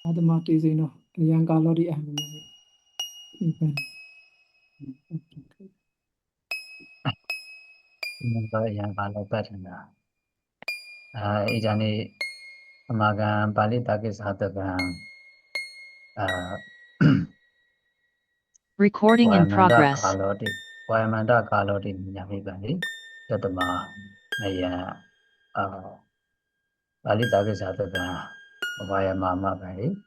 Adama Tizino, young Galori and yang kalau berna, ijani amagan balik taki satu kan, Recording in progress. Wayamanda kalau di nyami balik, tetema ya balik taki satu kan, wayamama balik,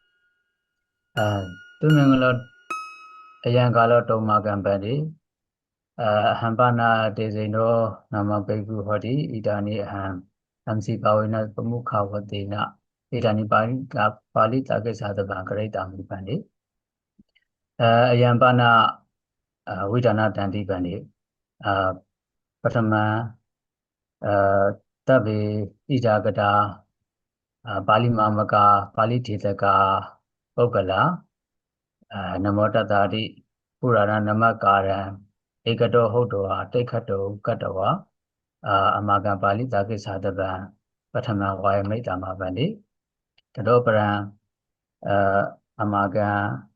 tu mengulat yang kalau tu makan balik, hampana desino nama begu hodi idani Amsi Pawina Pamukha Vatina, Idani Pali Take Sadaba Great Ami Bandi, Ayambana Vidana Dandi Bandi, Patama Tabi Ijagada, Pali Mamaka, Pali Titaka, Ogala, Namota Dadi, Purana Namakara, Ekado Hodoa, Tekato, Katawa, Amaga Pali Take Sadaba, Patama Wayamita Bandi. Kadopara amaga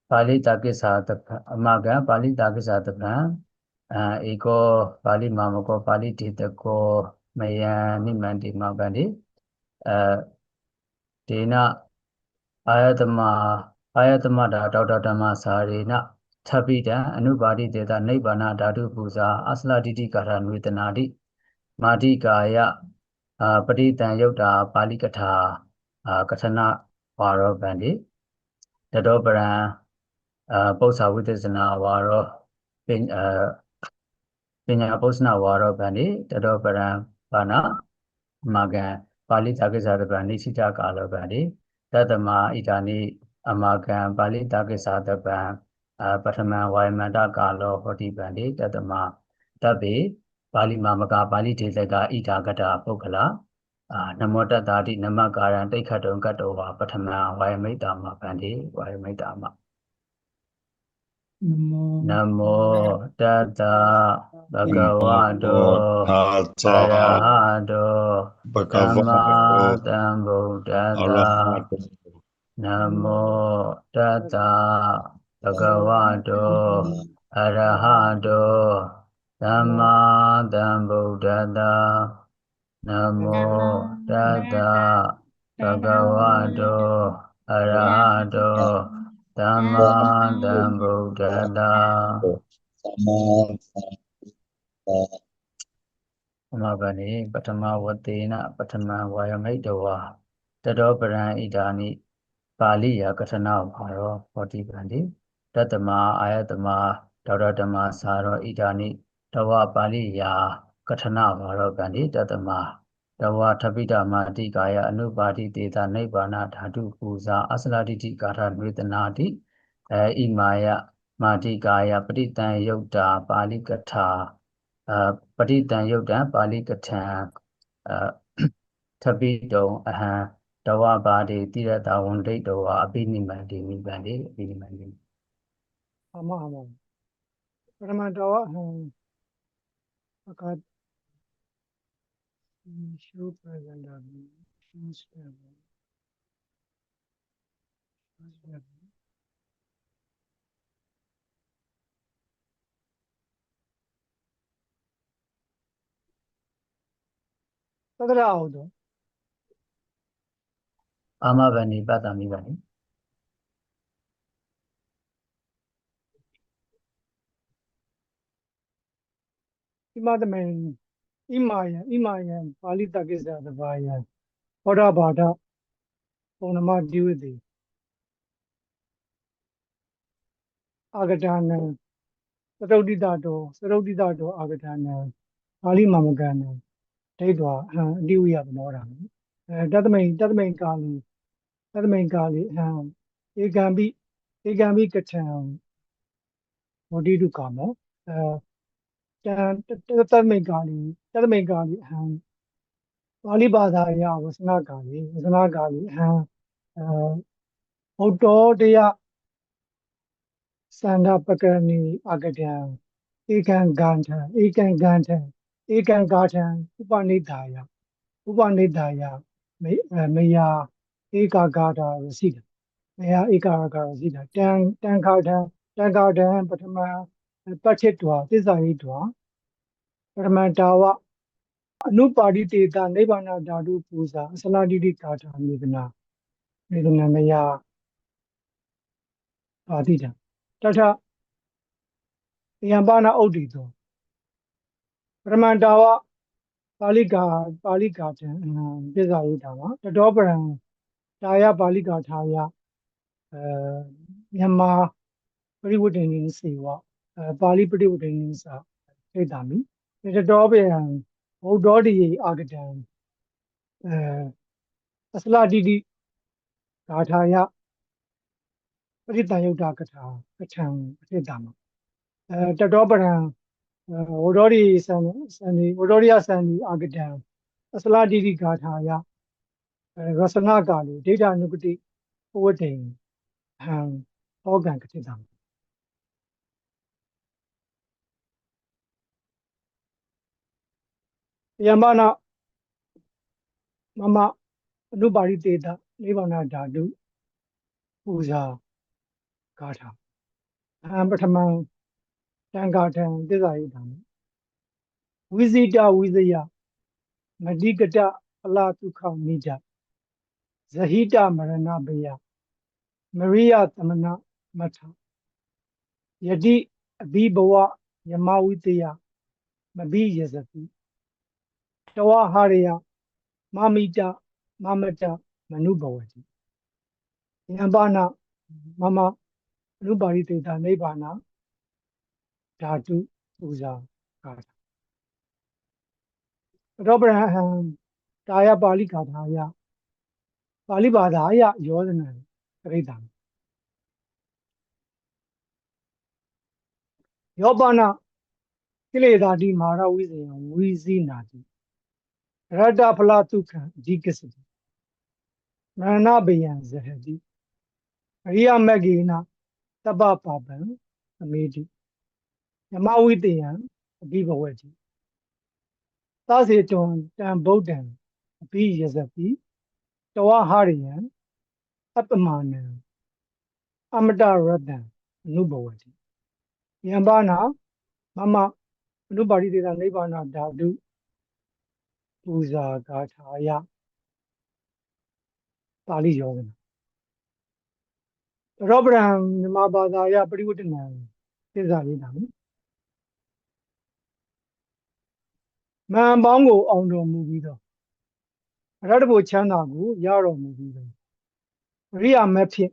Pali Takisa amaga Pali Takisa ego Pali Mamako Pali Titako Maya Nimandi Magandi Dina Ayatama Dada Dama Sarina Tabida Anubadi Deda Nebana Dadu Puza Asla Didi Karan Vitanadi Madi Gaya Paditan Yoda Pali Kata Katana Waro Bandi Dadobara Bosa Vidisana Waro Pinya Bosna Waro Bandi Dadobara Bana Magan Pali Takisa Bandi Sita Kalo Bandi Dadama Idani Amagan Pali Takisa Ban Patama Waimanda Kalo Hoti Bandi Dadama Tabi Pali Mamaka Pali Tizaka Itagata Pokala Namota Dadi Namakaran Tekadon Katova Patama Wayamaitama Bandi Wayamaitama Namo Tata Bhagavato Arahato Sama Sambuddhassa Namo Tata Bhagavato Arahato Sama Sambuddhassa Namo Tata Bhagavato Arahato Sama Sambuddhassa Amagani Patama Vatina Patama Vayamaitawa Tadoparan Idani Pali Yakatana Varo Vati Bandi Tatama Ayatama Dauratama Saro Idani Tawa Pali Ya Katana Varo Bandi Tatama Tawa Tabida Mati Gaya Anubadi Deta Nebana Dhatu Puza Asladiti Kara Nvitanati Imaya Mati Gaya Paditan Yokta Pali Katha Paditan Yokta Pali Katha Tabido Dawa Badi Tirata Wande Doa Abinimandi Nibandi Abinimandi Ama Ramadawa Akad show present Tadra Audo Amabani Badami Bani Imadaman Imaya Pali Takisa the Vaya Oda Bada Onama Dividi Agatana Sarodidato Agatana Ali Mamagana Tedwa Divya Mora Dadamain Kali Egambi Katan what did you come? Dadamain Kali Alibada ya was Nagali Outdoor Dea Sanda Pakani Agatan Ekan Ganta Upanidaya Maya ဧကဂါထာရစီတာမယဧကဂါရစီတာတန်ခါတံပထမပဋ္ဌိတဝသစ္စာဟိတဝပထမတာဝအနုပါတိတေတနိဗ္ဗာန်ဓာတုပူဇာအစလတိတိဂါထာမေဒနာမယပါတိတံတထယံပါဏဥဒ္တိသောပထမတာဝပါဠိကာတံသစ္စာဟိတာဝတတောပရံတာယပါဠိကာထာယမြန်မာပရိဝတ္တနိစေဝပါဠိပရိဝတ္တနိစာသိတာမိတတောပရံဘုဒ္ဓောတိအာဂတံအစလတိတိဂါထာယပရိတံယုတ်တာကထာကထံအထိတာမတတောပရံဝဒ္ဓောတိစံဝဒ္ဓောရိယစံဒီအာဂတံအစလတိတိဂါထာယရစနကာလေဒိဋ္ဌာနုကတိပဝတ္တေဟံဟောကံကထိတာယမနာမမအနုပါရိတေတနိဗ္ဗာန်ဓာတုပူဇာဂါထာပထမတံဂါထံသစ္စာဟိတံဝိဇိတဝိဇယမတိကတအလဒုက္ခမိကြဇဟိတမရဏဘယမရိယသမနမထယတိအဘိဘဝယမဝိတယမဘိယဇတိတဝဟရယမမိတမမတမနုဘဝတိယံပါဏမမအနုပါရိတေတနိဗ္ဗာန်ဓာတုပူဇာဂါထာရောပရဟံတာယပါဠိဂါထာယပါဠိဘာသာယယောဇနံပရိသံယောပါဏကိလေသာတိမာရဝိဇယံဝိဇိနာတိရတ္တဖလတုခံအဓိကစတိမရဏဘယံဇဟတိအရိယမဂ္ဂေနတပ္ပပါပံအမေတိယမဝိတယံအဘိဘဝတိသစေတွံတံဗုဒ္ဓံအဘိယဇတိတဝဟရိယံအပ္ပမာနံအမတရတံအနုဘဝတိယံပါဏမမအနုပါရိတေတနိဗ္ဗာန်ဓာတုပူဇာဂါထာယပါဠိယောဂနာရောပရံမြမဘာသာယပရိဝတ္တနံသစ္စာလေးတာမန်ပေါင်းကိုအောင်တော်မူပြီးတော့အရတ္တဘုချမ်းသာကိုရတော်မူပြီးတော့အရိယာမက်ဖြင့်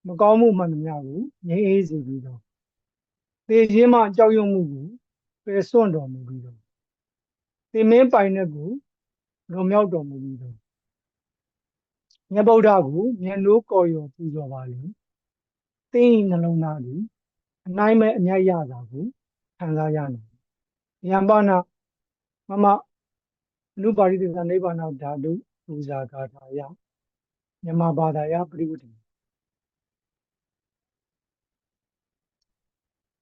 မကောင်းမှုမှန်သမျှကိုငြိမ်းအေးစေပြီးတော့သေခြင်းမှကြောက်ရွံ့မှုကိုပယ်စွန့်တော်မူပြီးတော့သေမင်းပိုင်တဲ့ကိုလွန်မြောက်တော်မူပြီးတော့မြတ်ဗုဒ္ဓကိုမျက်နှိုးကော်ရော်ပူဇော်ပါလေသင်နှလုံးသားသည်အနိုင်မဲ့အမြတ်ရတာကိုခံစားရနိုင်ယံပါဏမမအနုပါရိသေသနိဗ္ဗာန်ဓာတုပူဇာဂါထာယမြန်မာဘာသာယပရိဝတ္တနိ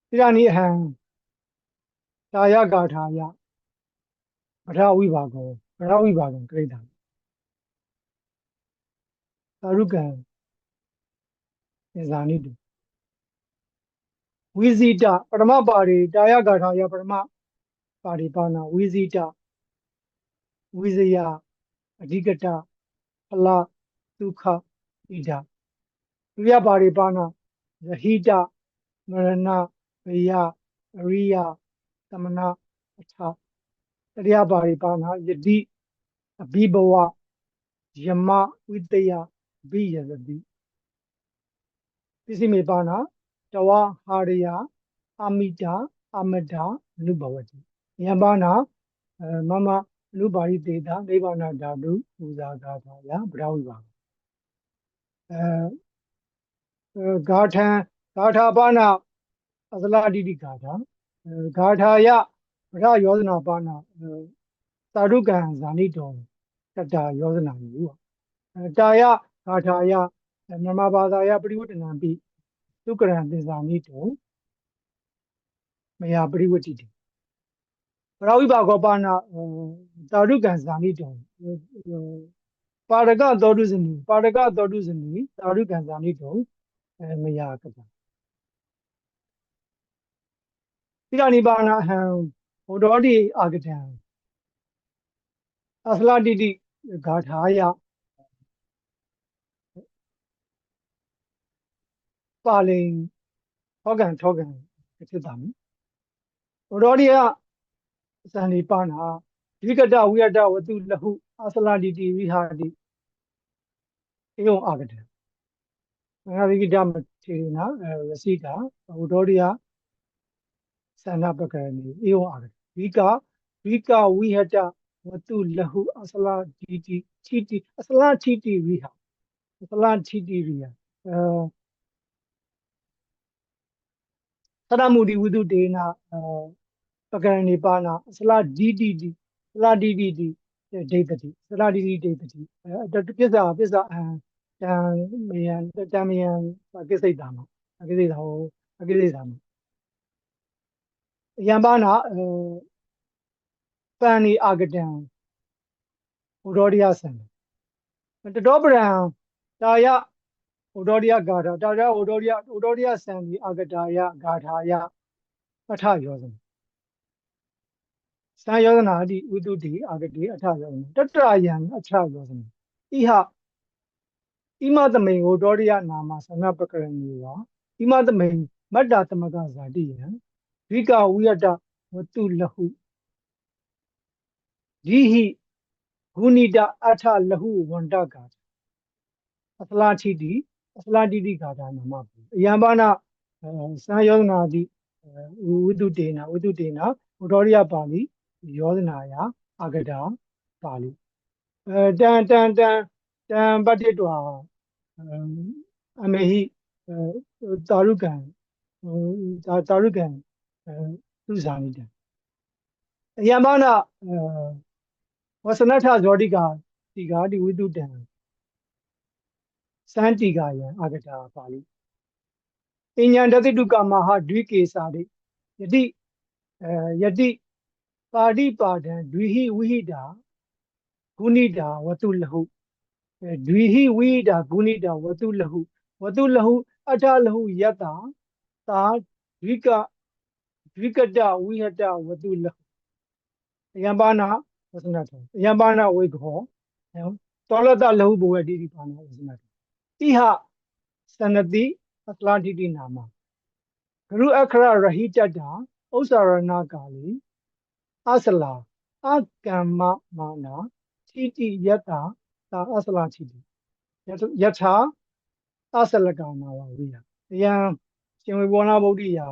သီရဏိအဟံတာယဂါထာယပထဝိဘာကောပထဝိဘာကံကိဋ္ဌာသာရုကံဇာနိတုဝိဇိတပရမပါရိတာယဂါထာယပရမပါရိပါဏဝိဇိတဝိဇယအဓိကတဖလဒုက္ခဣဒဒုရပါရိပါဏဇဟိတမရဏဘယအရိယသမဏအထတရိယပါရိပါဏယတိအဘိဘဝယမဝိတယဘိယဇတိပစ္စည်းမေပါဏတဝဟာရယအမိတာအမတာအနုဘဝတိယံပါဏမမအနုပါရိတေတနိဗ္ဗာန်ဓာတုပူဇာဂါထာယပထဝိဘာဂါထာပါဏအစလတိတိဂါထာဂါထာယပထယောဇနာပါဏသာရုကံဇာနိတောတတယောဇနာယူတာယဂါထာယမြန်မာဘာသာယပရိဝတ္တနံပိသုကရံသစ္စာနိတောမယပရိဝတ္တိတေပရဝိပါကောပါဏသာရုကံဇာနိတော ပါရကသောတုဇနီပါရကသောတုဇနီသာရုကံဇာနိတုံမယာကတာတိရနိပါဏဟံဘုဒ္ဓောတိအာဂတံအသလတိတိဂါထာယပါလိန်ထောကံဖြစ်တာမိဘုဒ္ဓောတိယဇာနိပါဏဝိကတဝိယတဝတုလဟုအသလတိတိဝိဟာတိဧဝံအာဂတံငါရိကိတမထေရနာရစိတာဘုဒ္ဓောတိယသန္နပကရဏီဧဝံအာဂတံဝိကဝိဟတဝတုလဟုအသလတိတိချိတိအသလတိတိဝိဟာအသလတိတိဝိဟာသရမုဒိဝိတုတေနပကရဏိပါဏအသလဒီတိတိသလဒီတိတိဒိဋ္ဌတိသလဒီတိဒိဋ္ဌတိပစ္စာတံမယံကိစိတ်တာမကိစိတ်တာဟောအကိစိတ်တာမယံပါဏပန္နိအာဂတံဘုဒ္ဓောတိယသံတတောပရံတာယဘုဒ္ဓောတိယဂါထာတာယဘုဒ္ဓောတိယသံဒီအာဂတာယဂါထာယအထယောဇနသံယောဇနာတိဝိတုတိအာဂတိအထယောဇနတတရယံအထယောဇနဣဟဣမသမိန်ဘုဒ္ဓောတိယနာမသနပကရဏီဝါဣမသမိန်မတ္တသမကဇာတိယံဝိကဝိယတဝတုလဟုဒီဟိဂုဏိတအထလဟုဝန္တကာအသလတိတိဂါထာနာမပုယံပါဏသံယောဇနာတိဝိတုတေနဘုဒ္ဓောတိယပါဠိယောဇနာယအာဂတာပါဠိတံပတ္တိတောအမေဟိသာရုကံသူဇာနိတံယံပါဏဝဆနထဇောတိကာတိကာတိဝိတုတံစန္တိကာယံအာဂတာပါဠိအဉ္ဉံတတိတုကာမဟာဒွိကေစာတိယတိပါဠိပါဒံဒွိဟိဝိဟိတာဂုဏိတာဝတုလဟုဒွိဟိဝိဟိတာဂုဏိတာဝတုလဟုအထလဟုယတ္တာသာဒွိကတဝိဟတဝတုလဟုယံပါဏဝဆနထယံပါဏဝိခောတောလတလဟုဘဝတိတိပါဏဝဆနထဣဟသနတိအသလတိတိနာမဂရုအခရရဟိတတာဥစ္စာရဏကာလီအသလာအကမ္မမာနာတိတိယတ္တာသာအသလတိတိယထာအသလကာနာဝဝိယယံရှင်ဝေဘောနာဗုဒ္ဓိယာ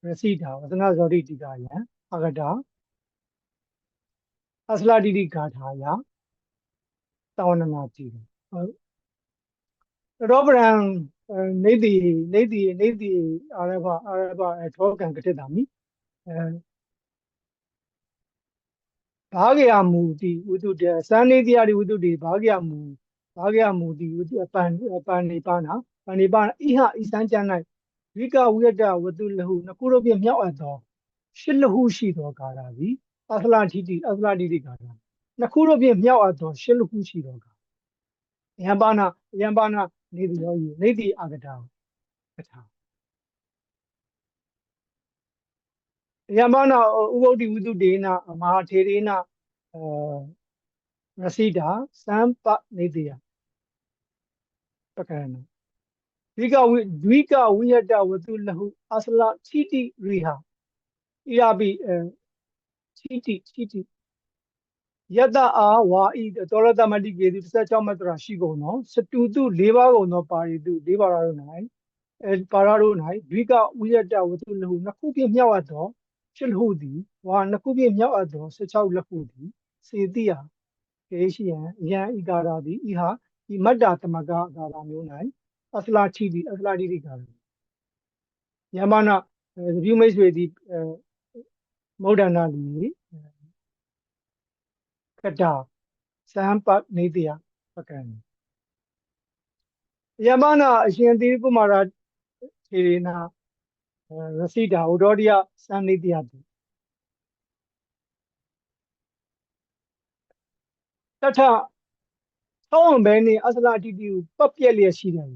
ရစိတာဝသနဇောတိတိကာယံအာဂတာအသလတိတိဂါထာယသဝနနာတိရောပရံနေတိအာရဘထောကံကတိတာမိဘာဂယမူတိဝိတုတေသံနေတိယတိဝိတုတေဘာဂယမူတိဝိတုပန်နိပါဏဣဟဤစံကျမ်း၌ဝိကဝိယတဝတုလဟုနှစ်ခုတို့ဖြင့်မြောက်အပ်သောရှစ်လဟုရှိသောကာလသည်အသလတိတိကာလနှစ်ခုတို့ဖြင့်မြောက်အပ်သောရှစ်လဟုရှိသောကာယံပါဏနေတိယောဤနေတိအာဂတာကထာယံပါဏဥပုဒ္ဓိဝိတုတေနမဟာထေရေနရစိတာသံပနေတိယပကရဏဒွိကဝိယတဝတုလဟုအသလတိတိရိဟာဣရာပိတိယတအာဝါဤတောရတမတိကေတု16မတ္တရာရှိကုန်သောစတုတု၄ပါးကုန်သောပါရိတု၄ပါးတို့၌ဒွိကဝိယတဝတုလဟုနှစ်ခုဖြင့်မြောက်အပ်သောရှစ်လဟုသည်ဝါနှစ်ခုဖြင့်မြောက်အပ်သော16လဟုသည်စေတိယကေရှိယံယံဤကာရာသည်ဤဟာဤမတ္တသမကကာရာမျိုး၌အသလတိတိကာရာယမနာသပြုမိတ်ဆွေသည်မௌဒနာလီကတာသံပနေတိယပကံယမနာအရှင်သီကုမာရထေရနာရစိတာဥဒ္ဓောတိယသံနေတိယတိတထ ထောင်းဘဲနဲ့အစလာတီတီကိုပတ်ပြက်လျက်ရှိတယ်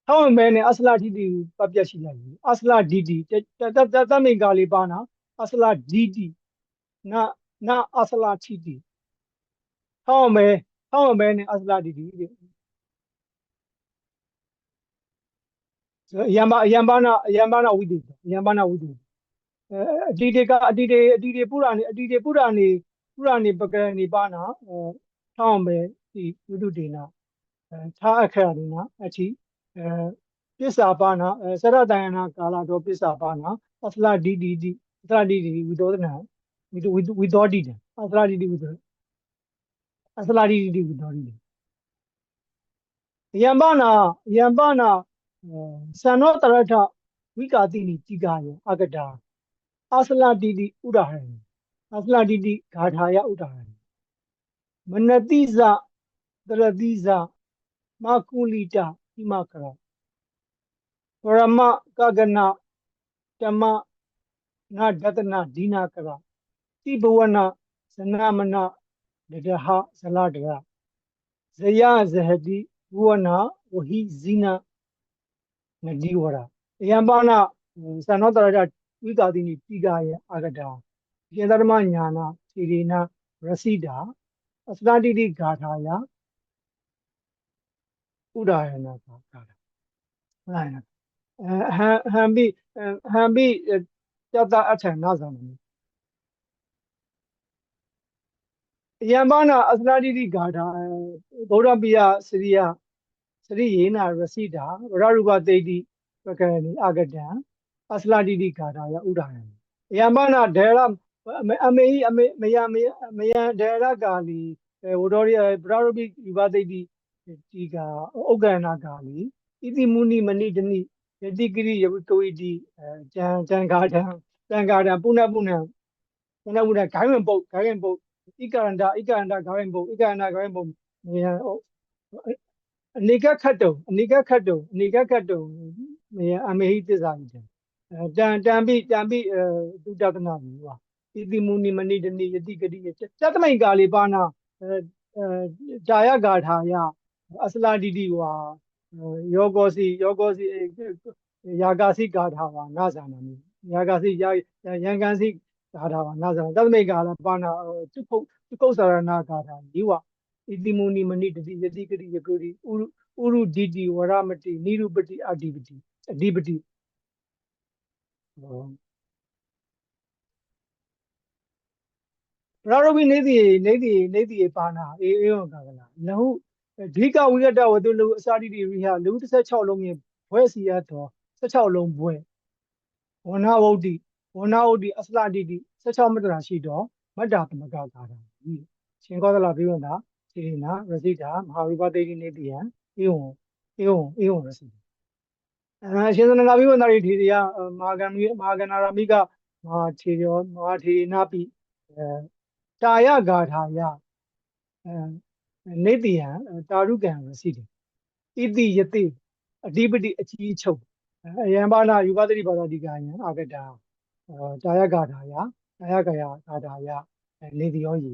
ထောင်းဘဲနဲ့အစလာတီတီကိုပတ်ပြက်ရှိတယ်အစလာဒီတီတမိန်ကလေးပါနာအစလာဒီတီနာအစလာတီတီထောင်းဘဲနဲ့အစလာတီတီယံပါနာဝိတုယံပါနာဝိတုအတီတေပူရာနေပကရနေပါနာထောင်းဘဲဒီဝိတုဒေနာထားအခရာဒေနာအတီပစ္စာပါနာစရတယနာကာလတော့ပစ္စာပါနာအစလာဒီအစလာဒီဝိသောဒနာဝိသောတိတအစလာဒီဝိသောအစလာဒီဝိသောတိယံပါနာသံနောတရထဝိကာတိနိတိကာယအကတာအစလာဒီဥဒါဟံအစလာဒီဂါထာယဥဒါဟံမနတိဇတရတိဇမကုလိတဣမကရပရမကဂနာဓမ္မနာဒတနာဒီနာကရတိဘဝနာဇနမနာဒဒဟဇလဒရဇယဇဟတိဘဝနာဝဟိဇိနာနဒီဝရယံပါနာသံနောတရထဝိကာတိနိတိကာယအာဂတာယေတရမညာနာသီရိနာရစိတာအစလာတိတိဂါထာယဥဒါယနာဂါထာဟုတ်လားဟံဘိတတအထံနာဇံယံပါနာအစလာတိတိဂါထာဗုဒ္ဓပိယစရိယေနာရစိတာဝရရူပတေတိပကရဏိအာဂတံအစလာတိတိဂါထာယဥဒါယံယံပါနာဒေရအမေယဒေရကာလီဝဒရိယပရရပိယူပတေတိဒီကဥက္ကရဏကာလီဣတိမုနိမဏိတနိယတိကိရိယဝိကဝိတိကျန်ဂါထံပုဏ္ဏဂိုင်းဝင်ပုတ်ဣကရန္တဂိုင်းပုတ်မေယအနေကခတ်တုံမေယအမေဟိသစ္စာယတံပိဒုတတနာမိဝဣတိမုနိမဏိတနိယတိကတိတတမိန်ကာလေပါနာတာယဂါထာယအစလာတိတိဝါယောဂောစီယာဂာစီဂါထာဝါနာဇာနာမိယာဂာစီယံကန်စီဂါထာဝါနာဇာတတမိန်ကာလပါနာသူကုသရဏဂါထာဒီဝဣတိမုနိမဏိတတိယတိကတိယကုတိဥရုဒီတိဝရမတိနိရုပတိအဓိပတိပရရဝိနေတိပါနာဧဝံကာကလာလဟုဒီကဝိကတဝတုလူအစာတိရိဟလူ16လုံးမြင်ဘွဲစီရတော်16လုံးဘွဲဝနာဝုဒ္ဓိအစလာတိတိ16မတ္တရာရှိတော်မတ္တာသမဂါသာတာရှင်ကောသလဘိဝန္တာစေရိနာရစိတာမဟာရူပတေတိနေတိယံဧဝံရစိရှင်သနဂါဘိဝန္တာရိထေရယမဟာကနာရမိကမဟာထေနာပိတာယဂါထာယနေတိယံတာရုကံရစိတေဣတိယတိအဓိပတိအကြီးချုပ်ယံပါဏယူပသတိဘာသာတိကာယံအာဂတာတာယဂါထာယတာယဂါထာယနေတိယောယီ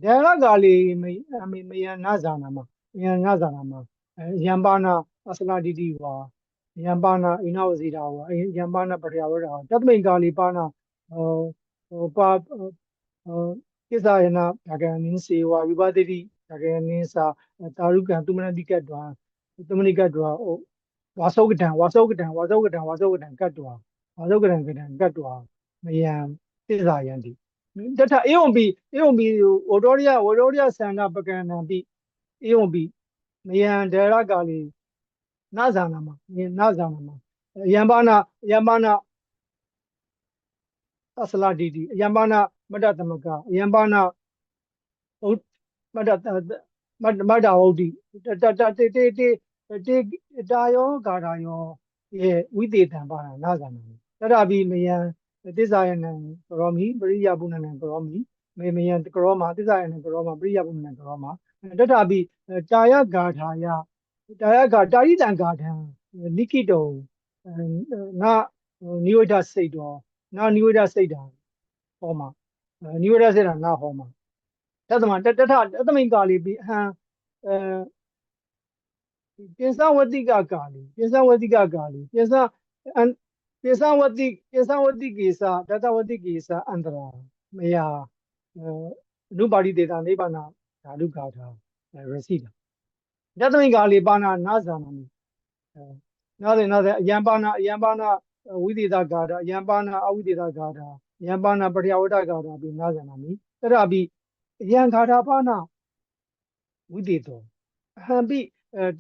ဒေရဂါလီမယနာဇာနာမယံပါဏအစလာတိတိဝါယံပါဏဣနဝစီတာဝါယံပါဏပရိယဝရတတမိန်ကာလီပါဏပါကိစ္စယနာဒါကနင်းစေဝဝိပတိတိဒါကနင်းစာတာရုကံသူမနတိကတ္တဝါဝါသောကတံကတ္တဝါကတံမယံသစ္စာယန္တိတထဧဝံပိဝဒရိယသန္တာပကရဏံပိဧဝံပိမယံဒေရကာလီနာဇာနာမယံပါဏအစလာတိတိယံပါဏမတ္တသမကယံပါဏမတ္တဝုဒ္ဓိတာယောဂါထာယောဝိတေတံပါဏနာဇာနာတရပိမယံသစ္စာယနံကရောမိပရိယပုဏ္ဏံကရောမိမယံကရောမသစ္စာယနံကရောမပရိယပုဏ္ဏံကရောမတထပိတာယဂါထာယတာရိတံဂါထံနိကိတောငါနိဝိဒစိတ်တော်နာနိဝိဒစိတ်တာဟောမှာနိဝိဒစိတ်တာနာဟောမှာတသမိန်ကာလီပိဟံ ပိစဝတိကကာလီပိစဝတိကကာလီပိစဝတိကိစ္စတတဝတိကိစ္စအန္တရာမယအနုပါရိတေတာနိဗ္ဗာန်ဓာတုကာထာရစီတာယတမိကာလီပါဏနာဇာနမိနာဇေအယံပါဏဝိသေသကာထာအယံပါဏအဝိသေသကာထာအယံပါဏပရိယဝတ္တကာထာပိနာဇာနမိတရပိအယံကာထာပါဏဝိသေသောအဟံပိ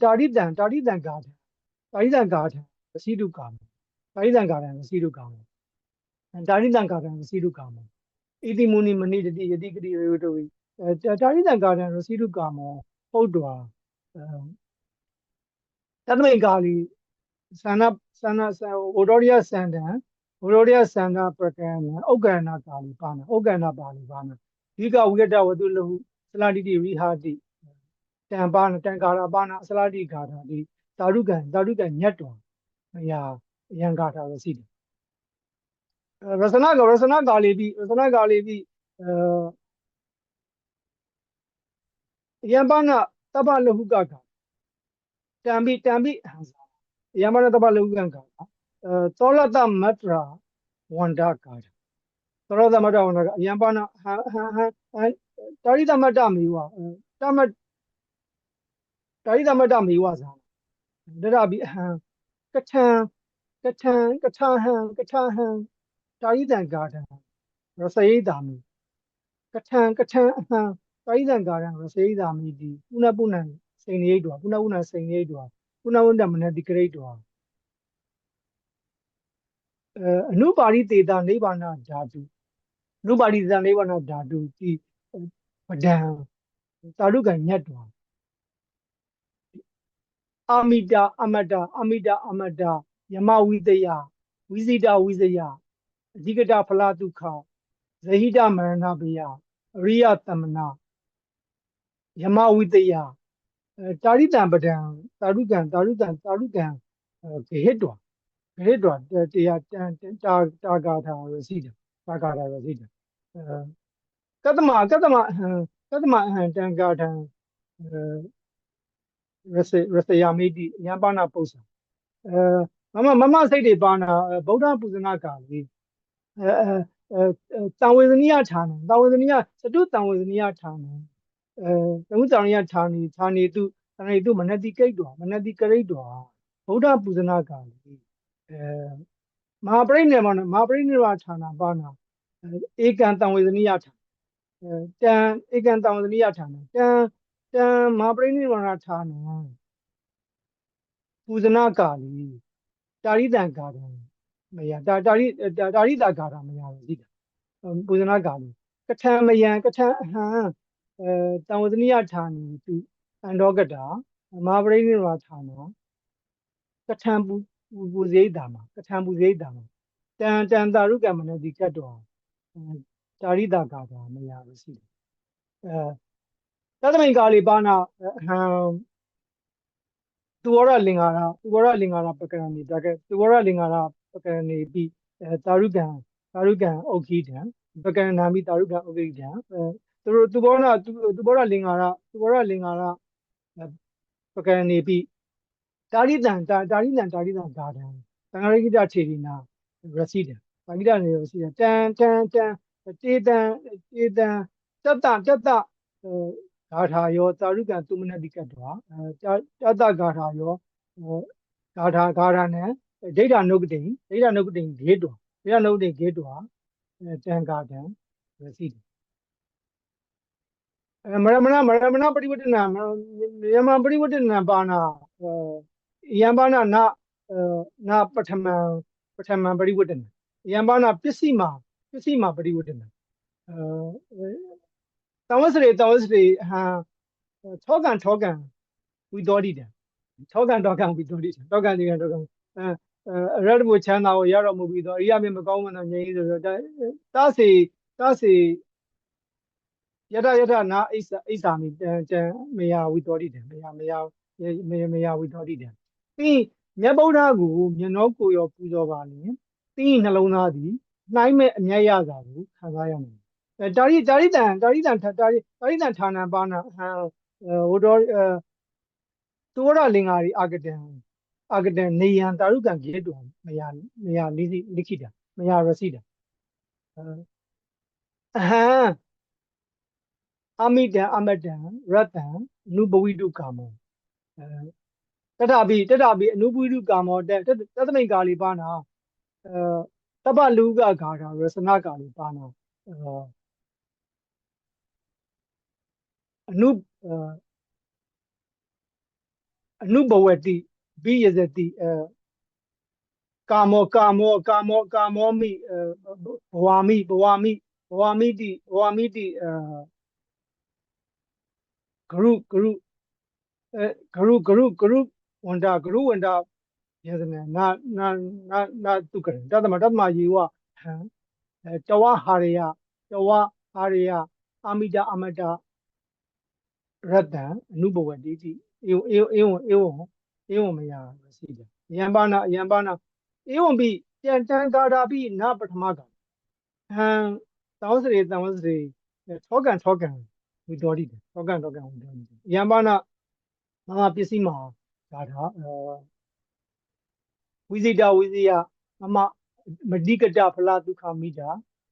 တာရိတံကာထာဝစီတုကာမတာရိတံကာထာဝစီတုကာမတာရိတံကာထာဝစီတုကာမဣတိမုနိမဏိတတိယတိကတိရေဝတဝိတာရိတံကာထာဝစီတုကာမောဟုတ်တော်တတမိန်ကာလီသန္နဝရောရိယသန္တံဝရောရိယသန္တာပကံဥက္ကရဏကာလီပါဏဥက္ကရဏပါဠိပါဏဒီကဝိကတဝတုလဟုသလတိတိရိဟာတိတံပါဏတံကာရပါဏအစလတိကာထာတိသာရုကံညတ်တော်မယာယံကာထာဝစီတရစနာကာလီပိယံပါဏတပ္ပလဟုကကာတံပိဟံသာယံပါဏတပ္ပလဟုကံကာသောလတမတ္တရာဝန္ဒကာထာသောလတမတ္တဝန္ဒကာယံပါဏတာရိတမတ္တမေဝတာရိတမတ္တမေဝဇာတရပိအဟံကထံဟံတာရိတံကာထံရစယိတာမိကထံအဟံတာရိတံကာထံရစယိတာမိတိပုဏ္ဏပုဏ္ဏစိန်ရိတ်တော်ပုဏ္ဏစိန်ရိတ်တော်ပုဏ္ဏဝန္တမနတိကရိတ်တော်အနုပါရိတေတာနိဗ္ဗာန်ဓာတုအနုပါရိတေတာနိဗ္ဗာန်ဓာတုဒီပဒံသာရုကညတ်တော်အာမိတာအမတယမဝိတယဝိဇိတဝိဇယအဓိကတဖလားဒုက္ခဇဟိတမရဏဘယအရိယသမနာယမဝိတယတာရိတံပဒံသာရုကံဂဟိတောတရားတာဂါထာရစီတတာဂါထာရစီတကတ္တမအဟံတံဂါထံရစယာမိတိယံပါဏပု္ပ္ပာမမစိတ်တွေပါဏဗုဒ္ဓပူဇနာကာလေတံဝေဒနိယဌာနစတုတံဝေဒနိယဌာနသမုတ္တရိယဌာနေတုမနတိကရိတ်တော်ဗုဒ္ဓပူဇနာကာလေမဟာပရိနိဗ္ဗာန်ဌာနပါဏဧကံတံဝေဒနိယဌာတံဧကံတံဝေဒနိယဌာနတံမဟာပရိနိဗ္ဗာန်ဌာနပူဇနာကာလီတာရိတံကာထံမယတာရိတာကာထမယရစီတာပူဇနာကာလီကထံမယံကထံအဟံတံဝေဒနိယဌာနေတုအန္တောကတာမဟာပရိနိဗ္ဗာန်ဌာနကထံပူဇိတာမှာတံတာရုကမနတိကတ်တော်တာရိတာကာထာမယရစီတတမိန်ကာလီပါဏအဟံသူဝရလင်္ကာရပကရဏီဒါကသူဝရလင်္ကာရပကရဏီပိတာရုကံဥက္ခိတံပကရဏာမိတာရုကံဥက္ခိတံသူဝရလင်္ကာရပကရဏီပိတာရိတံဂါထံသံဃာရိကိတထေရိနာရစီတံသံဃိတနေရစီတံတေတံတတဂါထာယောတာရုကံသူမနတိကတ္တဝတတဂါထာယောဂါထာနံဒိဋ္ဌနုကတိဂေတောတံဂါထံရစီတံမရမဏပရိဝတ္တနာယမပရိဝတ္တနာပါဏယံပါဏနာပထမံပရိဝတ္တနာယံပါဏပစ္စည်းမာပရိဝတ္တနာတဝစရေဟံထောကံဝိသောတိတံထောကံဝိသောတိတံရတ္တဘုချမ်းသာကိုရတော်မူပြီးတော့အရိယာမြတ်မကောင်းမနာငြိမ်းဆိုတော့တစေယထနာအိစာမိတံမယဝိသောတိတံမယဝိသောတိတံပြီးမြတ်ဗုဒ္ဓကိုမျက်နှာကိုရောပူဇော်ပါလျင်ပြီးနှလုံးသားသည်နှိုင်းမဲ့အမျက်ရတာကိုခံစားရမယ်တာရိတံဌာနပါဏဟံ ဟိုတော့သောရလင်္ကာရီအာဂတံနေယံတာရုကံကျေတုံမယာလိခိတာမယာရစီတာအဟံအမိတံအမတံရတံအနုပဝိတုကာမောတထပိအနုပဝိတုကာမောတသမိတ်ကာလီပါနာတပ္ပလူကဂါထာရစနကာလီပါနာအနုအနုဘဝတိဘိယဇတိကာမောမိဘဝမိတိဂရုဝန္တာယေသနနာတုကရတတမယေဝဟံတဝဟာရယအာမိတအမတရတံအနုဘဝတိတိဧဝံမယစီတယံပါဏဧဝံပိတံကာတာပိနပထမကဟံသောစရေထောကံဝိတော်တိထောကံဝိတော်တိယံပါဏမဟာပစ္စည်းမဟာဂါထာဝိဇိတမတိကတဖလဒုက္ခမိတာ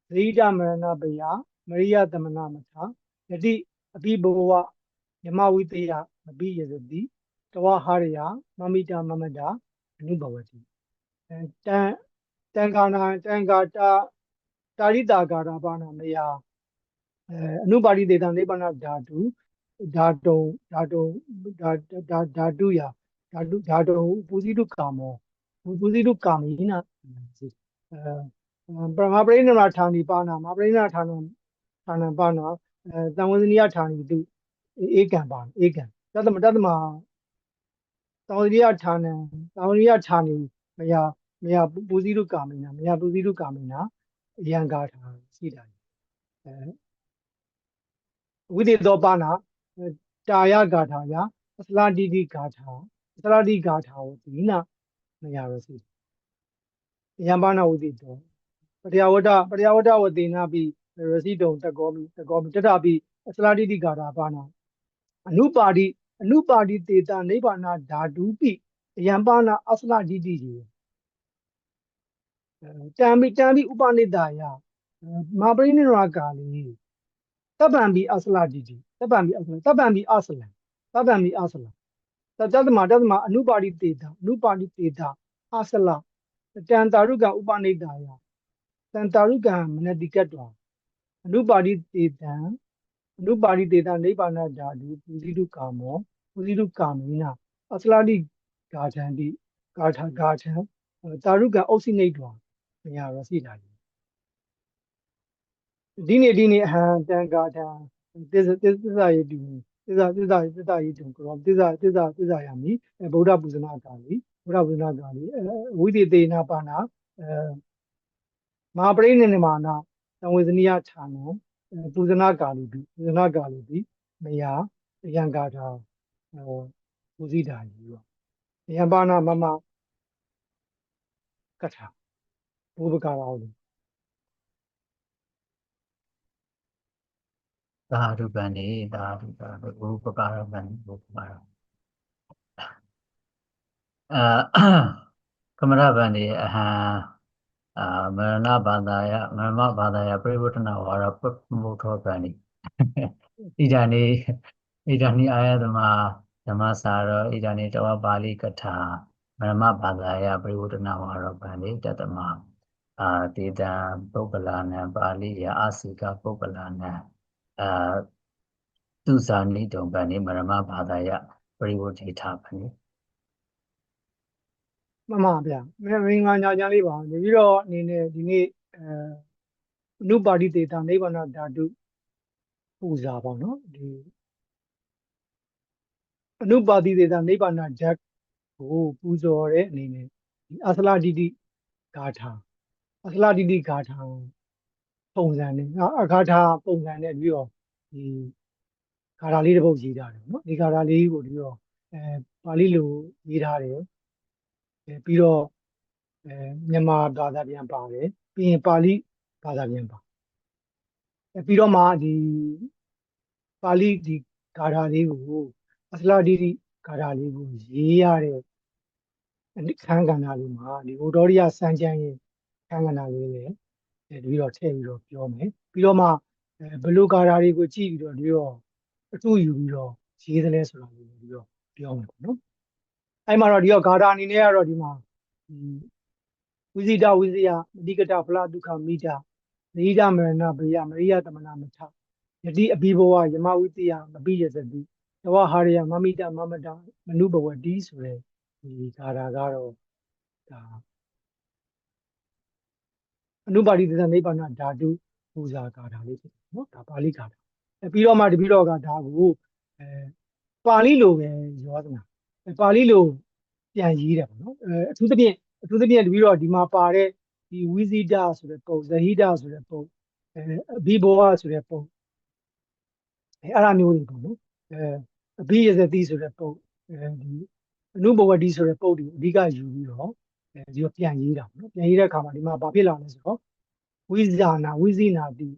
သရိဒမရဏပယမရိယသမနာမထာယတိအပိဘဝယမဝိတယမပိယဇတိတဝဟာရယမမိတာမမတာအနုဘဝတိတံကာတာရိတာကာတာပါဏမယအနုပါရိတေတံနိဗ္ဗာန်ဓာတုပူဇိတုကာမောပူဇိတုကာမိနာပရမပရိနိဗ္ဗာန်ဌာနိပါဏမပရိနိဗ္ဗာန်ဌာနပါဏသံဝဇနိယဌာနိတုဧကံပါဧကံတတမသံဝဇနိယဌာနိမယပူဇိတုကာမိနာယံဂါထာရှိတာဝိသေသောပါဏတာယဂါထာယအစလာတိတိဂါထာဝတိနာမယရစီယံပါဏဝိသေသောပရိယဝတ္တဝတေနာပိရစီတုံတကောမိတထပိအစလာတိတိဂါထာပါဏအနုပါတိတေတနိဗ္ဗာန်ဓာတုပိယံပါဏအစလာတိတိတံပိဥပနိတာယမပရိနိရောကာလိတပ္ပံပိအစလာတိတိတပ္ပံပိအစလတတမအနုပါတိတေတအစလတံတာရုကဥပနိတာယတံတာရုကမနတိကတ္တအနုပါတိတေတနိဗ္ဗာန်ဓာတုပူဇိတုကာမောပူဇိတုကာမိနာအစလာတိဂါထံတာရုကဩစိနိတောမယရစီတာဒီနေ့အဟံတံဂါထံသစ္စာယေတုသစ္စာယေတုကောသစ္စာယမိဗုဒ္ဓပူဇနာကာလိဝိသေတေနာပါဏမဟာပရိနိဗ္ဗာန်သံဝေဇနိယဌာနပူဇနာကာလိပိမယယံဂါထာပူဇိတာကြီးပေါ့ယံပါဏမမကထာဘူပကာရောလို့သာဓုပန်နေသာဓုပန်ဘုပကာရပန်ဘုပကာရကမရပန်နေအဟံမရဏဘာသာယပရိဝတ္တနာဝါရပမုထောပန်နေဣဒာနိအာယသမဓမ္မစာရောဣဒာနိတဝပါဠိကထာမရမဘာသာယပရိဝတ္တနာဝါရပန်နေတတမတေတံပုဂ္ဂလာနံပါဠိယအာစီကပုဂ္ဂလာနံသူဇာနိတုံပန်နေမရမဘာသာယပရိဝတ္တိထပန်နေမမဗျာမင်းငါညာကြလေးပါနေပြီးတော့အနေနဲ့ဒီနေ့အနုပါတိတေတနိဗ္ဗာန်ဓာတုပူဇာပေါ့နော်ဒီအနုပါတိတေတနိဗ္ဗာန်ဓာတ်ကိုပူဇော်တဲ့အနေနဲ့ဒီအစလာတိတိဂါထာပုံစံနဲ့အဂါထာပုံစံနဲ့ပြီးတော့ဒီဂါထာလေးတစ်ပုဒ်ရေးထားတယ်နော်ဒီဂါထာလေးကိုပြီးတော့ပါဠိလိုရေးထားတယ်ပြီးတော့မြန်မာဘာသာပြန်ပါတယ်ပြီးရင်ပါဠိဘာသာပြန်ပါပြီးတော့မှဒီပါဠိဒီ ဂါထာလေးကိုအစလာတိတိဂါထာလေးကိုရေးရတဲ့ခန်းကဏ္ဍလေးမှာဒီဝတ္တောရိယစံကြံရဲ့ခန်းကဏ္ဍလေးလေပြီးတော့ထည့်ပြီးတော့ပြောမယ်ပြီးတော့မှဘယ်လိုဂါထာတွေကိုကြည့်ပြီးတော့ပြီးတော့အထူးယူပြီးတော့ရေးသလဲဆိုတာကိုပြီးတော့ပြောမယ်ပေါ့နော်အဲ့မှာတော့ဒီတော့ဂါထာအနေနဲ့ကတော့ဒီမှာဝိဇိတဝိဇယမတိကတဖလားဒုက္ခမိတာမရိဒမရဏဘေယမရိယတမနာမထယတိအဘိဘဝယမဝိတယမပိယသတိတဝဟာရယမမိတမမတမနုဘဝတိဆိုတဲ့ဒီဂါထာကတော့ဒါအနုပါတိတနိဗ္ဗာန်ဓာတုပူဇာဂါထာလေးဖြစ်တယ်နော်ဒါပါဠိဂါထာပြီးတော့မှတပိတော့ကဒါကိုပါဠိလိုပဲရောသနာပါဠိလိုပြန်ရေးတယ်ပေါ့နော်အထူးသဖြင့်တပိတော့ဒီမှာပါတဲ့ဒီဝိဇိတဆိုတဲ့ပုံဇဟိတဆိုတဲ့ပုံအဘိဘောဆိုတဲ့ပုံအဲ့အမျိုးတွေပေါ့နော်အဘိယဇတိဆိုတဲ့ပုံဒီအနုဘဝတိဆိုတဲ့ပုံတွေအဓိကယူပြီးတော့ဒီတော့ပြန်ရေးတာပေါ့နော်ပြန်ရေးတဲ့အခါမှာဒီမှာဘာဖြစ်လာလဲဆိုတော့ဝိဇာနာဝိဇိနာတိ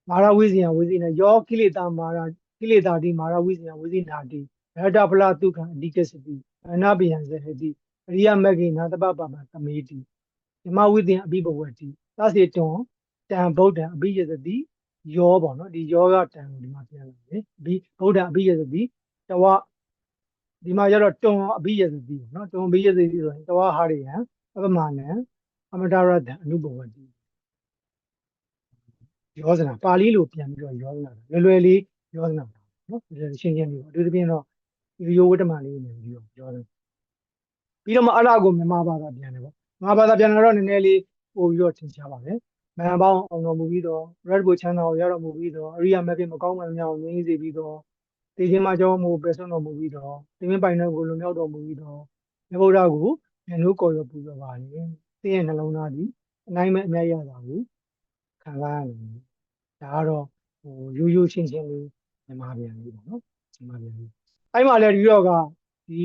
မာရဝိဇိယဝိဇိနာယောကိလေသာမာရကိလေသာတိမာရဝိဇိယဝိဇိနာတိရတဖလားဒုက္ခအဓိကစတိအနာပိယံဇဟတိအရိယမဂ္ဂိနာတပပမသမေတိဓမ္မဝိသင်အဘိဘဝတိသစေတွန်တံဗုဒ္ဓံအဘိယသတိယောပေါ့နော်ဒီယောဂတံကိုဒီမှာပြန်လာတယ်အဘိဗုဒ္ဓံအဘိယသတိတဝဒီမှာကျတော့တွန်အဘိယသတိပေါ့နော်တွန်အဘိယသတိဆိုရင်တဝဟာရိယံအပမနံအမတရတံအနုဘဝတိယောဇနာပါဠိလိုပြန်ပြီးတော့ယောဇနာလွယ်လေးယောဇနာနော်ရှင်းရှင်းလေးပေါ့အထူးသဖြင့်တော့ရိုးဝတ္တမလေးနေပြီးတော့ယောဇနာပြီးတော့မှအဲ့ဒါကိုမြန်မာဘာသာပြန်တယ်ပေါ့မြန်မာဘာသာပြန်တော့နည်းနည်းလေးပို့ပြီးတော့သင်ကြားပါမယ်မဟာပေါင်းအောင်တော်မူပြီးတော့ရတ္တဘုချမ်းသာကိုရတော်မူပြီးတော့အရိယာမဂ္ဂင်မကောင်းမှန်များကိုငြိမ်းစေပြီးတော့တေခြင်းမကြောင်းမူပဲဆုံးတော်မူပြီးတော့သင်္မပိုင်တော်ကိုလွန်မြောက်တော်မူပြီးတော့မြတ်ဗုဒ္ဓကိုဉာဏ်တို့ကိုရပူဇော်ပါလေသင်ရဲ့နှလုံးသားဒီအနိုင်မဲ့အမြတ်ရတာကိုခံစားရတယ်ဒါကတော့ရိုးရှင်းရှင်းလေးမြန်မာပြန်လေးပေါ့နော်မြန်မာပြန်လေးအဲ့မှာလည်းဒီတော့ကဒီ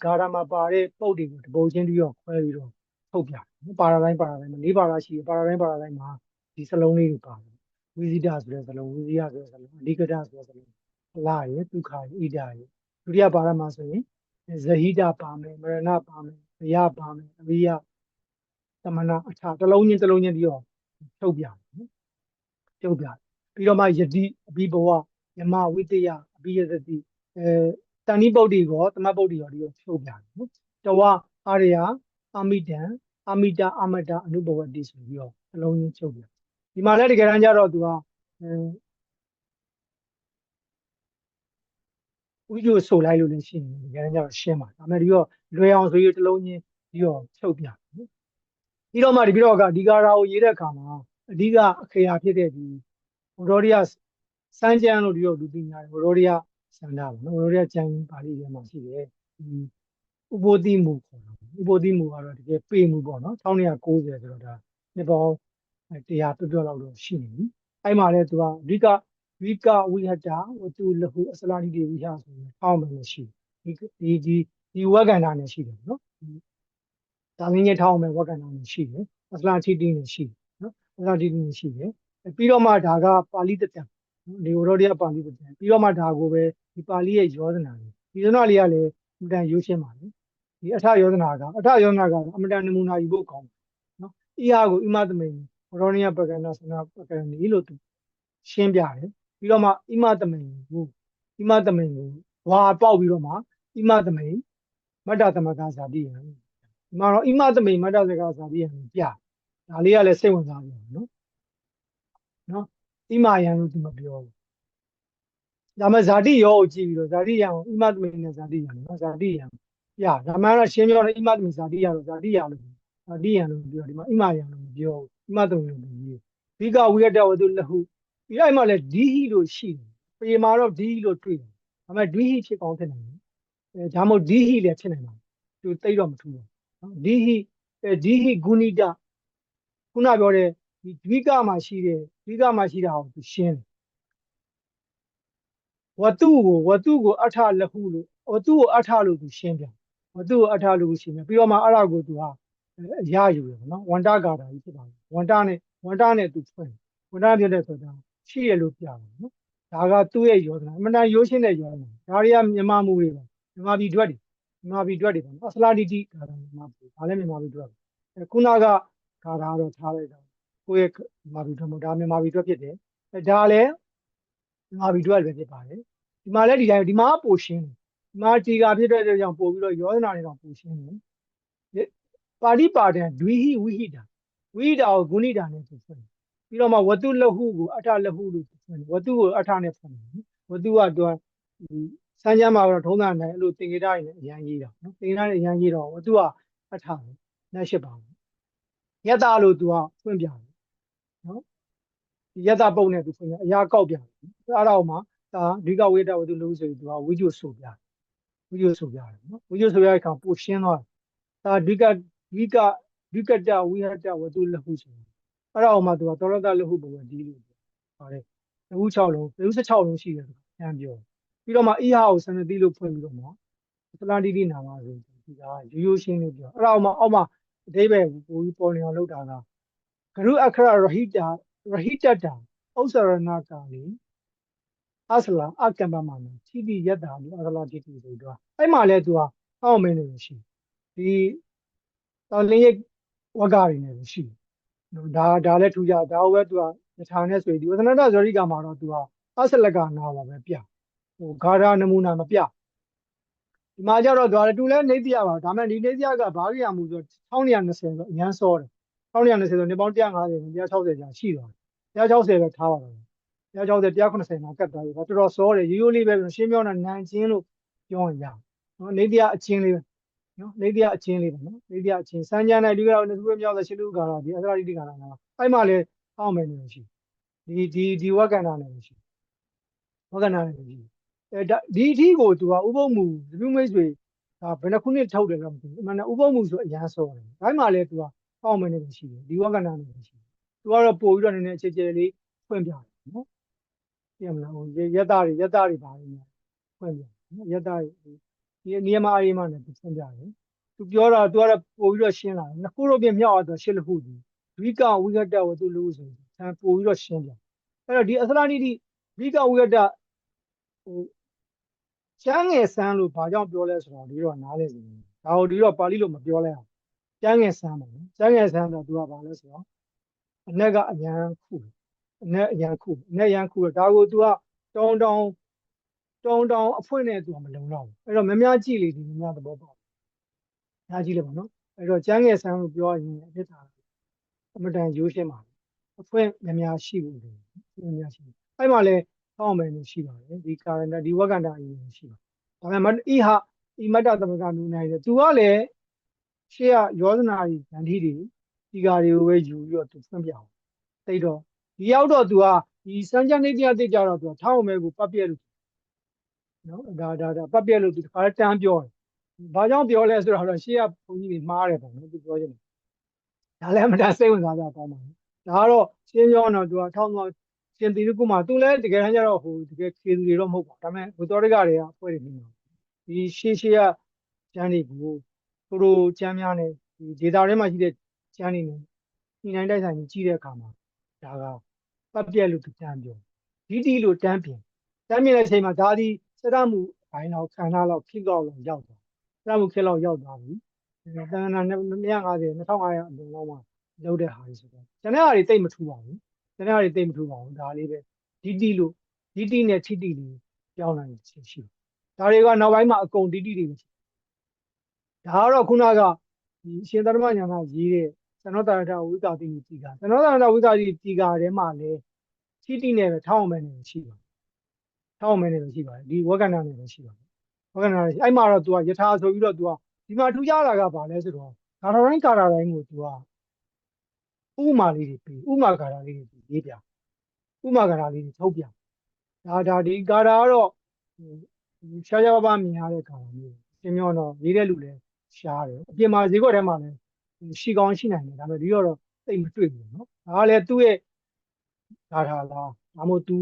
ဂါထာမှာပါတဲ့ပုတ်တွေကိုတပုံချင်းပြီးတော့ခွဲပြီးတော့ထုတ်ပြပါရာတိုင်းမှာ၄ပါရာရှိတယ်ပါရာတိုင်းမှာဒီစလုံးလေးတွေပါတယ်ဝိဇိတဆိုတဲ့စလုံးဝိဇိယဆိုတဲ့စလုံးအဓိကတဆိုတဲ့စလုံးလာရဒုက္ခရဣဒရဒုတိယပါရမှာဆိုရင်ဇဟိတပါမယ်မရဏပါမယ်ဘယပါမယ်အဘိယသမဏအထာတစ်လုံးချင်းပြီးတော့ထုတ်ပြပြီးတော့မှယတိအဘိဘဝယမဝိတယအဘိယသတိတဏိပုဒ္ဓိကောသမပုဒ္ဓိကောဒီကိုထုတ်ပြတယ်နော်တဝအာရယအမိတံအမိတာအမတအနုဘဝတိဆိုပြီးတော့အလုံးကြီးချုပ်ပြဒီမှာလည်းတကယ်တမ်းကျတော့သူကဥကျိုးဆိုလိုက်လို့လည်းရှိနေတယ်တကယ်တမ်းကျတော့ရှင်းပါဒါပေမဲ့ဒီတော့လွယ်အောင်ဆိုပြီးတလုံးချင်းပြီးတော့ချုပ်ပြပြီးတော့မှဒီပြီးတော့ကဒီကာရာကိုရေးတဲ့အခါမှာအဓိကအခရာဖြစ်တဲ့ဒီဝတ္တောရိယစံကြံလို့ဒီတော့လူပညာဝတ္တောရိယစန္ဒပေါ့နော်ဝတ္တောရိယကျမ်းပါဠိထဲမှာရှိတယ်ဥပိုတိမူခေါ်တာဥပိုတိမူကတော့တကယ်ပေမှုပေါ့နော်1990ဆိုတော့ဒါနှစ်ပေါင်း100ပြည့်လောက်တော့ရှိနေပြီအဲ့မှာလည်းသူကဝိကဝိဟတဝတုလဟုအစလာတိတေဝိဟဆိုရင်အောင်းမယ်လို့ရှိဒီဝက်ကန္တာနဲ့ရှိတယ်နော်ဒါမင်းကြီးထောင်းမယ်ဝက်ကန္တာနဲ့ရှိတယ်အစလာတိတိနဲ့ရှိတယ်နော်အစလာတိတိနဲ့ရှိတယ်ပြီးတော့မှဒါကပါဠိတတံဒီဝရဒိယပါဠိတတံပြီးတော့မှဒါကိုပဲဒီပါဠိရဲ့ယောဇနာလေးဒီယောဇနာလေးကလည်းအမှန်ရိုးရှင်းပါလေဒီအထယောဇနာကအမှန်နမူနာယူဖို့ကောင်းတယ်နော်ဤဟာကိုဣမသမိန်ဝရဒိယပကဏသနာပကဏီလို့သူရှင်းပြတယ်ပြီးတော့မှဣမသမိန်ကိုဝါပေါက်ပြီးတော့မှဣမသမိန်မတ္တသမဂဇာတိယံဒီမှာတော့ဣမသမိန်မတ္တသမဂဇာတိယံပြဒါလေးကလည်းစိတ်ဝင်စားကြတယ်နော်ဣမယံလို့သူမပြောဘူးဒါမှဇာတိရောကိုကြည့်ပြီးတော့ဇာတိယံကိုဣမသမိန်နဲ့ဇာတိယံနော်ဇာတိယံပြဒါမှတော့ရှင်းပြောတယ်ဣမသမိန်ဇာတိယံလို့ဇာတိယံလို့ပြောဒီမှာဣမယံလို့မပြောဘူးဣမသမိန်လို့ပြောဒီကဝိရတဝတုလဟုဒီအဲ့မှာလည်းဒီဟိလို့ရှိတယ်ပေမှာတော့ဒီဟိလို့တွေ့တယ်ဒါပေမဲ့ဒီဟိဖြစ်ကောင်းဖြစ်နိုင်တယ်ဒါမှမဟုတ်ဒီဟိလည်းဖြစ်နိုင်ပါသူသိတော့မထူးဘူးနော်ဒီဟိဂုဏိတခုနပြောတဲ့ဒီဒွိကမှာရှိတာကိုသူရှင်းတယ်ဝတုကိုအထလဟုလို့ဝတုကိုအထလို့သူရှင်းပြဝတုကိုအထလို့ရှင်းပြပြီးတော့မှအဲ့ဒါကိုသူဟာရယူတယ်နော်ဝန္တဂါထာကြီးဖြစ်ပါဘူးဝန္တနဲ့သူဖွင့်ဝန္တပြတဲ့ဆိုတာရှိရလို့ပြတယ်နော် ဒါကသူ့ရဲ့ယောဒနာအမှန်တန်ရိုးရှင်းတဲ့ယောဒနာဒါတွေကမြန်မာမူတွေပါမြန်မာပြည်တွက်တွေပေါ့နော်အစလာတိတိဂါထာမြန်မာပြည်ဒါလည်းမြန်မာပြည်တွက်ခုနကဂါထာတော့ထားလိုက်တော့ကိုယ့်ရဲ့မြန်မာပြည်တွက်မို့ဒါမြန်မာပြည်တွက်ဖြစ်တယ်ဒါလည်းမြန်မာပြည်တွက်ပဲဖြစ်ပါတယ်ဒီမှာလည်းဒီတိုင်းဒီမှာပိုရှင်းတယ်ဒီမှာတီကာဖြစ်တဲ့အတွက်ကြောင့်ပို့ပြီးတော့ယောဒနာတွေတော့ပိုရှင်းတယ်ပါဠိပါဒံဒွိဟိဝိဟိတာဝိဟိတာကိုဂုဏိတာနဲ့သူဖွင့်ပြီးတော့မှဝတ္ထုလဟုကိုအထလဟုလို့ဖွင့်ဝတ္ထုကိုအထနဲ့ဖွင့်ဝတ္ထုကတော့စမ်းချမ်းမှာတော့ထုံးစံတိုင်းအဲ့လိုသင်္ကေတတွေနဲ့အရန်ကြီးတာနော်သင်္ကေတတွေအရန်ကြီးတော့ဝတ္ထုကအထပဲနဲ့ရှိပါဘူးယတ္တလို့သူကဖွင့်ပြတယ်နော်ယတ္တပုံနဲ့သူဖွင့်ပြအရာကောက်ပြတယ်အဲ့ဒါမှဒါအဓိကဝိတ္တဝတ္ထုလို့ဆိုပြီးသူကဝိဇ္ဇုဆိုပြတယ်ဝိဇ္ဇုဆိုပြတယ်နော်ဝိဇ္ဇုဆိုပြတဲ့အခါပိုရှင်းသွားတယ်ဒါအဓိကတဝိဟတဝတ္ထုလဟုဆိုအဲ့ဒါမှသူကသောရတလဟုဘဝဒီလို့ပါတယ်လဟု6လုံးလဟု16လုံးရှိတယ်သူကပြန်ပြောပြီးတော့မှဣဟကိုစနတိလို့ဖွင့်ပြီးတော့မှသလတိတိနာမဆိုဒီကရိုးရှင်းလို့ပြောအဲ့ဒါမှအောက်မှာအဓိပ္ပာယ်ကိုပိုပြီးပေါ်လျော်လောက်တာကဂရုအခရရဟိတတာဥစ္စရဏကာလီအစလာအကမ္ပမနတိတိယတ္တာလို့အစလာတိတိဆိုတော့အဲ့မှာလဲသူကအောက်မင်းနေလို့ရှိဒီတော်လင်းရဲ့ဝဂ္ဂတွေနဲ့ရှိဒါလည်းထူကြဒါပဲသူကယထာနဲ့ဆိုဒီဝသနတဇရိကမှာတော့သူကအစလကနာပါပဲပြဂါထာနမူနာမပြဒီမှာကျတော့သူလည်းနေသိရပါဒါပေမဲ့ဒီနေသိရကဘာပြရမှုဆို1220ဆိုအရန်စောတယ်1220ဆိုနေပေါင်း150 160ကြာရှိသွားတယ်160ပဲထားပါတော့160 190မှာကတ်သွားပြီဒါတော်တော်စောတယ်ရိုးရိုးလေးပဲရှင်းပြောတာနန်ချင်းလို့ပြောရင်ရနော်နေသိရအချင်းလေးပဲနော်နေတရားအချင်းလေးပေါ့နော်နေတရားအချင်းစမ်းကြမ်းတဲ့ဒီကတော့သူ့မြောက်တဲ့ရှိလူကာရဒီအသရတိကာရနာအဲ့မှာလေအောက်မယ်နေရှိဒီဝကန္နာနဲ့ရှိဝကန္နာနဲ့ရှိဒီအထီးကိုသူကဥပုံမူဇပြုမိတ်ဆွေဒါဘယ်နှခုနှစ်ထုတ်တယ်တော့မသိဘူးအမှန်နဲ့ဥပုံမူဆိုအရန်စောတယ်ဒါမှလည်းသူကအောက်မယ်နေရှိတယ်ဒီဝကန္နာနဲ့ရှိသူကတော့ပို့ပြီးတော့နည်းနည်းအခြေကျလေးဖွင့်ပြတယ်နော်သိရမလားဟိုယတ္တတွေပါနေဖွင့်ပြနော်ယတ္တဒီနေရာမှာအေးမှလည်းသူဖွင့်ပြတယ်သူပြောတာသူကတော့ပို့ပြီးတော့ရှင်းလာတယ်နှစ်ခုတော့ပြင်မြောက်အောင်ရှင်းလို့ဟုတ်ပြီဝိကဝိကတဝတ္ထုလို့ဆိုရင်ပို့ပြီးတော့ရှင်းပြအဲ့တော့ဒီအစလာတိတိဝိကဝိကတဟိုကျမ်းငယ်ဆန်းလို့ဘာကြောင့်ပြောလဲဆိုတော့ဒီတော့နားလဲစီဒါကိုဒီတော့ပါဠိလိုမပြောလဲအောင်ကျမ်းငယ်ဆန်းပါနော်ကျမ်းငယ်ဆန်းတော့သူကဘာလဲဆိုတော့အနက်ကအရန်ခုအနက်အရန်ခုဒါကိုသူကတောင်းအဖွင့်နဲ့သူကမလုံတော့ဘူးအဲ့တော့မများကြည့်လေဒီမများသဘောပေါက်ညာကြည့်လိုက်ပါနော်အဲ့တော့ကျမ်းငယ်ဆန်းလို့ပြောရင်အဖြစ်တာအမတန်ရိုးရှင်းပါအဖွင့်များရှိဘူးလေများရှိအဲ့မှာလဲအောက်မယ်နေရှိပါတယ်ဒီကာရဏဒီဝကန္တာအရင်ရှိပါဒါပေမဲ့ဣမတ္တသမကနုနိုင်တယ်သူကလည်းရှေ့ကယောဇနာတွေဉာဏ်ထိတွေဒီကာတွေကိုပဲယူပြီးတော့သူဖွင့်ပြအောင်တိတ်တော့ဒီရောက်တော့သူကဒီစံချနေတရားတိတ်ကြတော့သူကထောက်အောင်မဲကိုပတ်ပြက်လို့နော်ဒါပတ်ပြက်လို့သူတခါတန်းပြောတယ်ဘာကြောင့်ပြောလဲဆိုတော့ရှေ့ကဘုန်းကြီးတွေမှားတယ်ပေါ့နော်သူပြောချင်တယ်ဒါလည်းမတစိတ်ဝင်စားကြကောင်းပါဘူးဒါကတော့ရှင်းပြောတော့သူကထောက်တော့ရှင်သီရိကုမာသူလည်းတကယ်တမ်းကျတော့ဟိုတကယ်ခေသူတွေတော့မဟုတ်ပါဘူးဒါပေမဲ့ဘုသောရိကတွေကအဖွဲ့တွေနေမှာဒီရှေ့ကကျမ်းတွေကိုသူတို့ကျမ်းများနဲ့ဒီဒေတာထဲမှာရှိတဲ့ကျမ်းတွေနဲ့ညှိနှိုင်းတိုက်ဆိုင်ကြီးတဲ့အခါမှာဒါကပတ်ပြက်လို့တန်းပြောဒီတီလို့တန်းပြင်တဲ့အချိန်မှာဒါဒီစရမှုဘိုင်းလောက်ခန္ဓာလောက်ခိကောက်လောက်ရောက်သွားစရမှုခေလောက်ရောက်သွားပြီတန်ခါ250 2500အလုံးလောက်မှလောက်တဲ့ဟာကြီးဆိုတော့ကျန်တဲ့ဟာတွေတိတ်မထူပါဘူးကျန်တဲ့ဟာတွေတိတ်မထူပါဘူးဒါလေးပဲဒီတီနဲ့ထိတိလေးပြောင်းလာနေရှိဒါတွေကနောက်ပိုင်းမှာအကုန်တီတိတွေဒါကတော့ခုနကဒီရှင်သာဓမ္မညာကရေးတဲ့သနောတာရထဝိကာတိတိကသနောတာရထဝိကာတိတိကထဲမှာလည်းထိတိနဲ့ပဲထောက်အောင်မယ်နေရှိပါထောက်အောင်မယ်နေရှိပါတယ်ဒီဝကန္နာနဲ့ပဲရှိပါတယ်ဝကန္နာအဲ့မှာတော့သူကယထာဆိုပြီးတော့သူကဒီမှာထူးခြားတာကဘာလဲဆိုတော့ဂါထာတိုင်းကာထာတိုင်းကိုသူကဥမာလေးတွေပြီးဥမာဂါထာလေးတွေရေးပြဥမာဂါထာလေးတွေထုတ်ပြဒါဒီဂါထာကတော့ရှားရှားပါးပါးမြင်ရတဲ့ဂါထာမျိုးသင်ပြောတော့ရေးတဲ့လူလည်းရှားတယ်အပြင်မှာဈေးကွက်ထဲမှာလည်းရှိကောင်းရှိနိုင်တယ်ဒါပေမဲ့ဒီတော့သိမတွေ့ဘူးနော်ဒါကလည်းသူ့ရဲ့ဂါထာလားဒါမှမဟုတ်သူ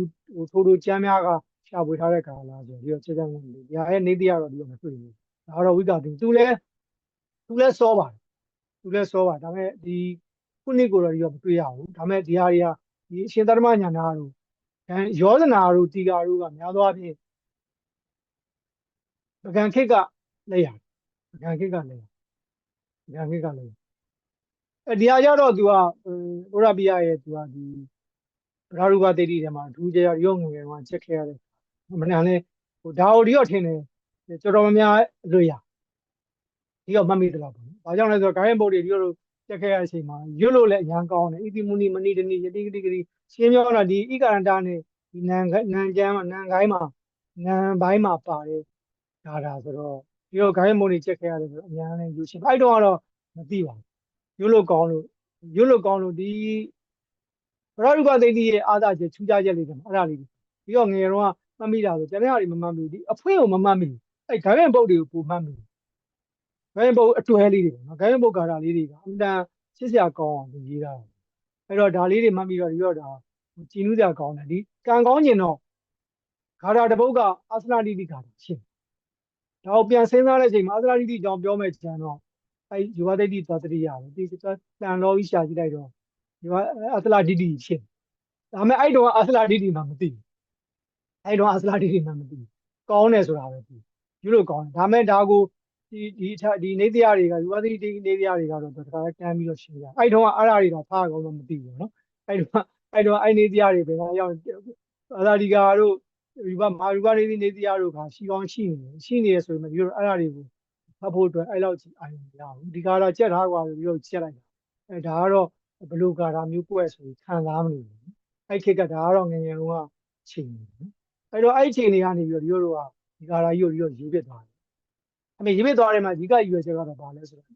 ထိုးကျမ်းများကရှာဖွေထားတဲ့ဂါထာလားဆိုပြီးတော့ချက်ချင်းဝင်ဒီဟာရဲ့နေတိရတော့ဒီတော့မတွေ့ဘူးဒါကတော့ဝိကာတိသူလည်းစောပါတယ်ဒါပေမဲ့ဒီခုနှစ်ကိုတော့ဒီတော့မတွေ့ရဘူးဒါပေမဲ့ဒီဟာတွေကဒီအရှင်သတ္တမညာနာတို့ ယောဇနာတို့တီကာတို့ကများသောအားဖြင့်ပကံခေတ်ကလက်ရပကံခေတ်ကလက်ရပကံခေတ်ကလက်ရဒီဟာကြတော့သူကဘုရားပြရဲ့သူကဒီဗရာရူပတိတိထဲမှာဒူးကြရရုံငယ်ကချက်ခဲ့ရတယ်မနန်လဲဒါဟိုဒီတော့ထင်တယ်တော်တော်များများအလွတ်ရဒီတော့မှတ်မိသလားပေါ့။ဘာကြောင့်လဲဆိုတော့ဂိုင်းဘုတ်တွေဒီလိုတက်ခဲ့ရတဲ့အချိန်မှာရွတ်လို့လည်းအရန်ကောင်းတယ်။ဣတိမုနိမဏိတနိယတိဂတိဂတိရှင်းပြောတာဒီဣကာရတနဲ့ဒီနန်ကျမ်းမှာနန်ကိုင်းမှာနန်ပိုင်းမှာပါတယ်ဒါဆိုတော့ဒီတော့ဂိုင်းဘုတ်တွေချက်ခဲ့ရတယ်ဆိုတော့အများနဲ့ယူရှင်းအဲ့တော့ကတော့မသိပါဘူး။ရွတ်လို့ကောင်းလို့ဒီဗရာရူပသိတိရဲ့အာသာချက်ချူးခြားချက်လေးတွေမှာအဲ့ဒါလေးပြီးတော့ငယ်တော့မှတ်မိတာဆိုကျန်တဲ့ဟာတွေမမှတ်မိဘူးဒီအဖွင့်ကိုမမှတ်မိဘူးအဲ့ဂိုင်းဘုတ်တွေကိုပုံမှတ်မိဂိုင်းဘုတ်အတွဲလေးတွေပေါ့နော်ဂိုင်းဘုတ်ကာတာလေးတွေကအမှန်တန်ချစ်စရာကောင်းအောင်ရေးတာအဲ့တော့ဒါလေးတွေမှတ်ပြီးတော့ဒီတော့ဒါကြည်နူးစရာကောင်းတယ်ဒီကံကောင်းကျင်တော့ဂါထာတစ်ပုဒ်ကအသနာတိတိဂါထာရှင်းဒါကိုပြန်စဉ်းစားတဲ့အချိန်မှာအသနာတိတိအကြောင်းပြောမယ်ကြံတော့အဲ့ယူဝသိတိသတ္တိရတယ်ဒီတန်တော်ကြီးရှာကြည့်လိုက်တော့ဒီကအသနာတိတိရှင်းဒါပေမဲ့အဲ့တော့အသနာတိတိမှမသိဘူးအဲ့တော့အသနာတိတိမှမသိဘူးကောင်းတယ်ဆိုတာပဲသိယူလို့ကောင်းတယ်ဒါပေမဲ့ဒါကိုဒီနေတရားတွေကယူဝသိတိနေတရားတွေကတော့တခါတန်းပြီးတော့ရှင်းကြအဲ့တော့အဲ့ဒါတွေတော့ဖားကောင်းမှမသိဘူးနော်အဲ့တော့အဲ့နေတရားတွေဘယ်ကရောက်အသာဒီကာတို့ဒီဘမာရူပနေနေတရားတို့ကရှိကောင်းရှိနေတယ်ဆိုရင်ပြီးတော့အဲ့ဒါတွေကိုဖတ်ဖို့အတွက်အဲ့လောက်ကြီးအာရုံမရဘူးဒီကတော့ကြက်ထားကွာပြီးတော့ချက်လိုက်တာအဲ့ဒါကတော့ဘလူကာတာမျိုးကွက်ဆိုခံစားမလို့အဲ့ခေတ်ကဒါကတော့ငယ်ငယ်တုန်းကချိန်နေတယ်အဲ့တော့အဲ့ချိန်တွေကနေပြီးတော့ဒီတို့ကဒီကာတာကြီးကိုရေးပြသွားတယ်အမေရေးပြသွားတယ်မှာဒီကရွယ်ချက်ကတော့ဘာလဲဆိုတော့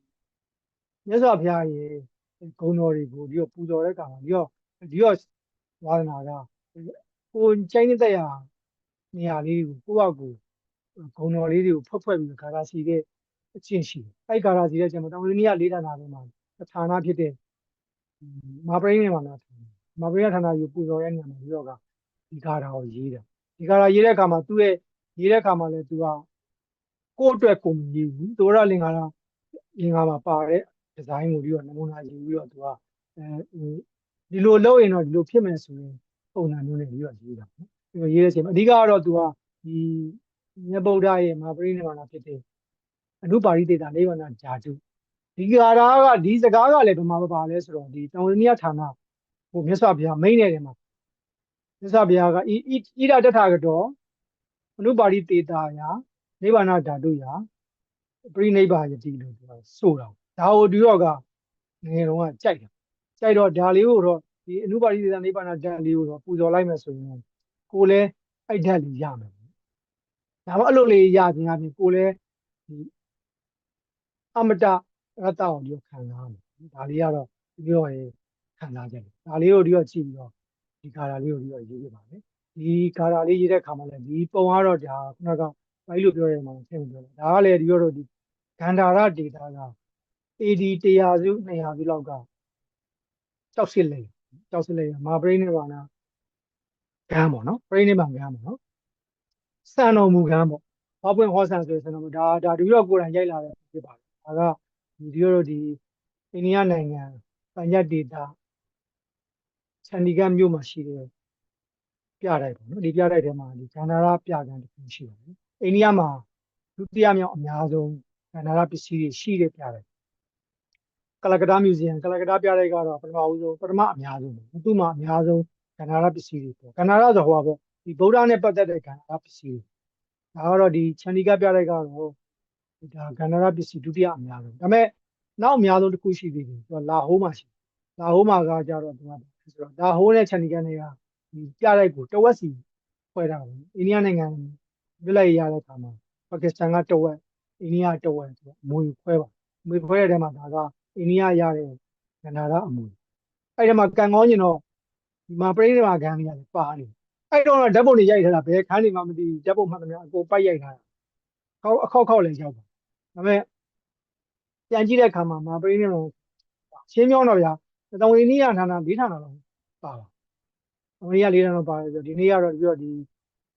မြတ်စွာဘုရားရဲ့ဂုဏ်တော်တွေကိုဒီတော့ပူဇော်တဲ့အခါမှာဒီတော့ဝါဒနာကကိုကျိုင်းတဲ့ရာနေရာလေးကိုယ့်အကူဂုဏ်တော်လေးတွေကိုဖွဲ့ပြီးဂါရာစီတဲ့အကျင့်ရှိတယ်အဲ့ဂါရာစီတဲ့ကျန်မတောင်ဝိနည်းလေးဌာနထဲမှာဌာနဖြစ်တဲ့မာပရိနေမှာမာပရိဌာနကိုပူဇော်တဲ့နေရာမှာဒီတော့ကဒီဂါရာကိုရေးတယ်ဒီဂါရာရေးတဲ့အခါမှာသူ့ရဲ့ရေးတဲ့အခါမှာလည်းသူကကိုယ့်အတွက်ကိုမရေးဘူးသောရလင်္ကာမှာပါတဲ့ဒီဇိုင်းကိုပြီးတော့နမူနာယူပြီးတော့သူကဒီလိုလုပ်ရင်တော့ဒီလိုဖြစ်မယ်ဆိုရင်ပုံစံမျိုးနဲ့ပြီးတော့ရေးတာနော်ဒီလိုရေးတဲ့အချိန်မှာအဓိကကတော့သူကဒီမြတ်ဗုဒ္ဓရဲ့မဟာပရိနိဗ္ဗာန်ဖြစ်တဲ့အနုပါရိသေတာနိဗ္ဗာန်ဓာတုဒီကာရာကဒီစကားကလည်းဘယ်မှာပါလဲဆိုတော့ဒီတောင်ဝိနည်းဌာနဟိုမြတ်စွာဘုရားမိန့်နေတဲ့မှာမြတ်စွာဘုရားကဣဒတထကတော်အနုပါရိသေတာယနိဗ္ဗာန်ဓာတုယပရိနိဗ္ဗာယတိလို့သူကဆိုတာဒါကိုဒီတော့ကငယ်တော့ကကြိုက်တော့ဒါလေးကိုတော့ဒီအနုပါရိသေတာနိဗ္ဗာန်ဓာတ်လေးကိုတော့ပူဇော်လိုက်မယ်ဆိုရင်ကိုလည်းအဲ့ဓာတ်လေးရမယ်ဒါမှအဲ့လိုလေးရခြင်းအပြင်ကိုလည်းဒီအမတရတ္တကိုဒီခံစားမယ်ဒါလေးကတော့ပြောရင်ခံစားကြတယ်ဒါလေးကိုဒီတော့ကြည့်ပြီးတော့ဒီကာရာလေးကိုဒီတော့ရေးပြပါမယ်ဒီကာရာလေးရေးတဲ့ခါမှာလည်းဒီပုံကတော့ဒါခုနကဘိုင်းလို့ပြောရမှာဆင်းပြောတယ်ဒါကလည်းဒီတော့ဒီဂန္ဓာရဒေတာက AD 100စု200စုလောက်ကကြောက်စစ်လေမဟာပရိနိဗ္ဗာန်ကံပေါ့နော်ပရိနိဗ္ဗာန်ကံပေါ့နော်စံတော်မူကံပေါ့ဘာပွင့်ဟောဆန်ဆိုစံတော်မူဒါဒီတော့ကိုယ်တိုင်ရိုက်လာတယ်ဖြစ်ပါတယ်ဒါကဒီတော့ဒီအိန္ဒိယနိုင်ငံပัญญဒေတာချန်ဒီဂတ်မြို့မှာရှိတယ်ပြတိုက်ပေါ့နော်ဒီပြတိုက်ထဲမှာဒီဂန္ဓာရပြကံတစ်ခုရှိပါတယ်အိန္ဒိယမှာဒုတိယမြောက်အများဆုံးဂန္ဓာရပစ္စည်းတွေရှိတဲ့ပြတိုက်ကလကတ္တာမြူဇီယံကလကတ္တာပြတိုက်ကတော့ပထမအများဆုံးသူ့မှာအများဆုံးဂန္ဓာရပစ္စည်းတွေပေါ့ဂန္ဓာရဆိုဟောပေါ့ဒီဗုဒ္ဓနဲ့ပတ်သက်တဲ့ဂန္ဓာရပစ္စည်းဒါကတော့ဒီချန်ဒီကပြတိုက်ကတော့ဒါဂန္ဓာရပစ္စည်းဒုတိယအများဆုံးဒါပေမဲ့နောက်အများဆုံးတစ်ခုရှိသေးတယ်သူကလာဟိုးမှာရှိလာဟိုးမှာကကြတော့သူကဆိုတော့လာဟိုးနဲ့ချန်ဒီကနဲ့ကဒီပြတိုက်ကိုတဝက်စီဖွဲ့တာပဲအိန္ဒိယနိုင်ငံပြလိုက်ရတဲ့အခါမှာပါကစ္စတန်ကတဝက်အိန္ဒိယတဝက်ဆိုတော့အမွေခွဲတဲ့ထဲမှာဒါကအိန္ဒိယရတဲ့ကန္နာရအမွေအဲ့ဒီမှာကံကောင်းကျင်တော့ဒီမှာပြိဋိမာခန်းကြီးကပါနေအဲ့တော့ဓာတ်ပုံတွေရိုက်ထားတာဘယ်ခန်းနေမှမသိဓာတ်ပုံမှတ်သမျှအကုန်ပိုက်ရိုက်ထားတာအခောက်လည်းရောက်ပါဒါပေမဲ့ပြန်ကြည့်တဲ့အခါမှာပြိဋိမာရှင်းပြောတော့ဗျာတောင်ဝိနည်းဌာန၄ဌာနတော့ပါတောင်ဝိနည်း၄ဌာနတော့ပါတယ်ဆိုဒီနေ့ကတော့ပြီးတော့ဒီ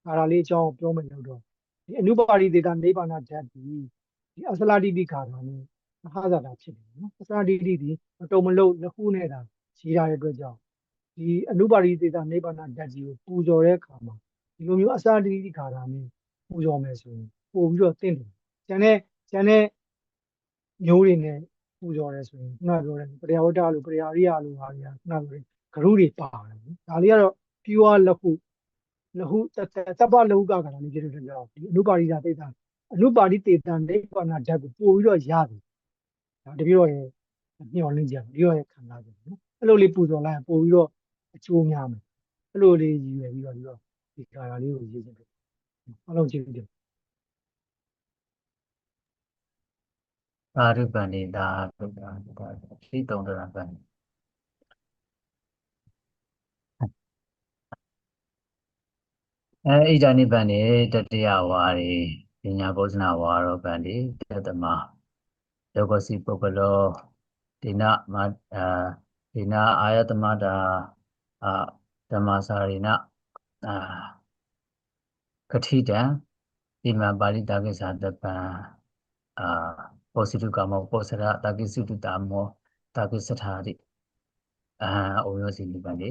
ဒါရာလေးအကြောင်းပြောမယ်လို့တော့ဒီအနုပါရိသေတာနိဗ္ဗာန်ဓာတ်ဒီအစလာတိတိခါတာနဲ့မဟာဇာတာဖြစ်တယ်နော်အစလာတိတိဒီတုံမလို့နှစ်ခုနဲ့တာရေးထားတဲ့အတွက်ကြောင့် ဒီအနုပါရိသေတာနိဗ္ဗာန်ဓာတ်ကြီးကိုပူဇော်တဲ့အခါမှာဒီလိုမျိုးအစာတိတိခါတာမျိုးပူဇော်မယ်ဆိုရင်ပို့ပြီးတော့တင့်တယ်ကျန်တဲ့မျိုးတွေနဲ့ပူဇော်ရဲဆိုရင်ခုနပြောတဲ့ပရိယဝတ္တလို့ပရိယာရိယလို့ဟာတွေကခုနပြောတဲ့ဂရုတွေပါတယ်ဒါလေးကတော့ pure လဟုတပ္ပလဟုကကတာလေးဖြစ်တဲ့ကြောင့်ဒီအနုပါရိသတိတ်တာအနုပါရိသေတံနိဗ္ဗာန်ဓာတ်ကိုပို့ပြီးတော့ရတယ်ဒါတပြည့်တော့ရဲ့မျောလင့်ချက်တပြည့်တော့ရဲ့ခံစားချက်နော်အဲ့လိုလေးပူဇော်လိုက်ရင်ပို့ပြီးတော့အကျိုးများမယ်အဲ့လိုလေးရည်ရွယ်ပြီးတော့ဒီကာယာလေးကိုရေးချင်တယ်အားလုံးကျေးဇူးတင် သာဓုပန္နိသာဓုသာရှိတုံတရပန္နိဣဒာနိပန္နိတတိယဝါရီပညာဘောဇနာဝါရောပန္နိတသမယောဂစီပုဂ္ဂလောဒီနမဒီနအာယတမတာဓမ္မစာရိနကတိတံဒီမပါဠိတာကိစ္စတပံပောစိတုကမောပောစရတာကိစုတုတာမောတာကိစထာတိဩယောစီနိပန္နိ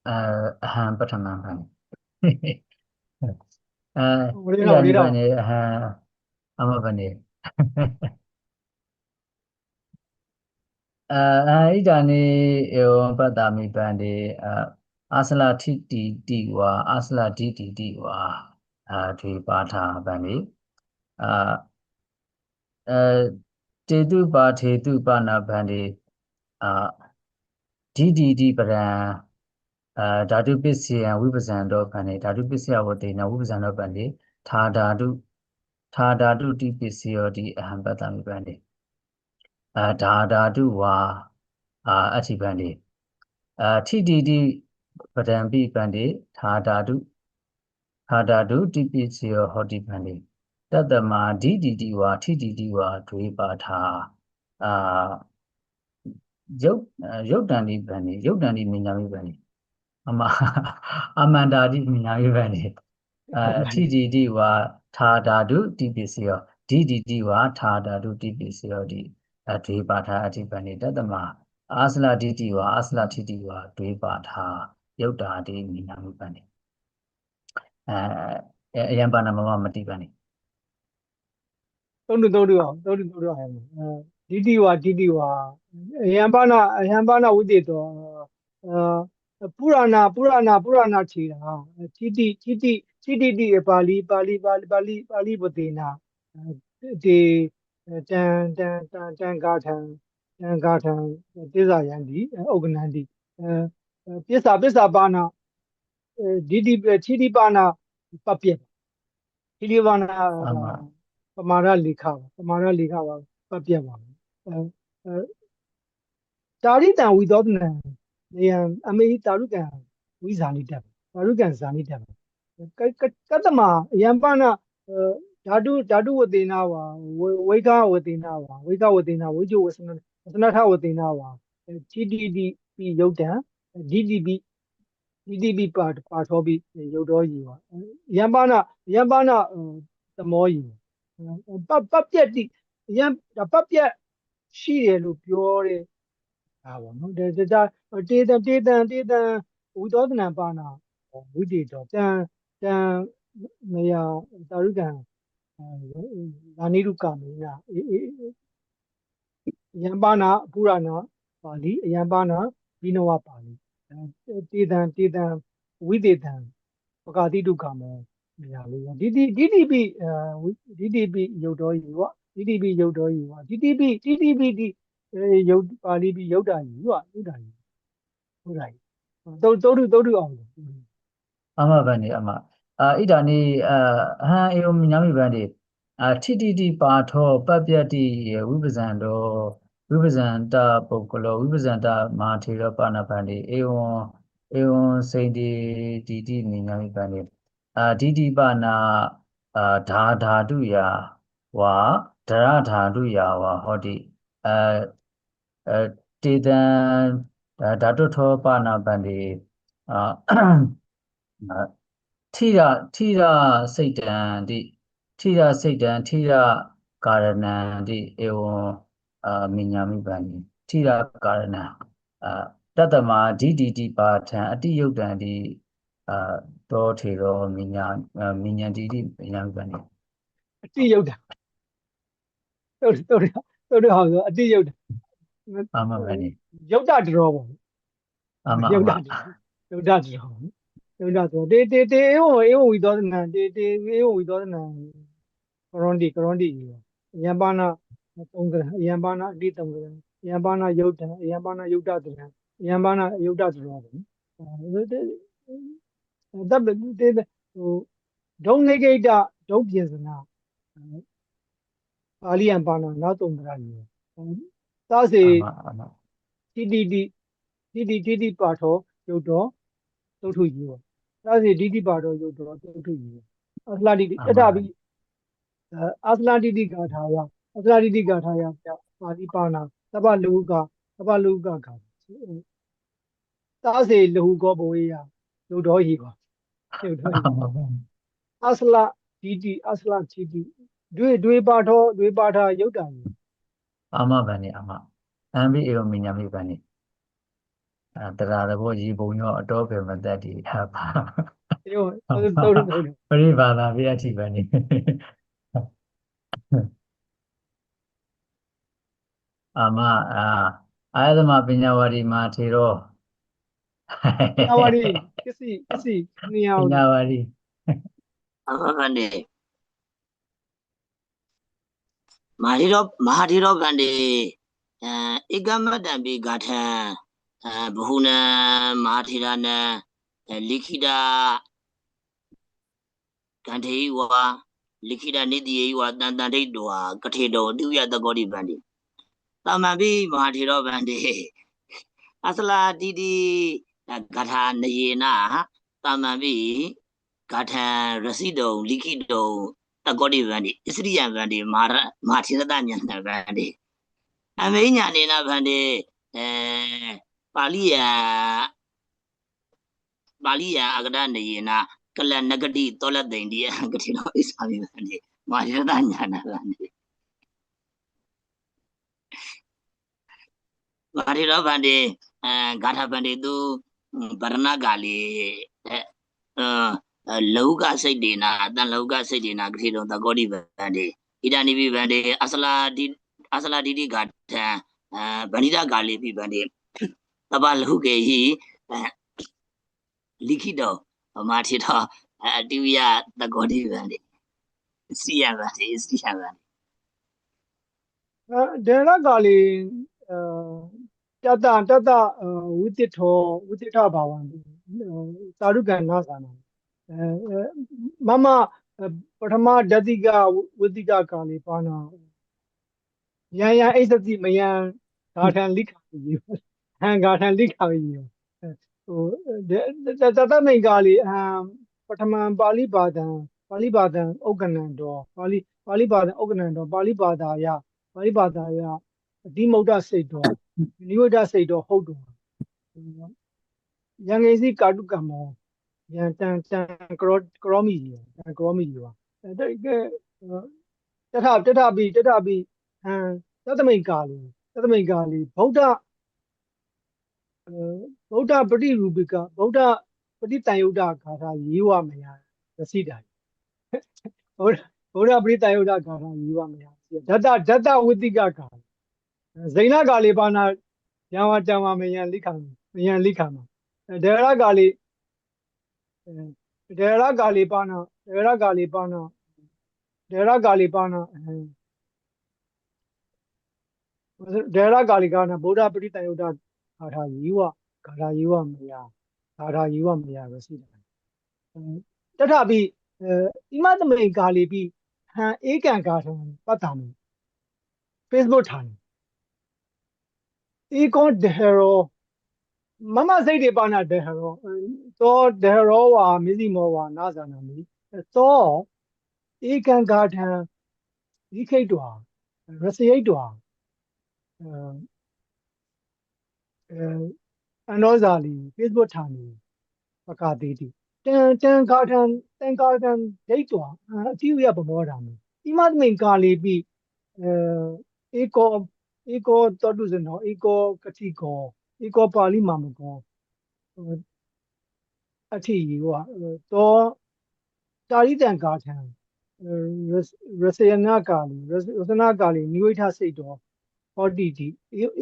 အဟံပထမံပန္နိဣဒာနိပန္နိအဟံအမပန္နိဣဒာနိဧဝံပတ္တာမိပန္တိအာစလထိတိတိဝါအာစလဓိတိတိဝါဒီပါဌာပန္တိတေတုပါထေတုပနာပန္တိဓိတိတိပရံဓာတုပစ္စယံဝိပဇံတောပန္တိဓာတုပစ္စယဝတေနဝိပဇံတောပန္တိထာဓာတုတိပစ္စယောတိအဟံပတ္တာမိပန္တိဓာတုဝါအဋ္ဌိပန္တိထိတိတိပဒံပိပန္တိထာဓာတုတိပစ္စယောဟောတိပန္တိတတ္တမဓိတိတိဝါထိတိတိဝါဒွေပါထာယုတ်တန်ဒီပန္တိယုတ်တန်ဒီမိညာမိပန္တိအမန္တာတိမိညာမိပန္တိထိတိတိဝါထာဓာတုတိပစ္စယောဓိတိတိဝါထာဓာတုတိပစ္စယောတိဒွေပါထာအဋ္ဌိပန္တိတတ္တမအာစလဒိတိဝါအာစလထိတိဝါဒွေပါထာယုတ်တာတိမိညာမိပန္တိအယံပါဏမမတိပန္တိသုံးတုအောင်ဒိဋ္ဌိဝါအယံပါဏဝိတေတောပုရဏခြေတာထိတိပါဠိပတေနာဒီတံဂါထံတိဇာယံဒီဥက္ကနန္တိပစ္စာပါဏထိတိပါဏပပြက်ထိတိပါဏပမာရလေခပါပပြက်ပါတာရိတံဝိသောတနံနေယံအမေတာရုကံဝိဇာနိတက်တာရုကံဇာနိတက်ကတ္တမအယံပါဏဓာတုဝတေနာဝါဝိကဝတေနာဝါဝိကဝတေနာဝိကျဝစနထဝတေနာဝါထိတိတိယုတ်တံဓိတိပိပါထောပိယုတ်တော်ကြီးပါယံပါဏသမောကြီးပပြက်တိယံပပြက်ရှိတယ်လို့ပြောတဲ့ဒါပေါ့နော်ဒါတေတံဝိသောတနံပါဏဝိတေတောတံနေယတာရုကံဇာနိရုကမေနယံပါဏပုရဏပါဠိယံပါဏဘိနဝပါဠိတေတံဝိတေတံပကာတိတုကမောနေရာလေးဒီတိပိယုတ်တော်ကြီးပေါ့ဒီတိပိယုတ်တော်ကြီးပေါ့ဒီတိပိယုတ်ပါဠိပိယုတ်တာကြီးပေါ့ယုတ်တာကြီးသုတ်တုအောင်အမဗန္တိအမဣဒာနိအဟံဧဝမိညာမိဗန္တိထိတိတိပါထောပပ္ပတ္တိဝိပဇံတောဝိပဇံတပုဂ္ဂလောဝိပဇံတမဟာထေရပါဏဗန္တိဧဝံစိန္တိတိတိမိညာမိဗန္တိဓိတိပနာဓာတုယဝါဓရဓာတုယဝါဟောတိတေတံဓာတုထောပါဏဗန္တိ ထိရစိတ်တံတိထိရစိတ်တံထိရကာရဏံတိဧဝံမိညာမိပန္တိထိရကာရဏံတတ္တမဒိဋ္ဌိတိပါထံအတိယုတ်တံတိတောထေရောမိညာတိတိမိညာမိပန္တိ အတိယုတ်တာတို့ဟောဆိုအတိယုတ်တာ အာမပဲနိ ယုတ်တာတရောပေါ့ အာမ ယု အာ တ် မ တာယုတ်တာတရောယုတ်တာဆိုတေဧဝဝိသောသနံတေဧဝဝိသောသနံကရွန်တိယံပါဏသုံးကရယံပါဏအတိသုံးကရယံပါဏယုတ်တံယံပါဏယုတ်တတံယံပါဏယုတ်တတရောပေါ့တပ်တေဟိုဒုံနေကိတဒုံပြင်စနာပါဠိယံပါဏနောက်သုံးကရကြီးသာစေ အာမ တိတိပါထောယုတ်တော်သုထုကြီးပေါ့သာစေတိတိပါထောယုတ်တော်သုထုကြီးအစလာတိတထပိအစလာတိတိဂါထာယအစလာတိတိဂါထာယပါဠိပါဏသဗ္ဗလူကဂါသာစေလူကောဘဝေယယုတ်တော်ကြီးပါယုတ်တော်ကြီးအစလာတိတိတွေပါထာယုတ်တာကြီး အာမပဲနိအာမအံဘိဧဝမိညာမိပန္တိတရားတဘောရေပုံရောအတော်ပဲမသက်တိဟာပါ တို့ ပရိပါဒပိအထိပဲနိအာမအာယသမပညာဝရီမာထေရော ပညာဝရီကစ္စည်းနေရာ ပညာဝရီ အဘဗန္တိမဟာဒီရောဗန္တိဧကမတ္တံပိဂါထံဘဟုနံမဟာထေရနံလိခိတကန္ထေဝါလိခိတနိတိယေဝတန်တန်ဒိတ်တောကထေတောတုယတကောတိဗန္တိသမ္မပိမဟာထေရောဗန္တိအစလာတိတိဂါထာနယေနသမ္မပိဂါထံရစိတုံလိခိတုံတကောတိဗန္တိဣစရိယဗန္တိမဟာထေရတညာဏဗန္တိအမိညာနေနဗန္တိပါဠိယအကဒနေယနာကလနဂတိတောလသိန်ဒီကတိလောဣစာမိဗန္တိမဟာထေရတညာဏဗန္တိမဟာထေရဗန္တိဂါထာဗန္တိသူဗရဏကာလီလောကစိတ်ဒေနာတန်လောကစိတ်ဒေနာဂတိတော်တကောတိဗန္တိဣဒာနိပိဗန္တိအစလာတိတိဂါထံဗဏိတကာလီပိဗန္တိတပလဟုကေဟိလိခိတောမဟာထေရအတိဝိယတကောတိဗန္တိစီယဗန္တိဒေရကာလီတတဝိတိထဘာဝံသာရုကံနာသနာမမပထမဓတိကဝိတိကကာလီပါဏယံအိသတိမယံဂါထံလိခာကြီးဟံဂါထံလိခာကြီးဟိုတတမိန်ကာလီပထမပါဠိပါဒံဥက္ကဏံတော်ပါဠိပါဒံဥက္ကဏံတော်ပါဠိပါဒာယအတိမုဒ္ဒစိတ်တော်နိဝိဒ္ဒစိတ်တော်ဟုတ်တော်ယံငေစီကာတုကမောယံတန်ကရောမီကြီးပါတထပိတတမိန်ကာလီဗုဒ္ဓပฏิရူပိကဗုဒ္ဓပฏิတန်ယုဒ္ဓဂါထာယေဝမယရစိတာဗုဒ္ဓပฏิတန်ယုဒ္ဓဂါထာယေဝမယဓတ္တဝိတိကကာဇိနကာလီပါဏယံဝတံဝမယံလိခာမဒေရကာလီပါဏဒေရကာလီကာဏဗုဒ္ဓပฏิတန်ယုဒ္ဓဂါထာယေဝမယရစိတာတထပိဣမသမိန်ကာလီပိဟံဧကံဂါထံပတ္တမိ Facebook ထားတယ်ဧကောဒေဟရောမမစိတ်တွေပါဏဒေဟရောသောဒေဟရောဝါမစ္စည်းမောဝါနာဇာနာမိသောဧကံဂါထံလိခိတ်တော်ရစရိတ်တော်အနောဇာလီ Facebook ထားနေ ပကာသေးတိတန်ကာထံဒိတ်တော်အတိယပမောတာမဣမသမင်ကာလီပိဧကောတောတုဇနောဧကောကတိကောဧကောပါဠိမာမကောအထိဟောတောတာရိတံကာထံရစယနာကာလီရစနာကာလီနိဝိထစိတ်တော်ဟောတိတိ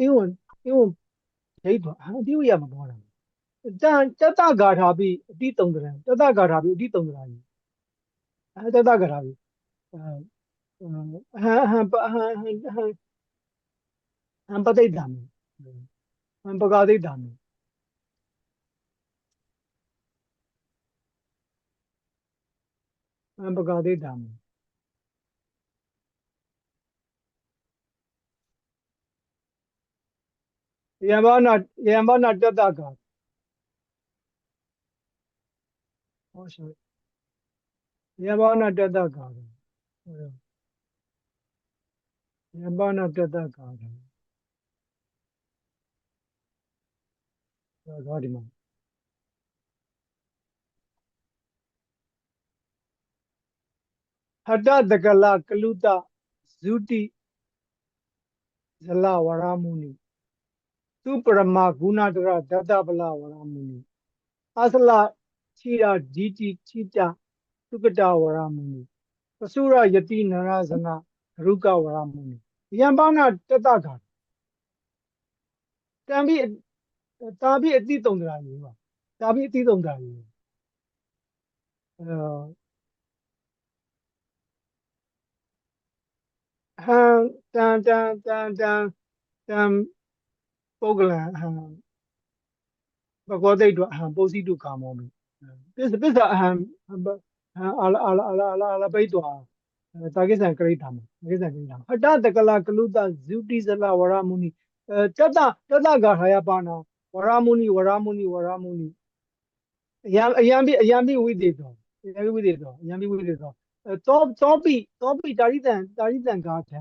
ဧဝံဒိတ်တော်အတိယပမောတာတတဂါထာပိအတိတုံတရံတတဂါထာပိအတိတုံတရာယတတဂါထာပိဟံပတိတ်တံဟံပကာတိတ်တံဟံပကာတိတ်တံယံဘာနာတတဂါဟောရှိယံဘာနာတတဂါယံဘာနာတတဂါဒါဒီမှာဟတတကလကလုတဇုတိဇလဝရမုနိသူပရမဂုဏတရဒတပလဝရမုနိအသလခြိရာဒီတိချိတသုကတဝရမုနိပစုရယတိနရဇနဂရုကဝရမုနိယံဘာနာတတဂါတံပိတာပိအတိတုံတရာကြီးပါတာပိအတိတုံတရာကြီးဟံတံပုဂ္ဂလံဟံဘဂဝတိတ်တို့ဟံပုစီတုကာမောမိပစ္စဟံအာလပိတ်တော်တာကိစ္စံကရိတာမဟတတကလကလုတဇုတိဇလဝရမုနိတတဂါထာယပါဏဝရမုနိအယံပိဝိသေသောသောပိတာရိတံဂါထံ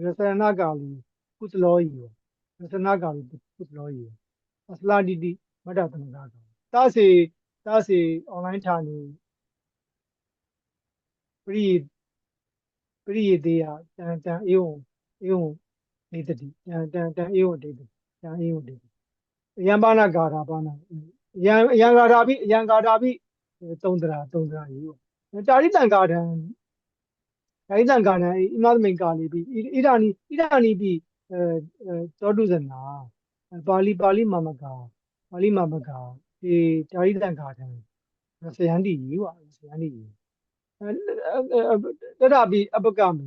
ရစရဏကာလီကုသလောယရစရဏကာလီကုသလောယအစလာတိတိမတ္တသမဂါတာစေအွန်လိုင်းဌာနေပရိယေတေယတံဧဝံဒေတတိတံဧဝံဒေတတိယံဘာနာဂါထာပါဏယံဂါထာပိသုံးတရာယေတာရိတံဂါထံဣမသမိန်ကာလီပိဣဒာနိပိသောတုဇနာပါဠိမာမကာဒီတာရိတံဂါထံရစယန္တိယေဝတတပိအပကမေ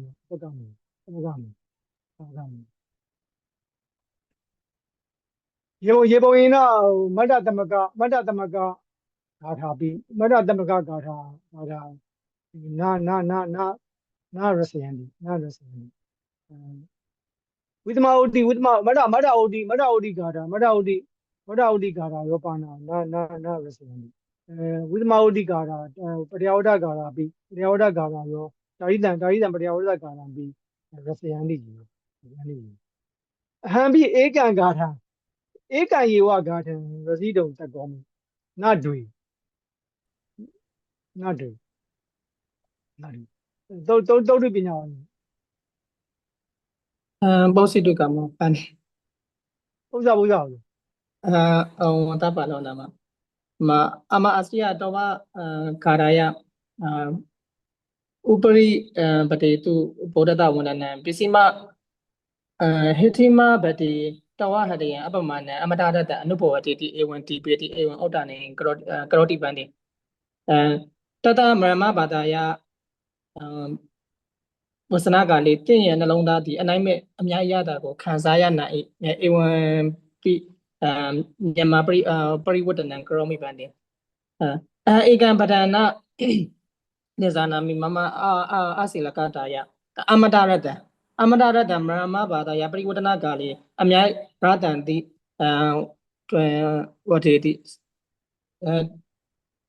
ယေဘဝေနမတ္တသမဂဂါထာပိမတ္တသမဂဂါထာနာရစယန္တိဝိသမဩတိမတ္တဩတိဂါထာရောပါဏနာရစယန္တိဝိသမဩတိဂါထာပရိယဝဒဂါထာပိပရိယဝဒဂါထာရောတာရိတံပရိယဝဒဂါထာပိရစယန္တိအဟံပိဧကံဂါထာဧကံယေဝဂါထံရစီတုံတကောမိနဒွေသုတ်ပညာပုစီတုကမောပန် ဥစ္စာဟုတ်တပါလောနာမအမအစရိယတောဘခါရယဥပရိပတေတုဗုဒ္ဓတဝန္ဒနံပစ္စည်းမဟိတိမဗတိတဝဟတယံအပမနံအမတရတအနုဘောတိတိဧဝံတိပေတိဧဝံဩတ္တနေကရောတိပန္တိတတမရမဘာသာယဝဆနာကလေးတင့်ရဲ့နှလုံးသားဒီအနိုင်မဲ့အများရတာကိုခံစားရနိုင်ဧဝံပိမြန်မာပရိဝတ္တနံကရောမိပန္တိဧကံပဒနာနေဇာနာမိမမအစိလကတာယအမတရတမရမဘာသာယပရိဝတ္တနာကလေးအများရတန်တိဝတေတိ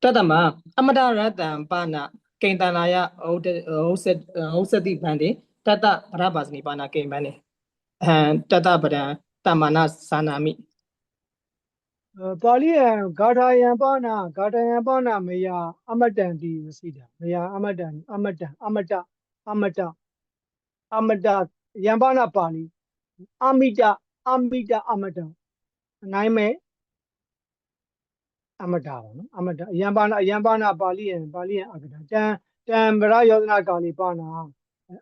တတမအမတရတံပါဏကိန္တနာယဟုတ်စတိဗန္တိတတဗရပါစနိပါဏကိမ္ဗန္တိတတပဒံတမနာသာနာမိ ပါဠိယံဂါထာယံပါဏဂါထာယံပါဏမယအမတံတိစီတာမယအမတံအမတံအမတအမတအမတယံပါဏပါဠိအမိတအမိတအမတအနိုင်မဲ့အမတပါနော်အမတယံပါဏပါဠိယံအကတတံဗရယောဇနာကာလိပါဏ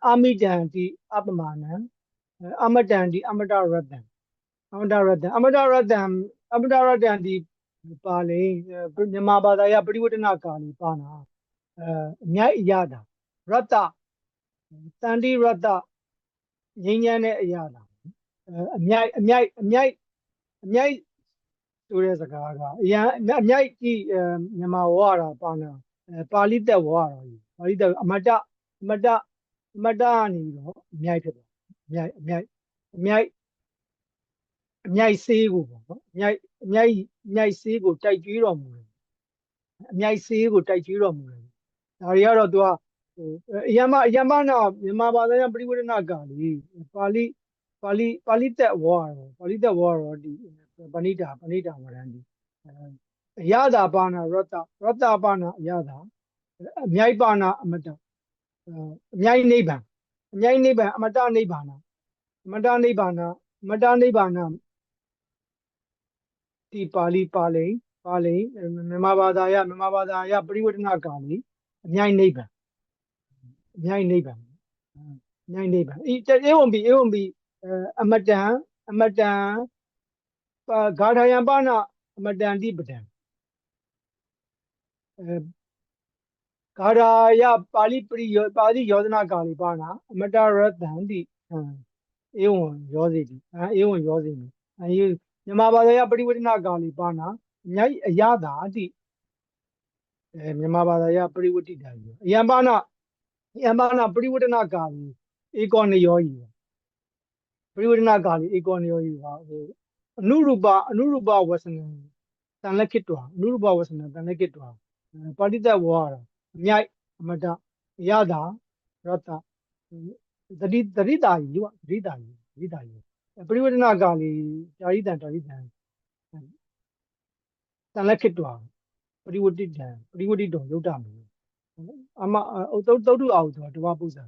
အမိတံတိအပမာဏံအမတံတိအမတရတံအမတရတံတိပါဠိမြန်မာဘာသာရပရိဝတ္တနာကာလိပါဏအမြိုက်အရတာရတ္တတန်တိရတ္တငြိမ်းချမ်းတဲ့အရာတာအမြိုက်ဆိုတဲ့စကားကအရန်အမြိုက်ကြည့်မြန်မာဝါတာပါဏပါဠိတက်ဝါတာပါဠိတက်အမတကနေတော့အမြိုက်ဖြစ်သွားအမြိုက်ဆေးကိုပေါ့နော်အမြိုက်ဆေးကိုတိုက်ကျွေးတော်မူတယ်အမြိုက်ဆေးကိုတိုက်ကျွေးတော်မူတယ်ဒါတွေကတော့သူကအယမနာမြန်မာဘာသာပြန်ပရိဝေဒနာကာလီပါဠိတက်ဝါတော့ဒီပဏိတာဝရံဒီအရသာပါဏရတ္တပါဏအရသာအမြိုက်ပါဏအမတအမြိုက်နိဗ္ဗာန်အမတနိဗ္ဗာန်ဒီပါဠိမြန်မာဘာသာရပရိဝတ္တနာကာလီအမြိုက်နိဗ္ဗာန်ဧဝံပိအမတံဂါထာယံပါဏအမတံတိပဒံဂါထာယပါဠိယောဇနာကာလိပါဏအမတရတံတိဧဝံယောဇေတိမြန်မာဘာသာရပရိဝတ္တနာကာလိပါဏအမြိုက်အရသာတိမြန်မာဘာသာရပရိဝတ္တိတာအယံပါဏပရိဝတ္တနာကာလိဧကောနယောယီပရိဝတ္တနာကာလိဧကောနယောယီဟာအနုရူပဝဆနံတန်လက်ခိတ္တဝပါဠိတက်ဝါရအမြိုက်အမတအရသာရတ္တသတိတာယီပရိဝတ္တနာကာလိတာရိတံတန်လက်ခိတ္တဝပရိဝတ္တိတောယုတ်တမေအမသုတ္တုအာဟုသောတဝပု္ပ္ပံ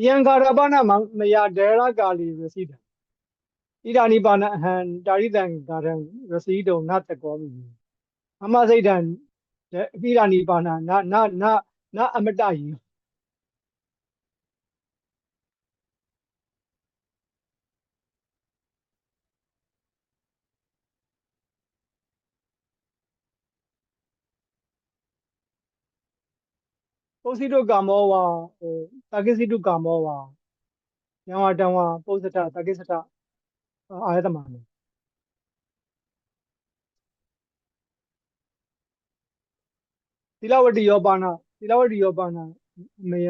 ယံဂါရပါဏမယဒေရကာလီရစီတံဣဒာနိပါဏအဟံတာရိတံဂါရံရစီတုံနတကောမိအမစိတ်တံဣဒာနိပါဏနအမတယီပုစိတုကာမောဝါတာကိစိတုကာမောဝါယံဝတံဝါပုစတတာကိစတအာယတမမေသီလဝတ္တိယောပါဏမေယ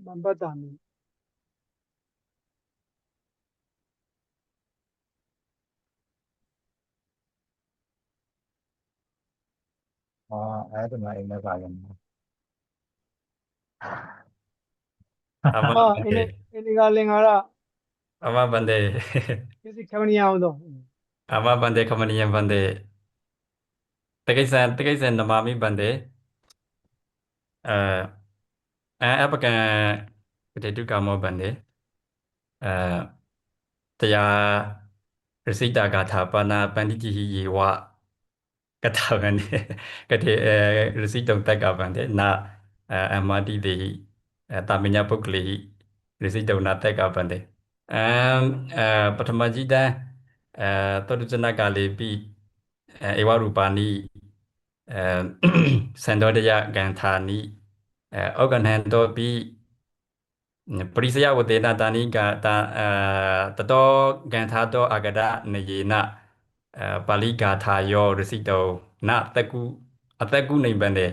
မပတ္တာမိအဲ့ဒါမှအိမ်နဲ့ပါရင် အင်းဒီကလင်္ကာရ Amabande, ကိစ္စခမနိယအောင်တော့ Amabande, Kamanian Bande, Tagaisan, Namami Bande, Apakan, Potato Kamo Bande, Taya Resita Gata Pana Banditi Yiwa Katavan, Kate Resitum Taga Bande, Na Amadi the Tamina Pukli, Resitum Nataka Bande. ပထမကြီးတန်းသောတုဇနကလေးပြီးဧဝရူပါနိစန္ဒောတယဂန္ထာနိဩကနံတောပြီးပရိစယဝတေနတာနိကတာတတောဂန္ထာတောအကဒနယေနပါဠိဂါထာယောရစိတောနတကုအတကုနိဗ္ဗန္တေ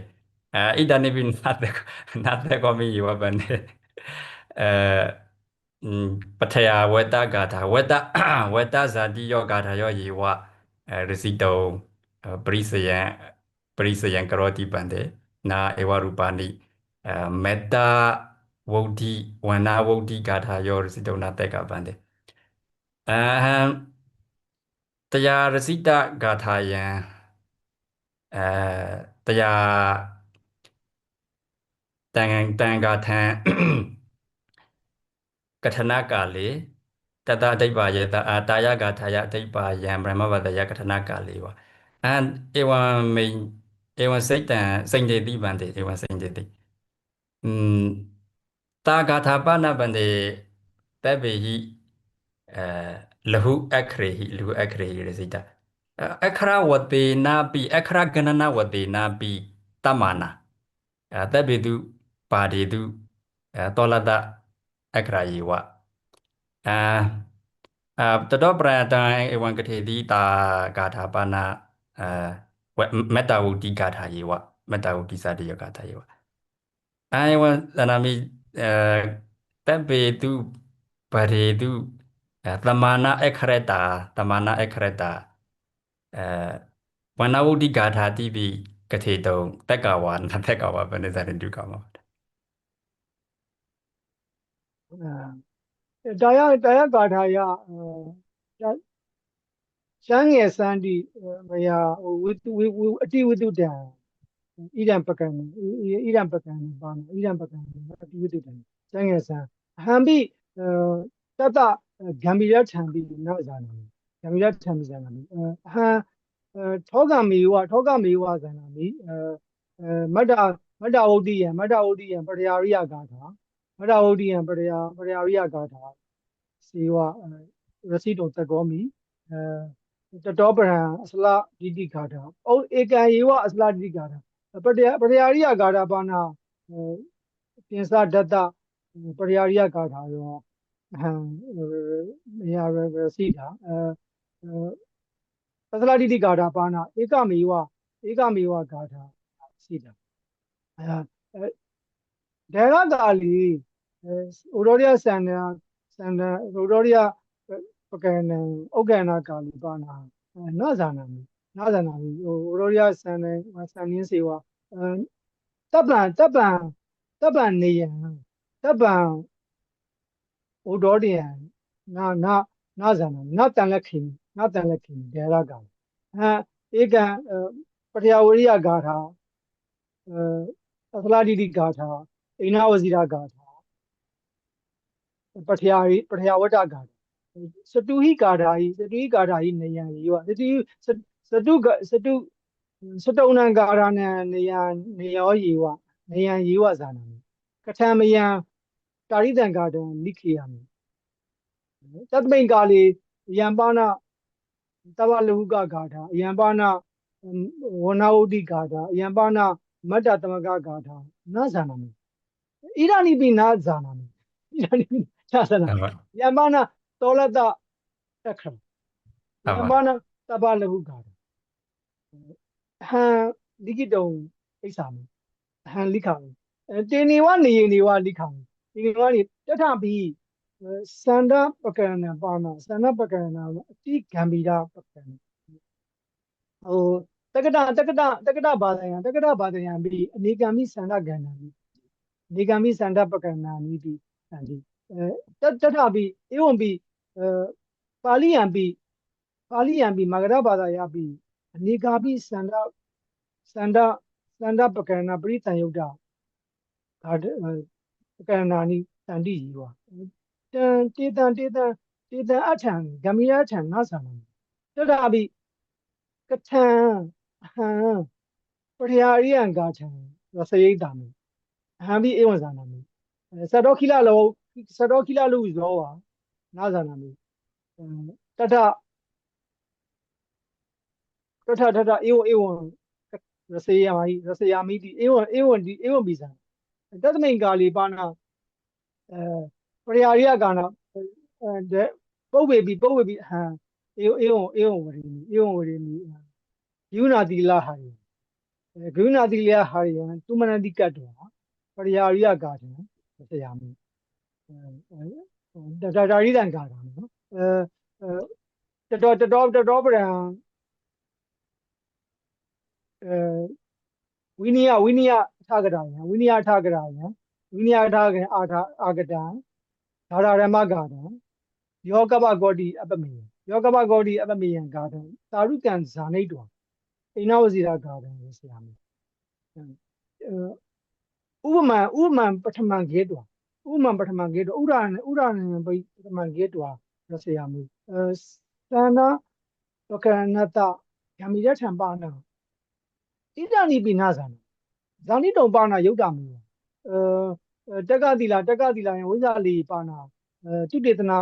ဣဒနိဗ္ဗိနတကောမိယောဗန္တေပထယဝတ္တဂါထာဝတ္တဇာတိယောဂါထာယောယေဝ Resito Perisayan Karoti Bande Na Ewarupani Meta Wodi Wana Wodi Gatha Yo Resito Na Teka Bande Taya Resita Gatha Yan Taya Tangathan Kathanakali Tata Daipa Taya Gathaya Daipa Yan Brahmavadaya Kathanakali and Ewan May Ewan Satan Saint Bande Ewan Saint Tagatapana Bande Tabi Lahu Akrehi Resita Akra Wati Nabi Akra Ganana Wati Nabi Tamana Tabidu Padidu Tolada Akra Yiwa Todo Brata Ewan Katedi Ta Gatapana Metauti Gatha Yiwa Metauti Sadia Gatha Yiwa I was Anami Tabedu Paredu Tamana Ekreta Wanawudi Gatha TV Katedo Tekawan Tekawa Venezuelan Ducamo တရားဂါထာရရှမ်းငယ်စန်းဒီမယာဝိအတိဝိတုတံဣဒံပကံဣဒံပကံပါဏဣဒံပကံအတိဝိတုတံရှမ်းငယ်စန်းဟံပိတတဂံမီရထံပိနာဇာနာဂံမီရထံပိဇာနာဟံထောကမေဝဇာနာမိမတ္တဝုဒ္ဓိယံပရိယာရိယဂါထာမတ္တဝုဒ္ဓိယံပရိယာရိယဂါထာစေဝရစီတောတကောမိတတောပရံအစလဒိတိဂါထာဧကံယေဝအစလဒိတိဂါထာပရိယာရိယဂါထာပါဏပြင်စဒတ္တပရိယာရိယဂါထာရောမယာရစီတာအစလဒိတိဂါထာပါဏဧကမေဝဂါထာစီတာဒေရကာလီဩရောရိယစန္ဒဩရောရိယပကံဥက္ကဏကာလီပါဏနာဇာနာမိဩရောရိယစန္ဒင်းစေဝတပ္ပံနေယံတပ္ပံဩဒေါတိယံနာဇာနာမိနတန်လက်ခိဒေရကာလဧကံပရိယာဝရိယဂါထာအသလဒိတိဂါထာအိနဝဇိရဂါထာပထယာဝတ္တဂါထာစတုဟိဂါထာဟိနေယံယေဝစတုဏံဂါထာနံနေယောယေဝဇာနာမိကထံမယံတာရိတံဂါထာနိခေယမိတတမိန်ကာလေယံပါဏတဗ္ဗလဟုကဂါထာယံပါဏဝနဝုဒ္ဓိဂါထာယံပါဏမတ္တသမဂဂါထာနာဇာနာမိဣရဏိပိနာဇာနာမိယံပါဏတောလတအခရယံပါဏတဗ္ဗလဟုဂါထာဟံလိခိတုံဣစ္ဆာမိဟံလိခာမိတေနေဝနေယေနေဝလိခာမိတေနေဝနေတထပိစန္ဒပကရဏပါဏစန္ဒပကရဏအတိဂံဗီရပကရဏတက္ကတဘာဒယံပိအနေကံမိစန္ဒကဏ္ဍမိနေကံမိစန္ဒပကရဏနိတိသံတိတထပိဧဝံပိပါဠိယံပိမဂရဘာဒယပိအနေကာပိစန္ဒပကရဏပရိသံယုတ်တဂါပကရဏနိသံတိယေဝတေတံအထံဂမိရထံနာသံတထပိကထံဟံပရိယာရိယံဂါထံရစယိတာမိဟံပိဧဝံဇာနာမိသတောခိလလုဇောဝါနာဇာနာမိတထဧဝံရစယာမိတိဧဝံပိဇံတတမိန်ကာလီပါဏပရိယာရိယဂါဏပုဗ္ဗေပိဟံဧဝံဝရေမိဂုဏတိလဟာရိယံသူမနတိကတ္တောပရိယာရိယဂါထံဆရာမိဒါရိတံဂါထာနော်တတောပရံ ဝိနည်းအထာကတာယံဝိနည်းအထာကတာယံဝိနည်းအထာကံအာကတံဒါရရမဂါတံယောကပဂောတိအပမေယယောကပဂောတိအပမေယံဂါတံသာရုကံဇာနိတောအိနဝစီရာဂါတံလို့ဆရာမဥပမာပထမကေတောဥပမာပထမကေတောဥရဏပထမကေတောလို့ဆရာမသန္နာပကရဏတယမိရထံပါဏဣဒာနိပိနာဇာနဇာနိတုံပါဏယုတ်တမေတက္ကသီလာယဝိဇ္ဇာလီပါဏတုတေသနာ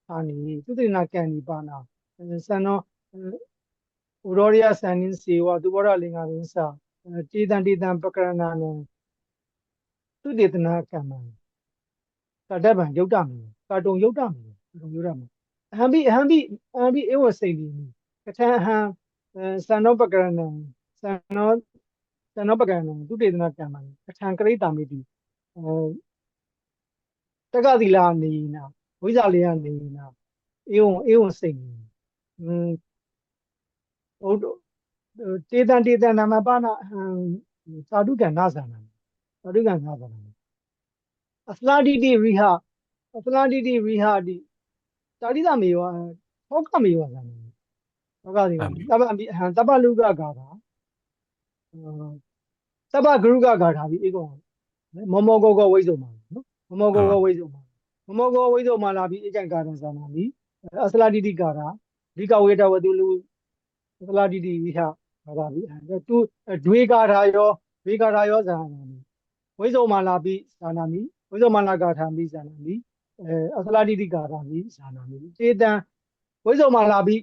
အာနိသုတေနာကံဒီပါဏသံနောဥရောရိယသန်နင်းစေဝသူဘောရလင်္ကာရင်းစာတေတံပကရဏနံသုတေသနာကံမံတတ္တဗံယုတ်တမေကာတုံယုတ်တမေအဟံပိဧဝစိတ်လီကထံဟံသံနောပကရဏံသံနောပကရဏံသုတေသနာကံမံကထံကရိတာမိတိတက္ကသီလာနေနာဝိဇ္ဇာလီယနေနာဧဝစိတ်လီဟုတ်တေတံနာမပါဏသာဓုကံနာဇာနံသာဓုကံနာဇာနံအသလာတိတိရိဟတိတာရိသမေဝဟောကမေဝဇာနံဟောကမေဝသဗ္ဗလူကဂါထာသဗ္ဗဂရုကဂါထာပြီးဧကောမောမောကောကောဝိဇ္ဇုမာနော်မောမောကောကောဝိဇ္ဇုမာလာပြီးဧကံဂါထာဇာနာမိအသလာတိတိဂါထာဒီကဝေတဝတုလူသလာတိတိရိဟဂါထာပြီးသူဒွေဂါထာရောဇာနာမိဝိဇ္ဇုမာလာပြီးဇာနာမိဝိဇ္ဇုမာလာဂါထာပြီးဇာနာမိအသလာတိတိဂါထာပြီးဇာနာမိတေတံဝိဇ္ဇုမာလာပြီး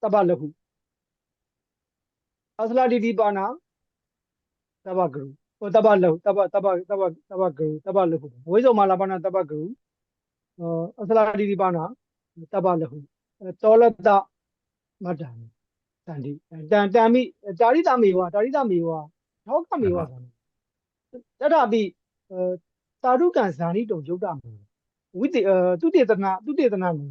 တပ္ပလဟုအသလာတိတိပါဏတပ္ပဂရုတပ္ပလဟုတပ္ပဂရုတပ္ပလဟုဝိဇ္ဇုမာလာပါဏတပ္ပဂရုအသလာတိတိပါဏတပ္ပလဟုတောလတမတ္တံတန်တိတံမိတာရိတမေဝဟောကမေဝဇာနတထပိသာဓုကံဇာနိတုံယုတ်တမေဝိတေသုတေသနာနေ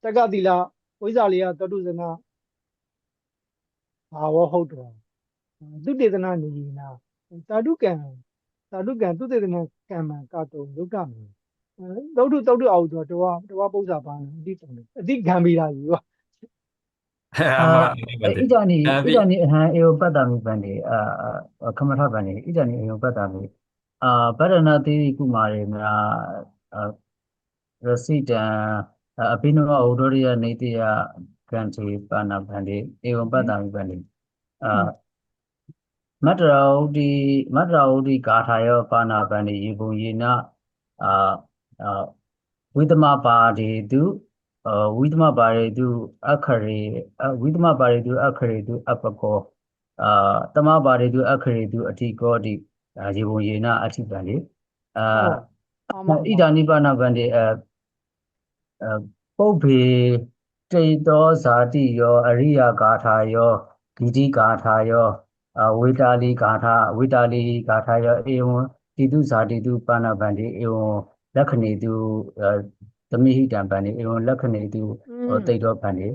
တက္ကသီလာဝိဇ္ဇာလီယတတုဇနာဘာဝဟုတ်တော်သုတေသနာနေနာသာဓုကံသုတေသနာကံမံကာတုံယုတ်တမေသုတ်တုအောက်တော်တဝပု္ပ္ပာပါဏအတိတုံအတိဂံဗီရာကြီးပါ ဣဒာနိအဟံဧဝပတ္တမိပန္တိခမထပန္တိဣဒာနိဧဝပတ္တမိဗရဏတိကုမာရေမရစိတံအဘိနဝဥဒရိယနေတိယကံတိပါဏပန္တိဧဝပတ္တမိပန္တိမတ္တရာဝတိဂါထာယောပါဏပန္တိယေဘုံယေနဝိသမပါတိတုဝိသမပါရေတုအခရေတုအပကောသမပါရေတုအခရေတုအထိကောတိယေဘုံယေနအထိပန္တိဣဒာနိပါဏပန္တိပုဗ္ဗေတေတောဇာတိယောအရိယဂါထာယောဂိတိဂါထာယောဝေတာလီဂါထာယောဧဝံတိတုဇာတိတုပါဏပန္တိဧဝံလက္ခဏေတုသမိဟိတံပန္တိဧဝံလက္ခဏေတုတိတောပန္တိ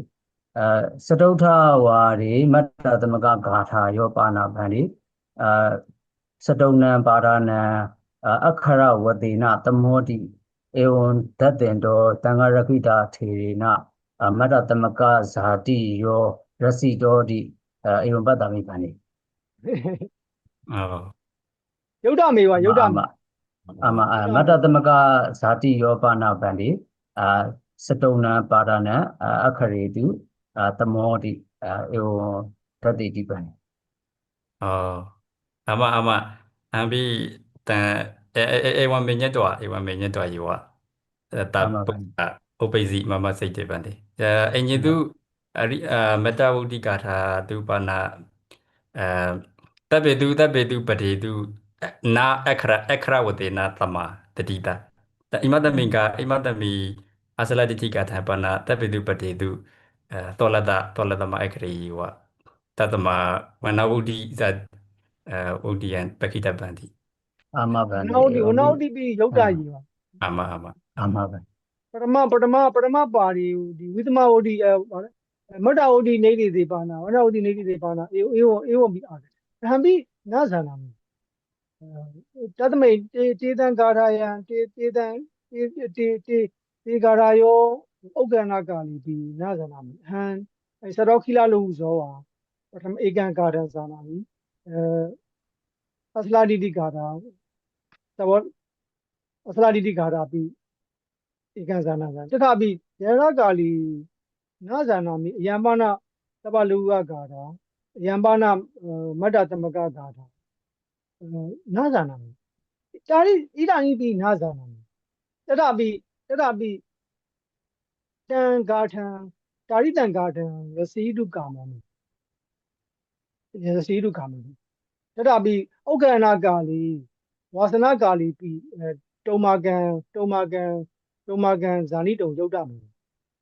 စတုထဝါရေမတ္တသမကဂါထာယောပါဏပန္တိစတုဏံပါဒနံအခရဝတေနသမောတိဧဝံဒတ္တင်တောတံဃရခိတာထေရေနမတ္တသမကဇာတိယောရစီတောတိဧဝံပတ္တမိပန္တိယုတ်တမေဝယုတ်တမမတ္တသမကဇာတိယောပါဏပန္တိစတုဏံပါဒနံအခရေတုသမောတိဧဝံဒတ္တိတိပန္တိအမဘိတံဧဝံမေညတောယေဝတပုပ္ပိစီမမစိတ်တေပန္တိအညေတုမတ္တဝုတိဂါထာတုပါဏတပ္ပေတုပတေတုနာအခရဝတေနသမတတိတဣမတမိအစလတိတိဂါထာပါဏတပ္ပေတုပတေတုတောလတမအခရေဝတတမဝနဝုတိဇဝုတိယံပခိတပန္တိမဗန္တိဝနဝတိပိယုတ်တယေဝအမဗန္ပထမပါရီဒီဝိသမဝတိဗာ Mata odi nedi de pana, mata odi nedi de pana, ewo mi ade. Hambi na zanami. Tadme tedan garayan, te garayo, ogana gali bi na zanami. Han, sarokila lu zoa, patam egan garan zanami. Asla didi gara, tawar asla didi gara bi egan zanami. Tetapi yara gali na zanami, yambana tabaluga gara, yambana mata tamaga gara. Na zanami. Tari irani bi na zanami. Tetapi tan garden, tari tan garden, residu kamami. Residu kamami. Tetapi ogana gali, wasana gali bi tomagan zani dong yodami.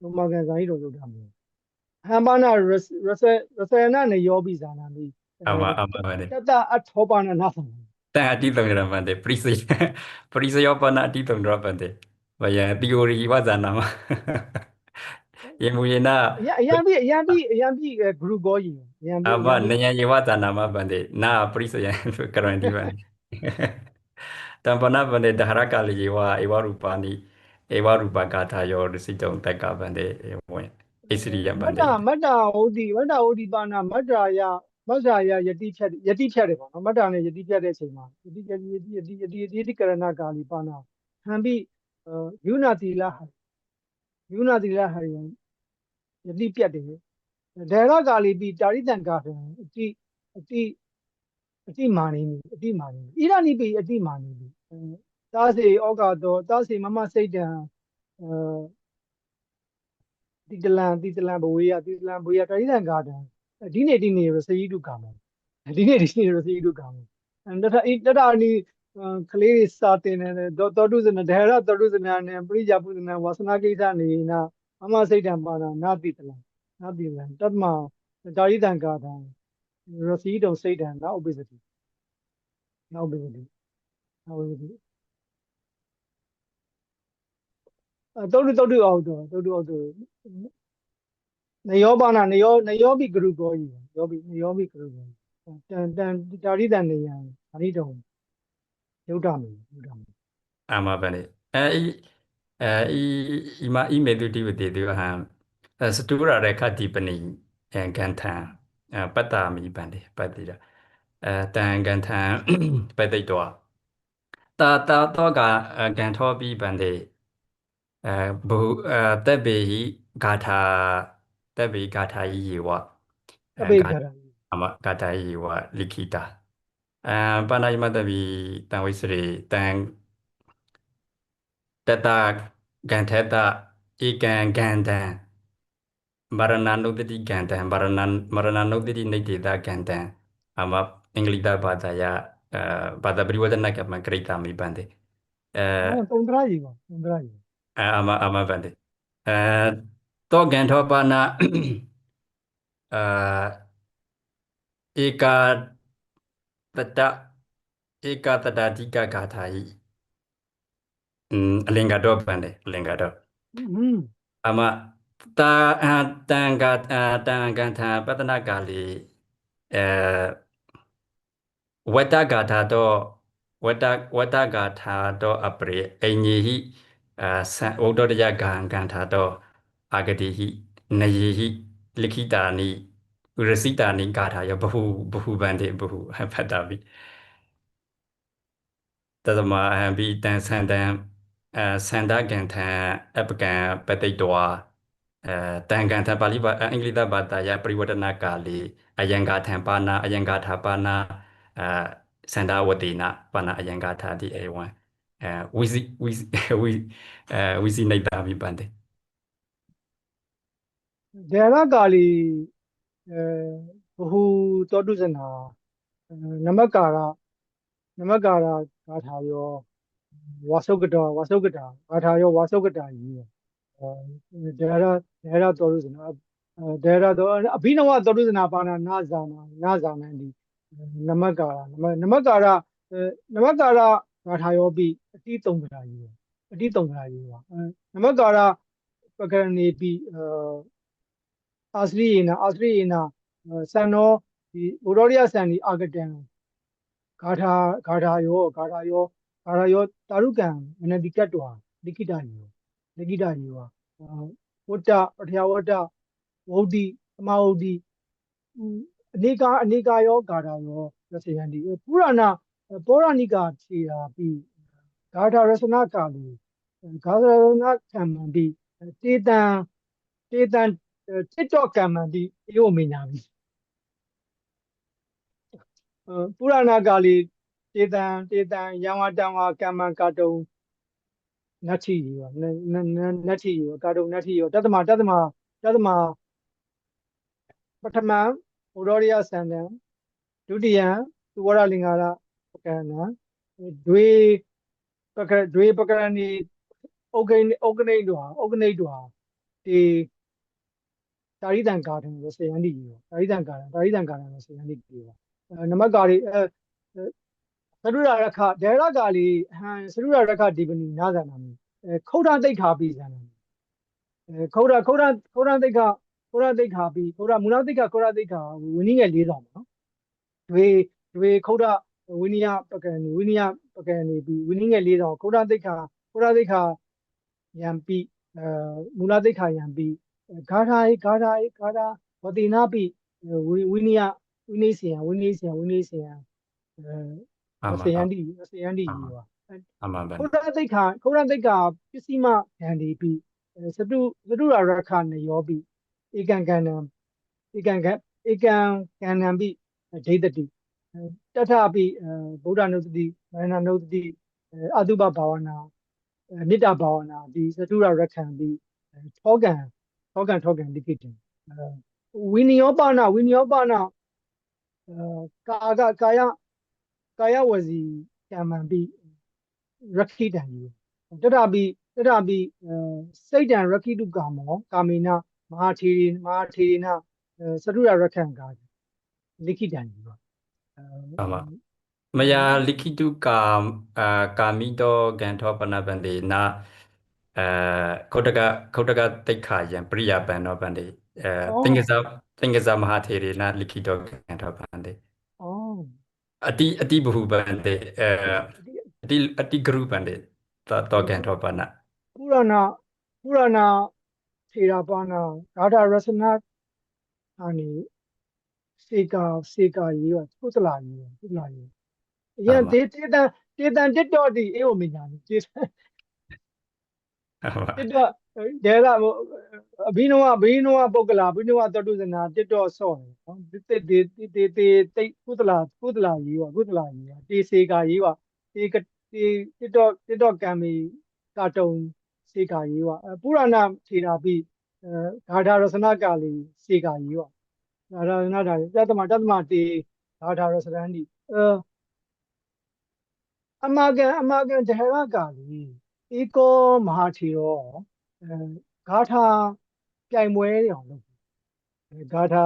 Tomagan zani dong yodami. Hambana rasana ne yobi zanami. ama bane Tata atopana nasan. တန်အတိတုံရမန်တဲ့ပရိစေပရိစေယောပနာအတိတုံရပန်တဲ့ဘယံ theory ဝဇာနာမယေမူယေနာ Yambi group goyi. အမနယံယေဝဇာနာမပန်တဲ့နာပရိစေယံကရန္တိပန်တံပနာပန်တဲ့ဒဟရကလေယေဝဧဝရူပနိဧဝရူပကာထာယောရစိတုံတက်ကပန်တဲ့ဝင်ဣစရိယပန်တဲ့ Mata odi pana mata ya yati chat ba no mata ne yati chat တဲ့အချိန်မှာ yati karana gali pana hambi yuna tila hari yati ပြတ်တယ်ဒေရကာလီပြီးတာရိတန်ကာဖန်အတိမာနေပြီအတိမာနေပြီဣရဏိပိအတိမာနေပြီတာစေဩဃတော်တာစေမမစိတ်တံတိတလံဘဝေယတာရိတန်ကာတံဒီနေ့ရစေယိတုကာမဒီနေ့ရစေယိတုကာမတတအနီကလေးစာတင်တယ်တော်တုဇနဒေရတော်တုဇနနဲ့ပရိယပုဇနဝါစနာကိစ္စနေနာမမစိတ်တံပါဏနာတိတလံတတ်မတာရိတံကာတံရစီတုံစိတ်တံနာဥပ္ပစ္စတိနောက်ပြီးတုတ်အောက်တော့နေယောပါဏနေယောပိဂရုကောကြီးနေယောပိဂရုကောတန်တာရိတံနေယံအရိတုံယုဒ္ဓမေ အာမဗန်တဲ့ဤမဤမေတုတိဝတိတုဟံစတုရရခတိပနိဂန္ထံပတ္တာမိဗန်တဲ့ပတ္တိရတံဂန္ထံပတိတောတာတောကဂန္ထောပိဗန်တဲ့ဘူတက်ဘေဟိဂါထာတက်ဘေဂါထာယိယေဝ အဘေကရ အမဂါထာယိဝလိခိတာပါဏာယမတဗိတံဝိစရိတံတတဂန္ထတဧကံဂန္တံမရဏနုတ္တိဂန္တံမရဏနုတ္တိနိတေတဂန္တံအမအင်္ဂလိတဘာသာယဘာသာပရိဝဒနာကမဂရိတာမိပန္တေသုံးတရာကြီးပါသုံးတရာကြီးအမပန္တေတောဂန္ထောပါဏဧကာတတတိကဂါထာယိအလင်္ကာတော့ပန်တယ်အလင်္ကာတော့အမတန်ဂန္ထာပတနာကာလီဝတ္တဂါထာတော့ဝတ္တဂါထာတော့အပရိအညေဟိဝုဒ္ဓရယဂန္ထာတော့အာဂတိဟိနယေဟိလိခိတာနိရစိတာနိဂါထာယောဘဟုဗန္တိဘဟုဖတ်တာပြီတသမအဟံဘိတံသန္တံသန္တဂန္ထံအပကံပတိတောတံဂန္ထပါဠိအင်္ဂလိတဘာသာယပရိဝတနာကာလီအယံဂါထံပါဏအယံဂါထာပါဏသန္တဝတိနာပါဏအယံဂါထာတိဧဝံဝိစီနိတာမိပန္တေဒေရကာလီဘဟုတောတုဇနာနမကာရဂါထာယောဝါဆုကတာဂါထာယောဝါဆုကတာကြီးဒေရတောတုဇနာဒေရတောအဘိနဝတောတုဇနာပါဏနာဇာနံဒီနမကာရဂါထာယောပိအတိတုံကရာကြီးပါနမကာရပကရဏေပိ အာစရိယေနာစံတော်ဒီဘုရောရိယစံဒီအာဂတံဂါထာယောတာရုကံမနတိကတ္တဝါလိခိတယေဝဝတ္တပထယဝတ္တဝုဒ္ဓိသမဝုဒ္ဓိအနေကာယောဂါထာယောရစေယန္တိပုရဏပောရဏိကခြေရာပြီးဂါထာရစနာကာလီဂါထာရစနာကမ္မန္တိတေတံTikTok ကမ္မန္တိဧဝမေညာမိပုရဏကာလီတေတံယံဝတံဝကမ္မံကာတုံနတ္ထိယောနတ္ထိယောကာတုံနတ္ထိယောတတ္တမပထမံဘုရောရိယစံတံဒုတိယံသုဝရလင်္ကာရပကရဏံဒွေပကရဏီဩဂနိဒွာတေတာရိတံကာထံရစေယန္တိယောတာရိတံကာထံရစေယန္တိယောနမကာရီသရုရရခဒေရကာလီဟံသရုရရခဒီပနီနာဇာနာမိခုဒ္ဓသိက္ခာပိဇာနာမိခုဒ္ဓသိက္ခာပိခုဒ္ဓမူလသိက္ခာခုဒ္ဓသိက္ခာဝိနည်းငယ်၄ဆောင်ပေါ့နော်တွေခုဒ္ဓဝိနည်းပကရဏီပြီးဝိနည်းငယ်၄ဆောင်ခုဒ္ဓသိက္ခာယံပိမူလသိက္ခာယံပိဂါထာဝတိနာပိဝိနည်းစီယံစေယန္တိယော အမှန်ပဲ ခုဒ္ဓသိက္ခာပစ္စည်းမယန္တိပိသတုရရခနယောပိဧကံကန္နံပိဒိဋ္ဌတိတထပိဗုဒ္ဓနုတ္တိမရဏနုတ္တိအတုပဘာဝနာမေတ္တာဘာဝနာဒီသတုရရခံပိထောကံလိခိတံဝိနယောပါဏကာယဝစီကမ္မံပိရခိတံယောတထပိစိတ်တံရခိတုကာမေနမဟာထေရနသတုရရခံကာလိခိတံယော မယာလိခိတုကာမိတောဂန္ထောပနဗန္တိနာခုတကတိက္ခာယံပရိယပန္နောဗန္တိသင်္ကဇမဟာထေရနလိခိတောဂန္ထောပန္တိအတိဘဟုဗန္တိအတိဂရုဗန္တိတောဂန္ထောပနပုရဏထေရပါဏဂါထာရစနာအာနိစေကာယေဝကုသလာယေအရင်တေတံTikTok ဒီဧဝမေညာမိTikTok ဒေရအဘိနဝပုဂ္ဂလာအဘိနဝတတုဇနာ TikTok ဆော့တယ်နော်တေကုသလာယေဝတေစေကာယေဝတေ TikTok ကံမီကာတုံစေကာယေဝပုရဏထေရာပိဂါထာရစနာကာလီစေကာယေဝဂါထာရစနာတတ္တမတေဂါထာရစရန္တိအမဂံဒေရကာလီဧကောမဟာထေရောဂါထာပြိုင်ပွဲတွေအောင်လုပ်ဂါထာ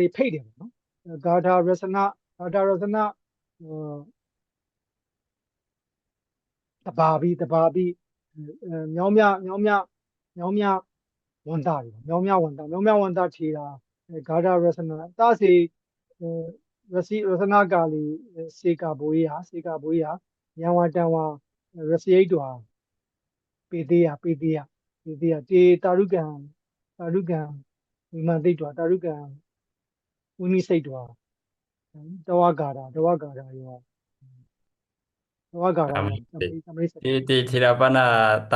တွေဖိတ်တယ်ပေါ့နော်ဂါထာရစနာတဘာဘီမြောင်းမြဝန်တာတွေမြောင်းမြဝန်တာခြေတာဂါထာရစနာသစေရစနာကာလီစေကာဘိုးရယံဝတံဝရစရိတ်တော်ပေသေးယတေတာရုကံဝိမသိတ်တော်တာရုကံဝိနိစိတ်တော်တဝဂါထာယောတဝဂါထာယောတေထေရပနတ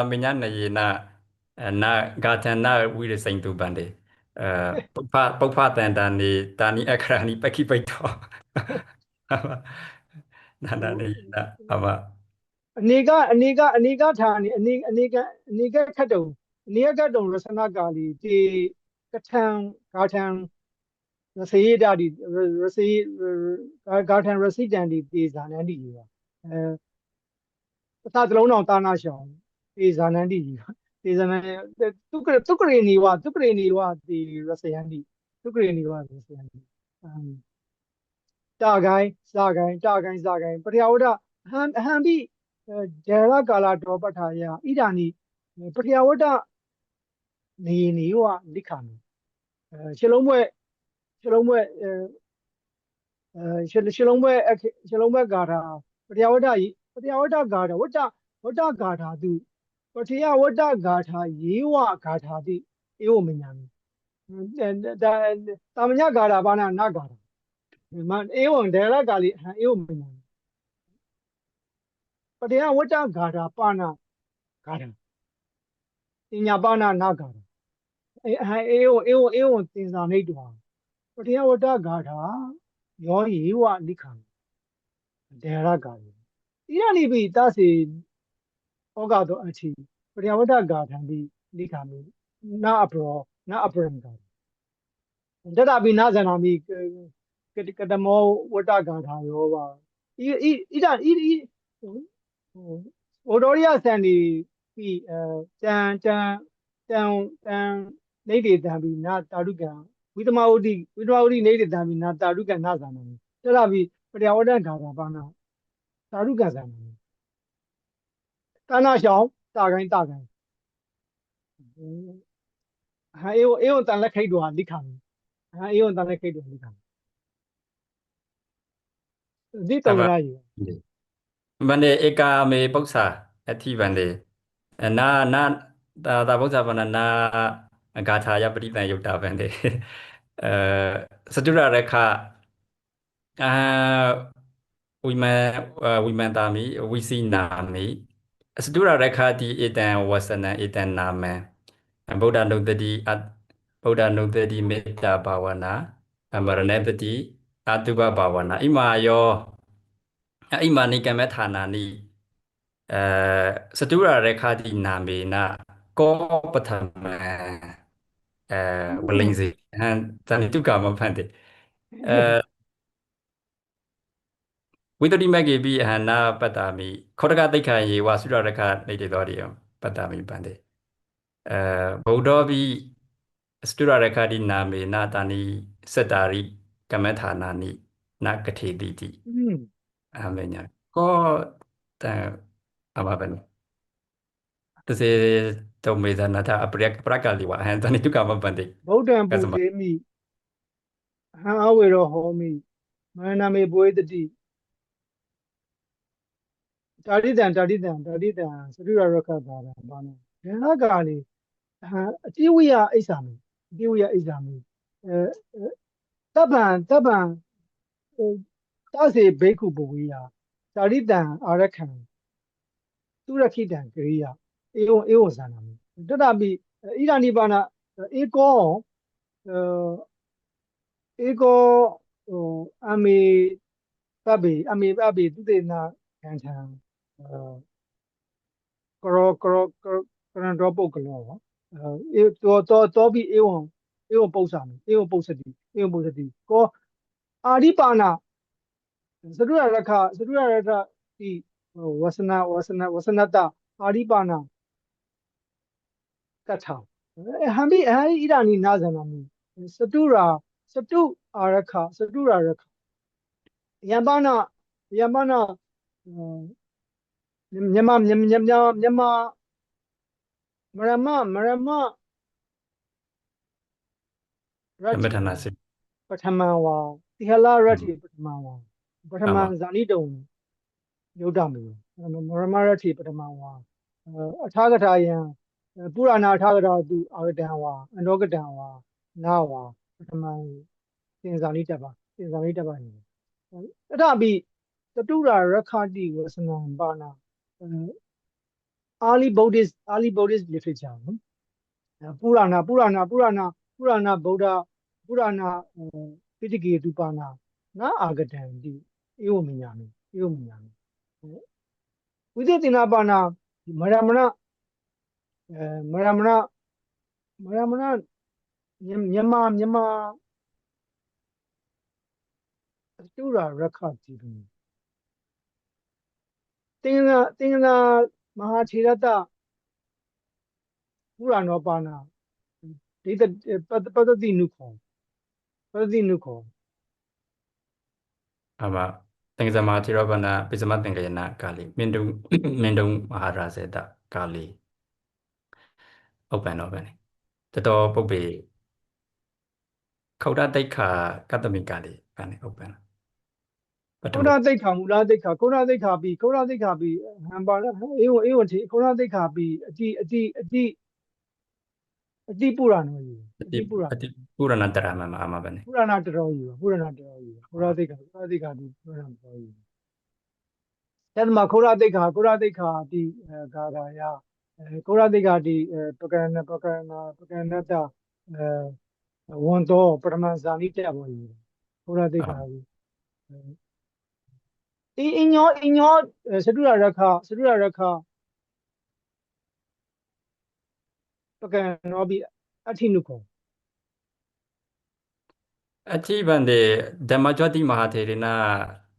မညနယေနနာဂါထနာဝိရစိန်တုဗန္တိပုပ္ဖတန္တာနိတာနိအခရာနိပက္ခိပိတ္တောနာနေနာအမအနေကထာနိအနေကခတ်တုံရစနာကာလီတေကထံဂါထံရစေယတာဒီရစေဂါထံရစိတံဒီတေဇာနန္တိယောသသလုံးတော်တာနာရှောင်းတေဇာနန္တိတေဇာနတုကရေနီဝတေရစယန္တိတုကရေနီဝရစယန္တိတာဂိုင်းပရိယဝဒဟံပိဒေရကာလတောပဋ္ဌာယဣဒာနိပရိယဝဒနေဝလိခာမိ ရှစ်လုံးဘွဲ့ရှစ်လုံးဘွဲ့ရှစ်လုံးဘွဲ့ရှစ်လုံးဘွဲ့ဂါထာပထယဝတ္တပထယဝတ္တဂါထာဝတ္တဂါထာသူပထယဝတ္တဂါထာယေဝဂါထာတိဧဝမညာမိတာမညဂါထာဘာနာနာဂါထာမဧဝံဒေရကာလိဟံဧဝမညာမိပထယဝတ္တဂါထာပါဏဂါထာပညာပါဏနာဂါထာဧဝံသင်္ဇာနိတ္တဝါပထယဝတ္တဂါထာယောယေဝနိခံဒေရကာလိဣရဏိပိတသေဩဃတောအချိပထယဝတ္တဂါထာတိနိခံမိနာအပရောနာအပရံဂါတတပိနာဇနာမိကတမောဝတ္တဂါထာယောပါဣဒဣဝဒရိယသံဒီပိတံနေတေတံပိနာတာရုကံဝိသမဝတိနေတေတံပိနာတာရုကံနာဇာနမိတတပိပထယဝတ္တဂါထာပါဏတာရုကံဇာနမိကာနာရှောင်းတာကိုင်းဟာဧဝံတန်လက်ခိတ်တော်လိခာမိဟာဧဝံတန်လက်ခိတ်တော်လိခာမိဒီတော်ရည် Bande eka me boksa ati bande na ta boksa bana na gatha ya paditan yutta bande satura rekha wimantami wisinami satura rekha ti etan wasana etan naman Buddha nudati Buddha nudati metta bhavana amaranepati atuba bhavana ima yo အိမာနိကမေဌာနာနိစတုရရေခာတိနာမေနကောပထမဝလိန်စီဟန်တန်တုကမဖန်တေဝိတ္တိမကေပိဟနာပတ္တာမိခောတကတိခာယေဝသုရရခနေတေတော်ရိယပတ္တာမိပန်တေဗုဒ္ဓောပိစတုရရခာတိနာမေနတာနိစတ္တာရိကမေဌာနာနိနကထေတိတိအာမေညာကောတအမဘန်တစေတုံမေဇနာတာအပရပရကလီဝဟန်တနိတုကမပန်တိ ဗုဒ္ဓံပုဇေမိဟံအဝေရောဟောမိမရဏမေဘွေတတိတာရိတံစတုရရခတာရဘာနာဒေနကာလီအတိဝိယအိဆာမိတပ္ပံတသေဘေကုဘဝေယတာရိတံအာရခံသူရခိတံကရိယဧဝံဇာနာမိတတပိဣရဏိပါဏဧကောအမေပဘေသူတေနာခံထံကရန္တောပုဂ္ဂလောတောပိဧဝံပု္ပ္ပာမိဧဝံပု္ပ္ပစတိကောအာရိပါဏစတုရရခတိဝစနတအာရိပါဏကထာဟံပိဣဒာနိနာဇနာမိစတုအာရခယံပါဏမြမမရမရ အမထနာစေ ပထမဝါတိဟလရတိပထမဝါပထမဇာနိတုံယုဒ္ဓမေမရမရတိပထမဝါအထာဂထာယံပုရဏအထာဂထာသူအာဂတံဝါအနောဂတံဝါနာဝါပထမသင်္ဇာနိတ္တပါနေတထပိစတုရရခတိဝစနံပါဏearly Buddhist literature နော်ပုရဏဗုဒ္ဓပိဋကေတုပါဏနာအာဂတံတိဧဝမညာမိဝိသေသနာပါဏမရမဏမြန်မာစတုရရခတိသင်္ကနာမဟာထေရတပုရဏောပါဏဒိဋ္ဌပတ္တိနုခော အမသင်္ကစမတိရောပနာပိစမသင်္ကယနာကာလီမင်းတုံမဟာရာဇေတကာလီဥပ္ပန်တော့ပဲတတော်ပုပ္ပေ ခေါရတိတ်ခါကတ္တမိကလေးဗာနေဟုတ်ပါလားပထ ခု မ နသိက္ခာမူလသိက္ခာခုနသိက္ခာပြီးခုနသိက္ခာပြီးဟန်ပါလားအေးဝတီခုနသိက္ခာပြီးအတိပုရဏောကြီးအတိပုရ အတိပုရဏတရမမအမဗာနေ ပုရဏတရောကြီးပုရဏတရောကြီးခုနသိက္ခာပြီးပုရဏတရောကြီးအဲ့ဒါမှာခုနသိက္ခာပြီးဂါဂာယခုနသိက္ခာဒီပကရဏတဝန်တော်ပထမဇာနိတက်ပေါ်ကြီးခုနသိက္ခာပြီးအညောစတုရရခပကံနောပြီးအထိနုခော အချိဗန်ဒေဓမ္မကြွတိမဟာထေရနာ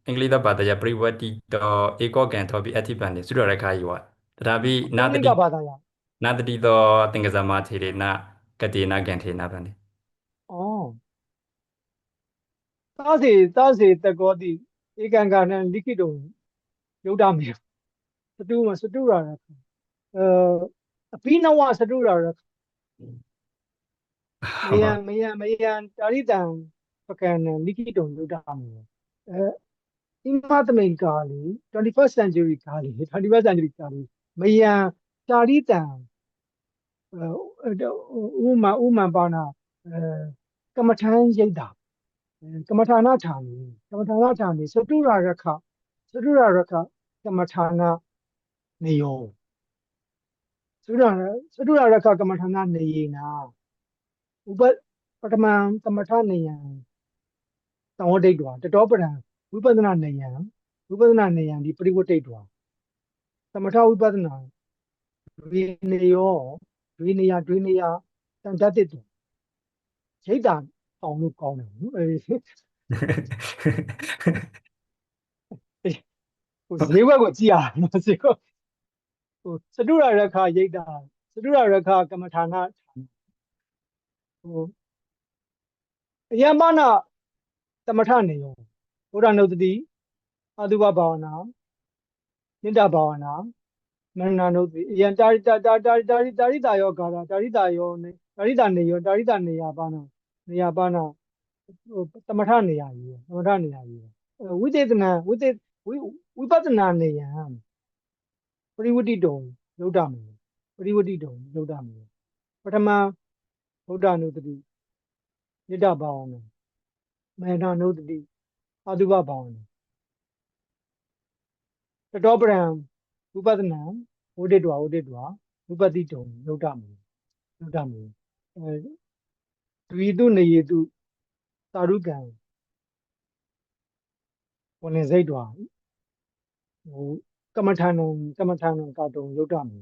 အင်္ဂလိပ်တဘာတယပရိဝတိတောဧကောကံထောပိအထိဗန်ဒေသုရရခာယောဒါပိနာတ နိ တိ ကဘာသာယ နာတတိတောသင်္ကဇမထေရနာကတိနာကံထေနာဗန်ဒေ သာစေတကောတိဧကံကာနံလိခိတုံယုတ်တမေစတုရရခအပိနဝစတုရရခမယံတာရိတံပကံနံလိခိတုံယုတ်တမေဣမသမိန်ကာလီ 21st century ကာလီမယံတာရိတံဥမံပါဏကမ္မထံရိတ်တာကမ္မထာနာဌာနီစတုရရခကမ္မထာနာနေယောစတုရရခကမ္မထာနာနေယေနာပထမံကမ္မထာနေယံသံဝတိတ်တွာတတောပရံဝိပဿနာနေယံဒီပရိဝတိတ်တွာသမထဝိပဿနာဒွေနေယောဒွေနေယတန်တတ်တဲ့တွာရိတ်တာအောင်လို့ကောင်းတယ်နော်ဈေးဘက်ကိုကြည့်ရအောင်ဈေးဘက်စတုရရခရိတ်တာစတုရရခကမ္မထာနာအယမနာသမထနေယောဘုရားနုတ္တိအတုပဘာဝနာမေတ္တာဘာဝနာမရဏနုတ္တိအယံတာရိတာယောဂါတာတာရိတာနေယပါဏသမထနေယကြီးဝိသေသနံဝိပဿနာနေယံပရိဝတိတုံယုတ်တမေပထမဗုဒ္ဓနုတ္တိမေတ္တာဘာဝနာမရဏနုတ္တိအတုပဘာဝနာတတောပရံဝိပဿနာဝိတ္တဝိပတိတုံယုတ်တမေဒွိတုနေယေတုသာရုကံဝလင်စိတ်တွာကမ္မထာနံကာတုံယုတ်တမေ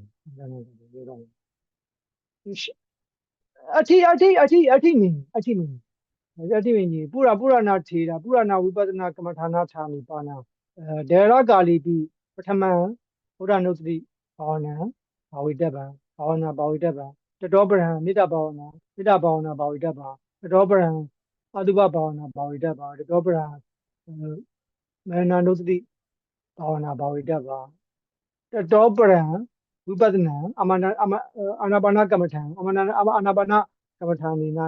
အထိမြင်ကြီးပုရဏထေရပုရဏဝိပဿနာကမ္မထာနာဌာနိပါဏဒေရကာလီပိပထမံဘုရားနုတ္တိဘာဝနာဘာဝိတ္တဗံတတောပရံမေတ္တာဘာဝနာဘာဝိတ္တဗံတတောပရံအတုပဘာဝနာဘာဝိတ္တဗံတတောပရံမရဏနုတ္တိဘာဝနာဘာဝိတ္တဗံတတောပရံဝိပဿနာအာနာပါနကမ္မထံအာနာပါနကမ္မထာနေနာ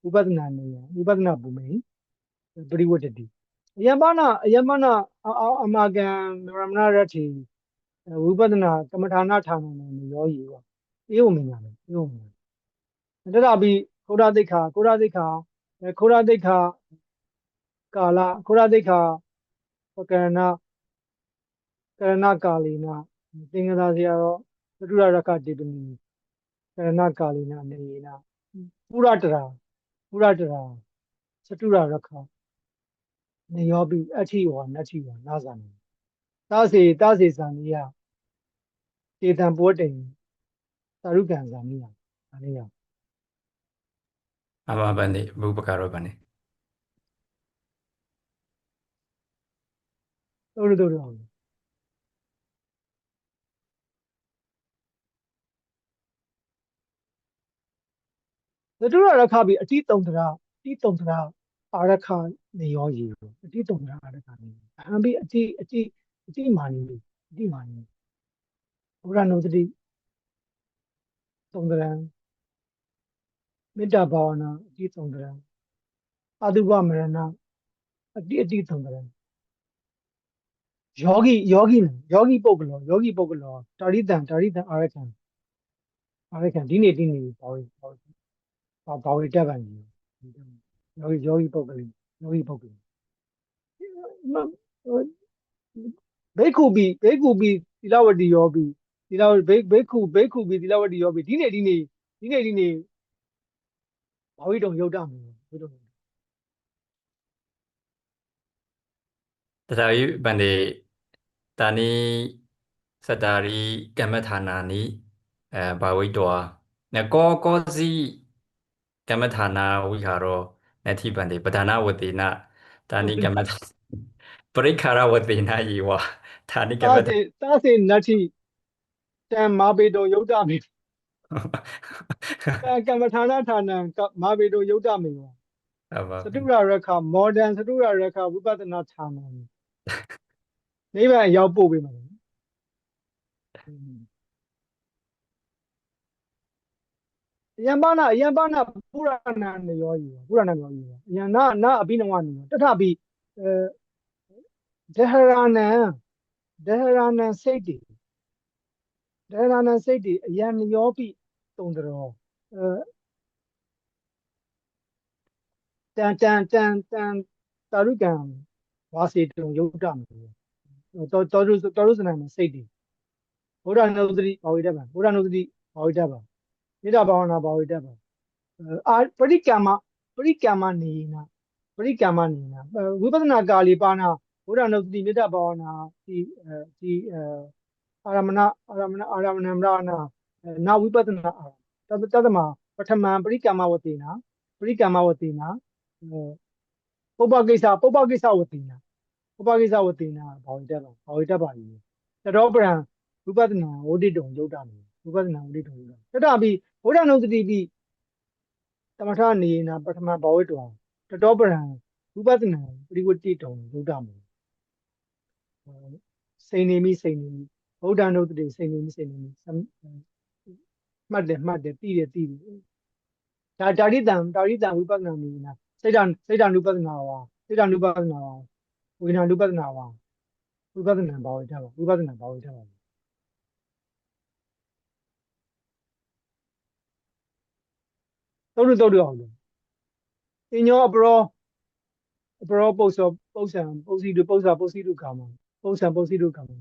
ဝိပဿနာဘူမိပရိဝတ္တိအယမနာအမဂံရမဏရထေဝိပဿနာကမ္မထာနာဌာနံယောယေဝဧဝမေညာတတပိခိုရသိက္ခာကာလပကရဏကာလေနသင်္ကသာဆရာတော်သတုရရခတေပနီကရဏကာလေနနေယေနပုရတရာစတုရရခနေယောပိအထိဝနတ္ထိဝနာဇာနိသာစေဇာနိယတေတံပောတိံသာရုကံဇာနိယအမဗန်ဒေဘုပကာရောဗန်ဒေ တို့သတုရရခပိအတိတုံတရာအာရခနေယောယေအတိတုံတရာအာရခနေအဟံပိအတိမာနိဘုရားနုတ္တိတုံတရံမေတ္တာဘာဝနာအတိတုံတရံ အာတုပမရဏအတိသုံးတယ်ယောဂီပုဂ္ဂလောတာရိတံအာရခံဒီနေ့ဘာဝတက်ပန်ကြီးယောဂီပုဂ္ဂလိဘေကုပိသီလဝတ္တိယောပိသီလဘေကုပိသီလဝတ္တိယောပိဒီနေ့ဘာဝိတုံယုတ်တမယ်ဝိတုံ တထာယုဗန္တိတာနိစတ္တာရိကမ္မဌာနာနိဘာဝိတောနကောစီကမ္မဌာနာဝိဟာရောနတိဗန္တိပဒနာဝတိနတာနိကမ္မဌာပရိခါရဝတိနယေဝဌာနိကမ္မဌာ တာစေနတ္ထိတံမာပေတောယုတ်တမေကမ္မဌာနမာပေတောယုတ်တမေ ဟုတ်ပါ စ ပြီ တုရရခမော်ဒန်စတုရရခဝိပဿနာဌာနနိဗ္ဗာန်ရောက်ပို့ပေးမှာယံပါဏပုရဏနယောယယနာအဘိနဝနတထပိဒဟရဏံစိတ်တိအယံနယောပိသုံးတော်တန်တာရုကံဝါစေတုံယုတ်တမေတောရုစနံစိတ်တိဘုရားနုဒတိဘာဝိတ္တဗံမေတ္တာဘာဝနာဘာဝိတ္တဗံပရိကမ္မနေနာဝိပဿနာကာလီပါဏဘုရားနုဒတိမေတ္တာဘာဝနာဒီအာရမဏမရဏနာဝိပဿနာတသမပထမပရိကမ္မဝတိနာပုပ္ပကိစ္စဝတိနာဘာဝိတ္တဗံတတောပရံဝိပဿနာဝဋ္ဌိတုံယုတ်တမေတတပိဘုရားနုဒတိပိသမထနေနာပထမဘာဝိတ္တောတတောပရံဝိပဿနာပရိဝတ္တိတုံယုတ်တမေစိန်နေမိဘုရားနုဒတိစိန်နေမိမှတ်တယ်သိတယ်ဒါတာရိတံဝိပဿနာနေနာစိတ်တ ानु ပဿနာဝါဝေဒ ानु ပဿနာဝါဝိပဿနာဘာဝိတ္တသုတ်အောင်လို့အညောအပရောပု္ပ္ပံပုစီတုကာမပုစီတုကာမ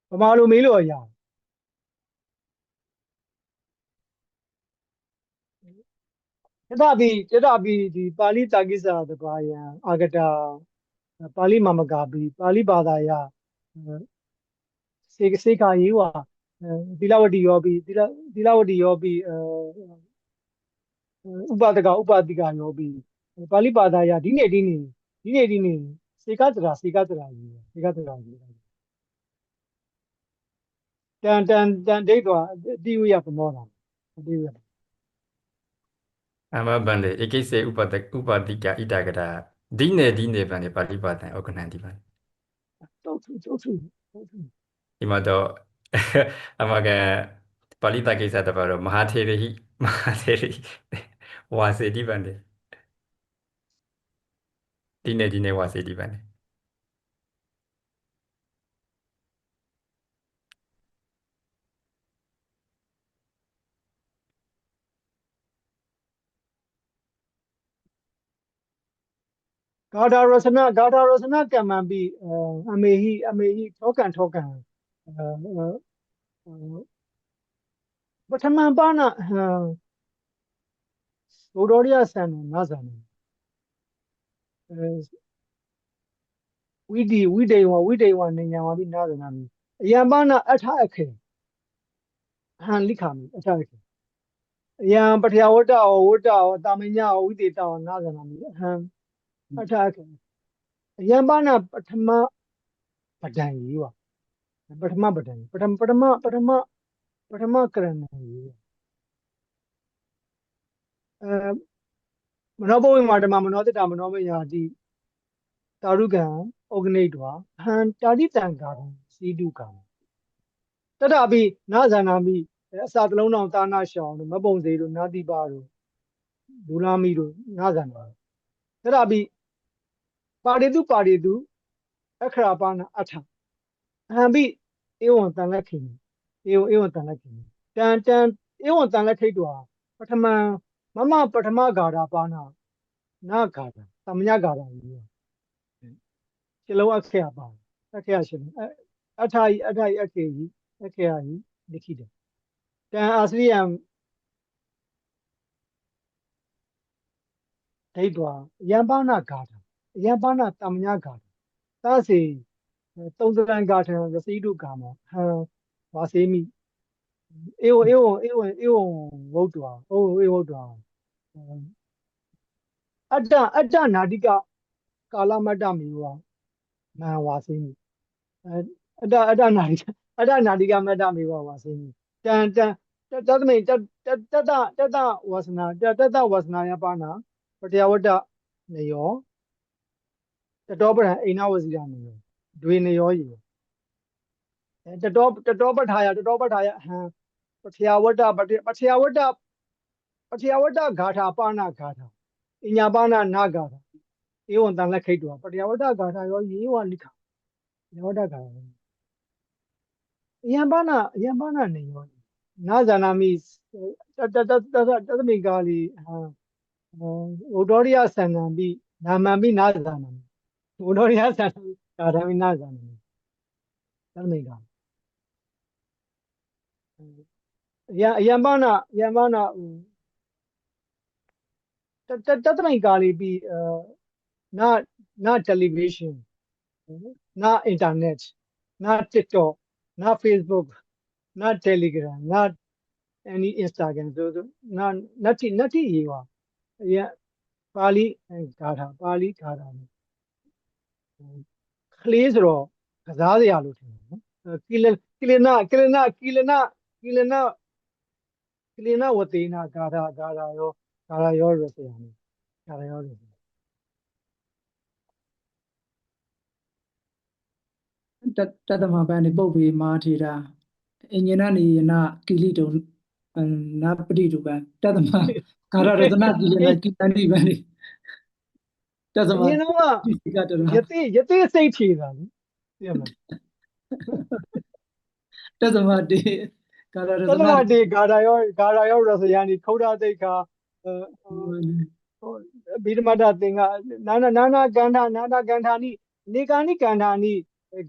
ဗမာလိုမေးလို့ရတတပိဒီပါဠိတာကိစ္စတပါယံအာဂတာပါဠိမမကာပိပါဠိဘာသာယစေခာယေဝသီလဝတ္တိယောပိဥပဒကဥပတိကယောပိပါဠိဘာသာယဒီနေ့စေကတရာယေတန်ဒိဋ္ဌောအတိဝိယပမောတာအတိဝိယ အမဗန္တိဧကိစေဥပတိကဣတကတာဒီနေဗန္တိပါဠိပါတံဩကနန္တိဗန္တိ ဒီမှာတော့အမကပါဠိတကိစ္စတပါတော့မဟာထေရဝါစေတိဗန္တိဒီနေဝါစေတိဗန္တိ ဂါထာရစနကမ္မံပိအမေဟိထောကံပထမပါဏဘုဒ္ဓရိယဆံနာဇာနဝိတေဝနေညာဝပိနာဇာနာမိအယံပါဏအထအခေဟံလိခာမိအထအခေအယံပထယဝတ္တဝတ္တတာမညဝိတေတနာဇာနာမိဟံအထအခေအယံပါဏပထမပဒံယေဝပထမကရဏံယေမနောဘဝိမာဓမ္မမနောတတမနောမယာတိတာရုကံဩဂနိတ္တဝဟံတာတိတံဂါရံစီတုကံတတပိနာဇာနာမိအစာတလုံးတော်သာနာရှောင်းတို့မပုံစေတို့နာတိပါတို့ ဘူလာမီတို့နာဇာနာအဲ့ဒါပြီးပါရီတုအခရာပါနာအထအဟံပိဧဝံတန်လက်ခိဧဝံတန်လက်ခိတန်ဧဝံတန်လက်ခိတောပထမမမပထမဂါရပါနာနာဂါရသမညဂါရကြီးခြေလုံးအခရာပါအခရာရှင်အထာယအခရာကြီးလိခိတယ်တန်အာစရိယံဒိဋ္ဌဝယံပါဏဂါထာယံပါဏတမညဂါထာသစေသုံးစရံဂါထာရစီတုကာမဟံဝါစေမိဧဝဝုဒ္ဓဝါဧဝုဒ္ဓဝါအတ္တနာတိကကာလမတ္တမေဝမံဝါစေမိအတ္တနာတိကမတ္တမေဝဝါစေမိတတမိတတဝါစနာယပါနာပတ္တယဝတ္တနေယောတတောပရံအိနာဝစီရနေယောဒွေနေယောယေတတောပထာယဟံပတ္တယဝတ္တဂါထာပါဏဂါထာအညာပါဏနာဂါထာဧဝံတန်လက်ခိတောပတ္တယဝတ္တဂါထာယောယေဝလိခယဝတ္တဂါထာအယံပါဏနေယောနာဇာနာမိတသမိကာလီဝဒ္ဒောရိယသန္နံပိနာမံပိနာဇာနာမိဝဒ္ဒောရိယသန္နံကာဓမိနာဇာနာမိတသမိကာအယံပါဏတသမိကာလီပိနာ television နာ internet နာ TikTok နာ Facebook နာ Telegram နာ any Instagram ဆိုနတ္တိယေဝပါဠိဂါထာခလေးဆိုတော့ကစားစရာလို့ထင်တယ်နော်ကိလနာဝတေနာဂါထာရောရစရာနေဂါထာရောရစရာတတမပန်နေပုတ်ပြီးမာထေတာအညနာနေနာကိလိတုံနာပတိတုပံတတမဂါရရတနာကိလနာကိတန္တိပန်နေတတမ အရင်တော့ယသိစိတ်ဖြေတာလေသိရမလားတတမတေဂါရရတ တ နာ မတေဂါထာရောရစယာနိခௌဒသိက္ခာဗိဓမတသင်္ကနာနာကန္ထာနိနေကာနိကန္ထာနိ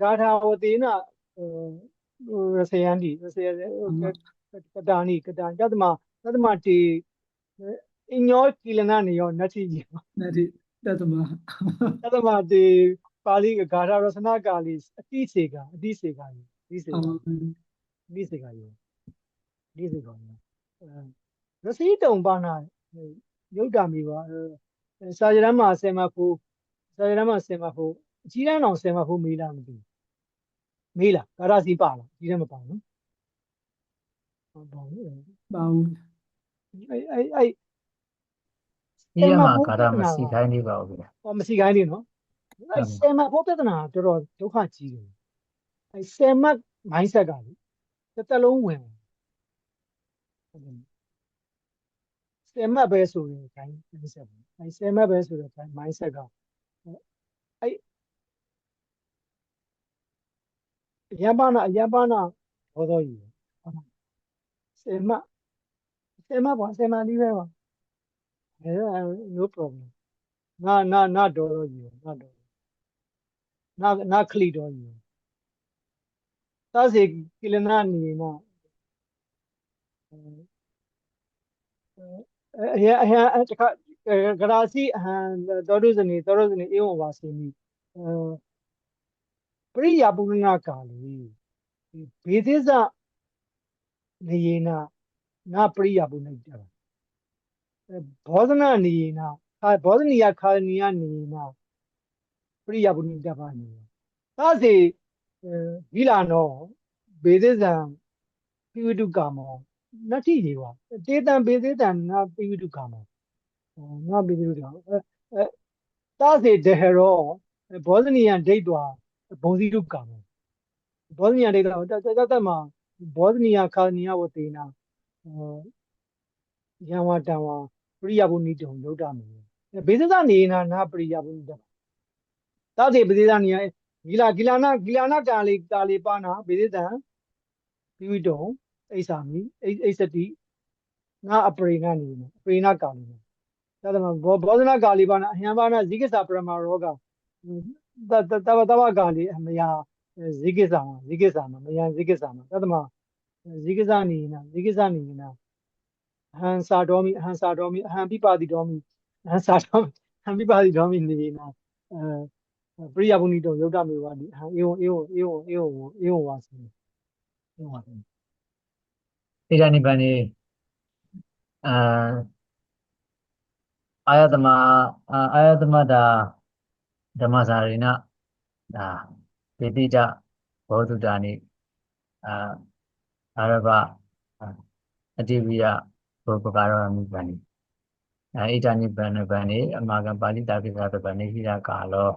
ဂါထာဝတေနရစယန္တိကတာနိတတမတေအညောကိလနာနေယောနတ္တိယေနာတိတတမ တတမတေပါဠိဂါထာရစနာကာလီအတိစေကာယောရစီကာတုံပါဏယုတ်တာမိပါစာရမ်းမှာဆယ်မဖို့အကြီးတန်းအောင်ဆယ်မဖို့မေးလားမသိဘူးမေးလားဂါထာစီပါလားအကြီးတန်းမပါနော်ပါဘူး အဲ့ ဒီမှာဂါထာမရှိခိုင်းနေပါဘူးဗျာ ဟောမရှိခိုင်းနေနော်အဲ့ဆယ်မဖို့ပြဿနာတော်တော်ဒုက္ခကြီးတယ်အဲ့ဆယ်မ mindset ကလေတစ်သက်လုံးဝင်ဆယ်မပဲဆိုရင်ခိုင်း mindset အဲ့ဆယ်မပဲဆိုတော့ mindset ကအဲ့အယံပါဏဘောတော်ကြီးဆယ်မလေးပဲပါno problem နာဒေါ်တော်ကြီးနာခလီတော်ကြီးသစေကိလနာနေနာအဟံတခါဂရာစီအဟံသောတုဇနေဧဝံဝါစေမိပရိယာပုဂ္ဂနာကာလီဘေသစ္စနေယနာနာပရိယာပုဂ္နိတ္တဘောဓနာနေယနာဘောဓနိယခာနိယနေယနာပရိယာပုဂ္နိတ္တပါနေသစေဝိလာနောဘေသစ္စံပိဝိတုကာမောနတ္တိယေဝတေတံဘေသေတံနာပိဝိတုကာမောနာပိဝိတုကာသစေဒေဟရောဘောဓနိယဒိဋ္ဌဝဘုံစီတုကာမောဘောဓနိယဒိဋ္ဌဝတတမဘောဓနိယခာနိယဝတေနာယံဝတံဝ ပရိယဘုနိတုံယုတ်တမေဘေသဇနေနာနာပရိယဘုနိတသာတိဘေသဇနေဂီလာနာကာလေပါနာဘေသဇံဘိဝိတုံအိသမိအိစတိနာအပရိနာနေအပရိနာကာလေသတ္တမဘောဇနာကာလေပါနာအဟံပါနာဇိကိသပရမရောဂတဝကာလေအမယဇိကိသမှာမယံဇိကိသမှာသတ္တမဇိကိသနေနာဟံစာတော်မိအဟံပိပါတိတော်မိအဟံစာတော်မိဟံပိပါတိတော်မိနေနာပရိယဘုနိတုံယုတ်တမေဝတိအဟံဧဝဝါစီဧဝဝါစီ ဣဒာနိဗ္ဗာန်အာယတမတာဓမ္မစာရိနဒါပေတိတဘောဓုတာနိအာရဘအတိဝိယဘောပကာရမိဗ္ဗာန်ဣဒာနိဗ္ဗာန်အမာကပါဠိတာကိသဗ္ဗနိဟိရကာလော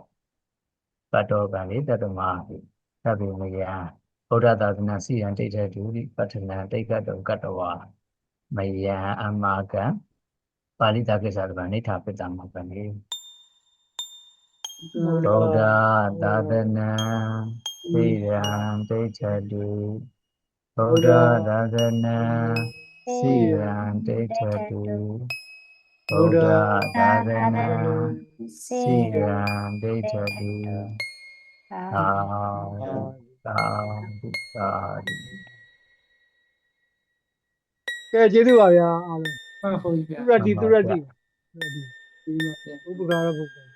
ပတ္တောဗံတတမသဗ္ဗေမယံဗုဒ္ဓသာသနာစီယံတိဋ္ဌဒုတိပဋ္ဌနံတိက္ကတောကတ္တဝါမယံအမာကပါဠိတာကိသဗ္ဗနိထာပိတမဗံဗုဒ္ဓသာသနာစီယံတိဋ္ဌဒုဗုဒ္ဓသာသနာစီယံတိဋ္ဌဒုဗုဒ္ဓသာသနာစီယံတိဋ္ဌဒုသာကဲကျေးဇူးပါဗျာအားလုံး ဟုတ်ပြီဗျာ သူရတိ ဒီပါဗျာ ဥပကာရဘုရား